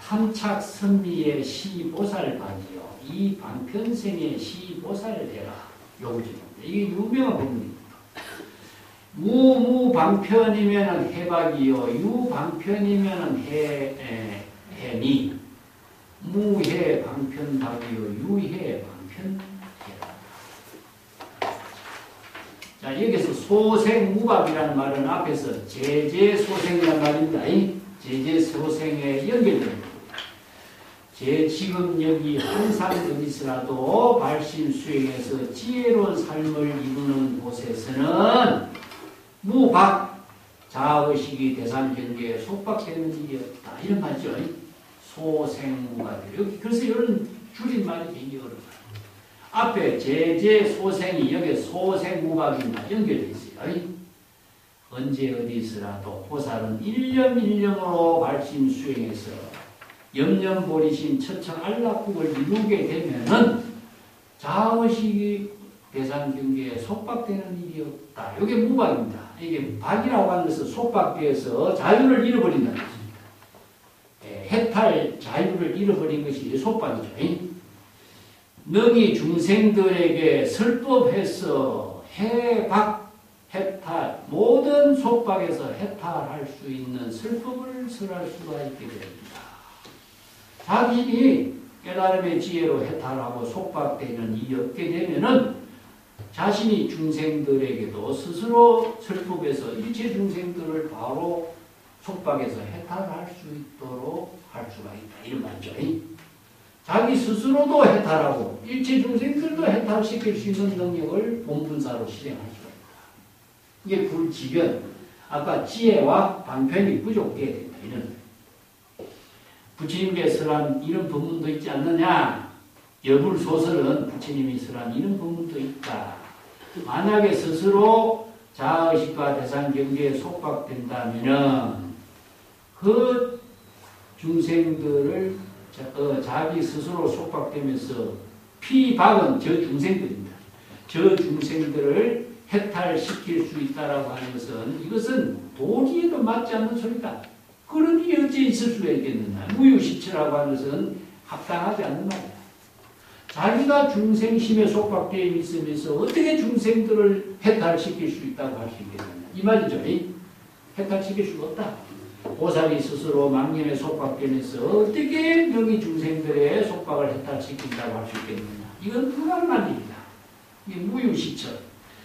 탐착 승리의 시보살박이요 이 방편생의 시보살되라 요거죠. 이게 유명한 부분입니다. 무방편이면은 해박이요 유방편이면은 해니 무해 방편박이요 유해 방편해라. 자, 여기서 소생무박이라는 말은 앞에서 제재소생이라는 말입니다. 제재소생에 연결됩니다. 지금 여기 항상 어디서라도 발심 수행해서 지혜로운 삶을 이루는 곳에서는 무박 자의식이 대상 경계에 속박되는 일이 없다. 이런 말이죠. 소생무가 여기 그래서 이런 줄임말이 되게 어려워요. 앞에 제재소생이 여기 소생무박입니다. 연결되어 있어요. 언제 어디서라도 보살은 일념일념으로 발심 수행해서 염념보리심 처청 안락국을 이루게 되면은 자의식이 대상 경계에 속박되는 일이 없다. 이게 무박입니다. 이게 박이라고 하는 것은 속박되어서 자유를 잃어버린다는 것입니다. 해탈 자유를 잃어버린 것이 속박이죠. 능히 중생들에게 설법해서 해박, 해탈, 모든 속박에서 해탈할 수 있는 설법을 설할 수가 있게 됩니다. 자기이 깨달음의 지혜로 해탈하고 속박되는 일이 없게 되면은 자신이 중생들에게도 스스로 설법해서 일체 중생들을 바로 속박에서 해탈할 수 있도록 할 수가 있다. 이런 말이죠. 자기 스스로도 해탈하고 일체 중생들도 해탈시킬 수 있는 능력을 본분사로 실행할 수가 있다. 이게 불지변, 아까 지혜와 방편이 부족해야 된다. 이런 부처님께 설한 이런 법문도 있지 않느냐? 여불소설은 부처님이 설한 이런 법문도 있다. 만약에 스스로 자의식과 대상 경계에 속박된다면은 그 중생들을 자기 스스로 속박되면서 피박은 저 중생들입니다. 저 중생들을 해탈시킬 수 있다라고 하는 것은 이것은 도리에도 맞지 않는 소리다. 그런 일이 어찌 있을 수가 있겠느냐. 무유시처라고 하는 것은 합당하지 않는 말이다. 자기가 중생심에 속박되어 있으면서 어떻게 중생들을 해탈시킬 수 있다고 할 수 있겠느냐. 이 말이죠. 해탈시킬 수가 없다. 보살이 스스로 망념에 속박되면서 어떻게 여기 중생들의 속박을 해탈시킨다고 할 수 있겠느냐. 이건 불가능한 일이다. 이게 무유시처.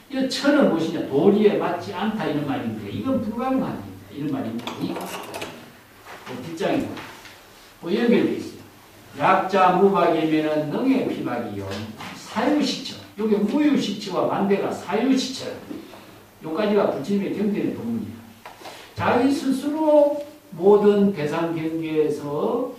이 처는 무엇이냐. 도리에 맞지 않다 이런 말인데 이건 불가능한 일이다. 이런 말입니다. 뒷장이고 연결되어 있어요. 약자 무박이면은 능의 피박이요. 사유시처. 여기 무유시처와 반대가 사유시처. 여기까지가 부처님의 경전의 법문이에요. 자기 스스로 모든 대상 경계에서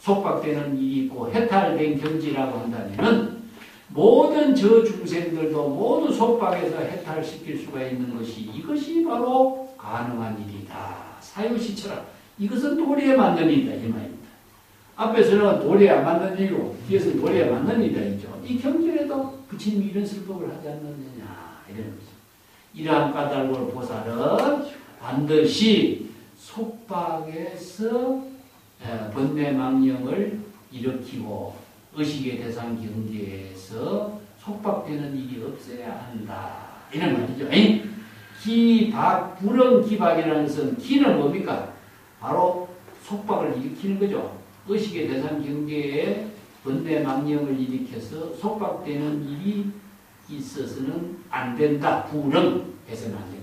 속박되는 일이 있고 해탈된 경지라고 한다면은 모든 저 중생들도 모두 속박에서 해탈시킬 수가 있는 것이 이것이 바로 가능한 일이다. 사유시처라. 이것은 도리에 맞는 일이다. 이 말입니다. 앞에서는 도리에 안 맞는 일이고 뒤에서는 도리에 맞는 일이죠. 이 경전에도 부처님이 이런 설법을 하지 않느냐 이런 거죠. 이러한 까닭을 보살은 반드시 속박에서 번뇌망령을 일으키고 의식의 대상 경계에서 속박되는 일이 없어야 한다. 이런 말이죠. 기박, 불응기박이라는 것은 기는 뭡니까? 바로 속박을 일으키는 거죠. 의식의 대상 경계에 번뇌망령을 일으켜서 속박되는 일이 있어서는 안 된다. 불응해서는 안 된다.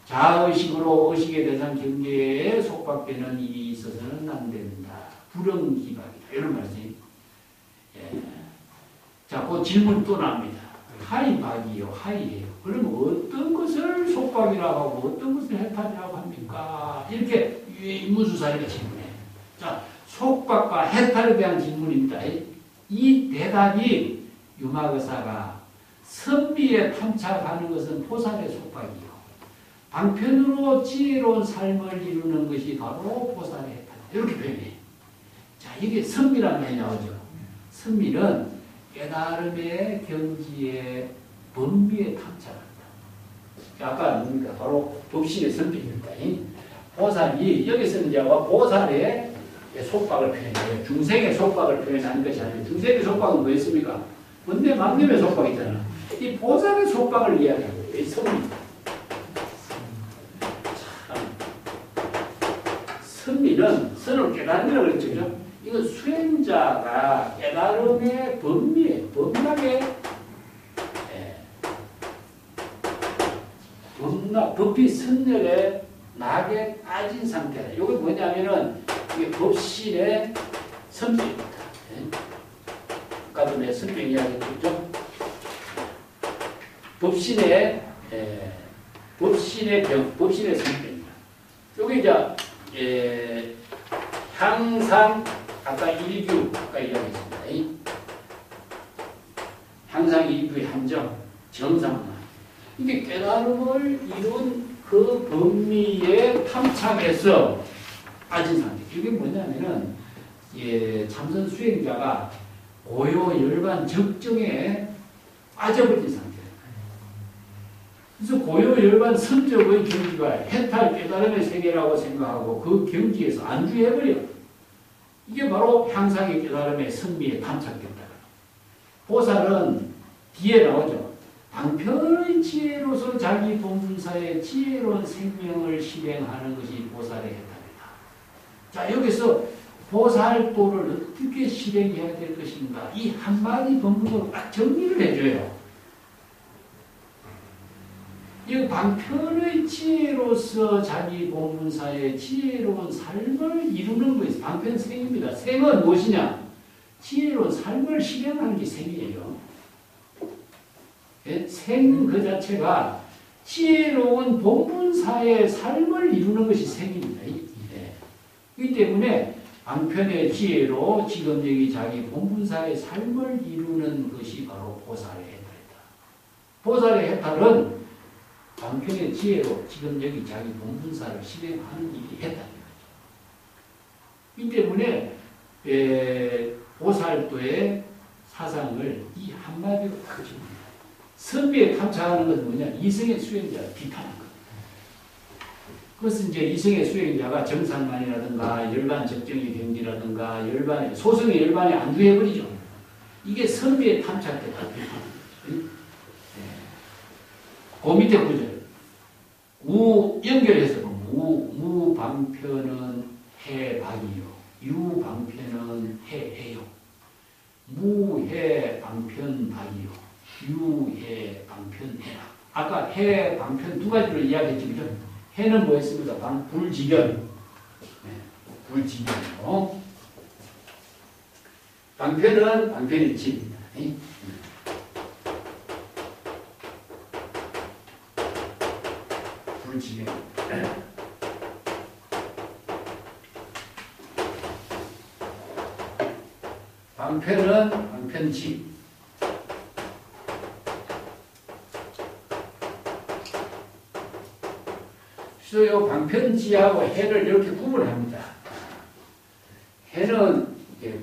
자의식으로 의식의 대상 경계에 속박되는 일이 있어서는 안 된다. 불응기박이다. 이런 말씀이. 자, 그 질문 또 나옵니다. 하이박이요, 하이예요. 그러면 어떤 것을 속박이라고 하고 어떤 것을 해탈이라고 합니까? 이렇게 무수사리가 질문해. 자, 속박과 해탈에 대한 질문입니다. 이 대답이 유마거사가 선비에 탐착하는 것은 포살의 속박이요. 방편으로 지혜로운 삶을 이루는 것이 바로 포살의 해탈. 이렇게 표현해. 자, 이게 선비란 말이 나오죠. 선비는 깨달음의 경지에 범위에 탐착한다. 아까 뭡니까? 바로 법신의 선비입니다. 보살이 여기서는 이제 보살의 속박을 표현해요. 중생의 속박을 표현하는 것이 아니에요. 중생의 속박은 뭐였습니까? 근데 망념의 속박이잖아. 이 보살의 속박을 이야기하는 거예요. 이 선비. 선비는 선을 깨달음이라고 그랬죠. 그죠? 이건 수행자가 깨달음의 범위에, 범락에, 법비 선열에 낙에 빠진 상태다. 이게 뭐냐면은, 이게 법신의 선배입니다. 아까도 내 선배 이야기했죠. 법신의 선배입니다. 요게 이제, 향상, 아까 일규, 아까 이야기했습니다. 향상 일규의 한정, 정상만. 이게 깨달음을 이룬 그 범위에 탐착해서 빠진 상태. 이게 뭐냐면은, 참선 수행자가 고요 열반 적정에 빠져버린 상태. 그래서 고요 열반 선적의 경지가 해탈 깨달음의 세계라고 생각하고 그 경지에서 안주해버려. 이게 바로 향상의 깨달음의 선미에 탐착됐다. 보살은 뒤에 나오죠. 방편의 지혜로서 자기 본분사의 지혜로운 생명을 실행하는 것이 보살의 해탈이다. 자, 여기서 보살도를 어떻게 실행해야 될 것인가, 이 한마디 본문으로 딱 정리를 해줘요. 이 방편의 지혜로서 자기 본분사의 지혜로운 삶을 이루는 것이 방편생입니다. 생은 무엇이냐? 지혜로운 삶을 실행하는 게 생이에요. 생 그 자체가 지혜로운 본분사의 삶을 이루는 것이 생입니다. 그렇기 때문에 방편의 지혜로 지금 여기 자기 본분사의 삶을 이루는 것이 바로 보살의 해탈이다. 보살의 해탈은 방편의 지혜로 지금 여기 자기 본분사를 실행하는 일이 해탈이다. 이 때문에 보살도의 사상을 이 한마디로 가져옵니다. 선비에 탐착하는 것은 뭐냐? 이성의 수행자를 비판하는 것. 그것은 이제 이성의 수행자가 정상만이라든가 열반 적정의 경지라든가 소성의 열반에 안주해버리죠. 이게 선비에 탐착됐다. 그 밑에 구절. 연결해서 무방편은 해박이요. 유방편은 해해요. 무해방편박이요. 유해방편해라. 아까 해방편 두 가지로 이야기했죠. 그죠? 해는 뭐였습니까? 불지견. 불지견이요. 방편은 방편의 지입니다. 불지견. 방편은 방편지. 그래서 이 방편지하고 해를 이렇게 구분합니다. 해는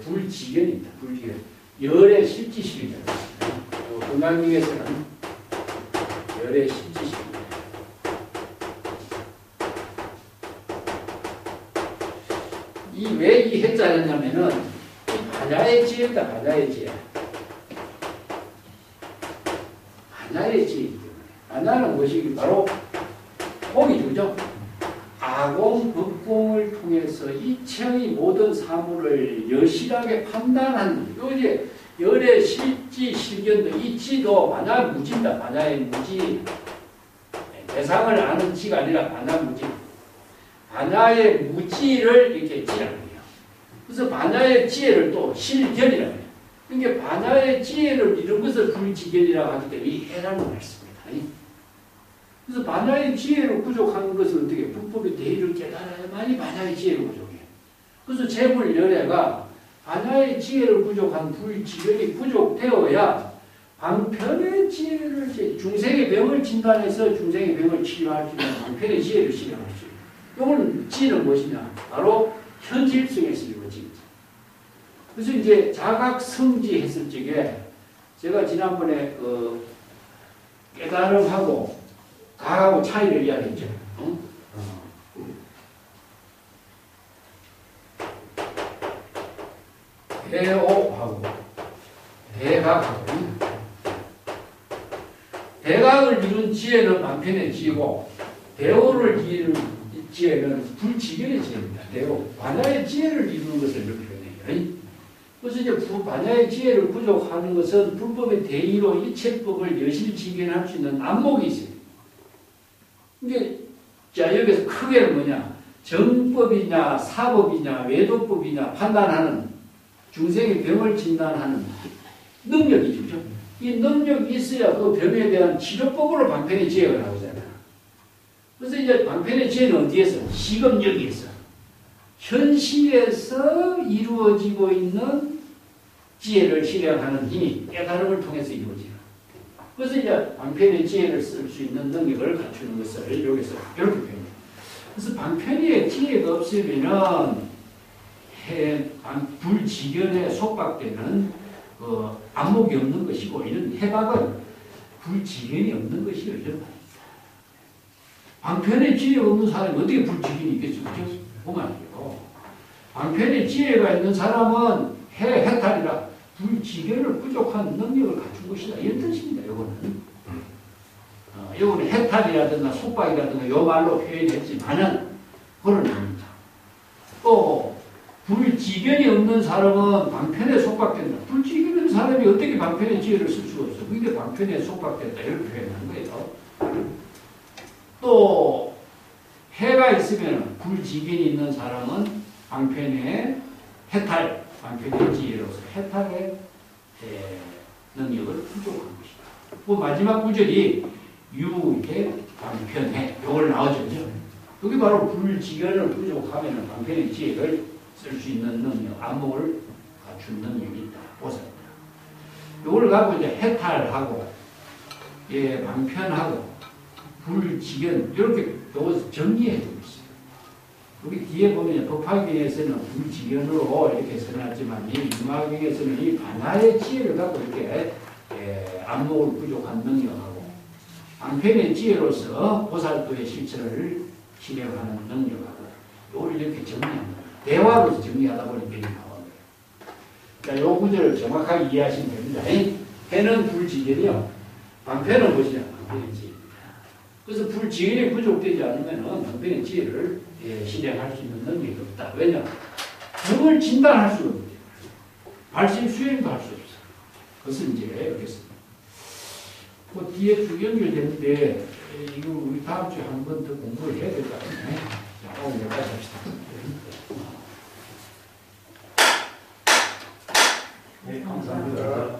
불지견입니다. 불지견. 열의 실지식이다. 건강경에서는 열의 실지식입니다. 왜 이 해자였냐면은 반야의 지혜입니다. 반야의 지혜. 반야의 지혜이기 때문에. 반야는 무엇이기? 바로 공이죠. 아공, 법공을 통해서 이체의 모든 사물을 여실하게 판단하는, 이제 열의 실지, 실견도, 이 지도 반야 무지입니다. 반야의 무지. 대상을 아는 지가 아니라 반야 무지. 반야의 무지를 이렇게 지라고 해요. 그래서 반야의 지혜를 또 실견이라고 해요. 그러니까 반야의 지혜를 이룬 것을 불지견이라고 하기 때문에 이 해라는 말씀입니다. 그래서 반야의 지혜로 부족한 것은 어떻게? 불법의 대의를 깨달아야만이 반야의 지혜로 부족해요. 그래서 재불열애가 반야의 지혜를 부족한 불지견이 부족되어야 방편의 지혜를, 중생의 병을 진단해서 중생의 병을 치료할 수 있는 방편의 지혜를 실행할 수 있어요. 이건 지혜는 무엇이냐? 바로 현실성에서 이루어집니다. 그래서 이제 자각성지 했을 적에 제가 지난번에 깨달음하고 가하고 차이를 이야기했죠. 대오하고 대각하고. 대각을 이룬 지혜는 방편의 지혜고, 대오를 이룬 지혜는 불지견의 지혜입니다. 대우 반야의 지혜를 이루는 것을 이렇게 표현해요. 그래서 이제 반야의 지혜를 부족하는 것은 불법의 대의로 이체법을 여실지견할 수 있는 안목이 있어요. 이게 자 여기서 크게는 뭐냐? 정법이냐 사법이냐 외도법이냐 판단하는 중생의 병을 진단하는 능력이죠. 그죠? 이 능력이 있어야 그 병에 대한 치료법으로 방편의 지혜가 나오잖아요. 그래서 이제 방편의 지혜는 어디에서? 시금여기에서. 현실에서 이루어지고 있는 지혜를 실행하는 힘이 깨달음을 통해서 이루어지는. 그래서 이제 방편의 지혜를 쓸 수 있는 능력을 갖추는 것을 여기서 이렇게 표현해요. 그래서 방편의 지혜가 없으면은 불지견에 속박되는 안목이 없는 것이고 이런 해박은 불지견이 없는 것이요 이런 말입니다. 방편의 지혜가 없는 사람이 어떻게 불지견이 있겠습니까? 보면 안 돼요. 방편의 지혜가 있는 사람은 해탈이라 불지견을 부족한 능력을 갖춘 것이다 이런 뜻입니다. 이거는. 이거는 해탈이라든가 속박이라든가 요 말로 표현했지만은 그건 아닙니다. 또 불지견이 없는 사람은 방편에 속박된다. 불지견이 없는 사람이 어떻게 방편의 지혜를 쓸 수가 없어. 그게 방편에 속박된다 이렇게 표현한 거예요. 또 해가 있으면 불지견이 있는 사람은 방편의 해탈, 방편의 지혜로서 해탈의 능력을 부족한 것이다. 그 마지막 구절이 유해 방편해 요걸 나오죠. 그게 바로 불지견을 부족하면 방편의 지혜를 쓸 수 있는 능력, 안목을 갖춘 능력이 있다. 보살이다. 요걸 갖고 이제 해탈하고 방편하고 불지견 이렇게 요것을 정리해 주고 있어요. 여기 뒤에 보면 법화경에서는 불지견으로 이렇게 써놨지만 이 융화경에서는 이 반야의 지혜를 갖고 이렇게 안목을 부족한 능력하고 방편의 지혜로서 보살도의 실천을 실행하는 능력하고 이걸 이렇게 정리합니다. 대화로서 정리하다 보니까 이렇게 나오는 거예요. 자, 요 구절을 정확하게 이해하시면 됩니다. 해는 불지견이요. 방편은 무엇이냐? 방편의 지혜입니다. 그래서 불지견이 부족되지 않으면 방편의 지혜를 실행할 수 있는 능력이 없다. 왜냐? 병을 진단할 수가 없기 때문에. 발심 수행도 할 수 없어. 그것은 이제 여기서 그 뒤에 쭉 연결되는데 이거 우리 다음 주에 한 번 더 공부를 해야 될 것 같네. 자, 오늘 여기까지 합시다. 네, 감사합니다.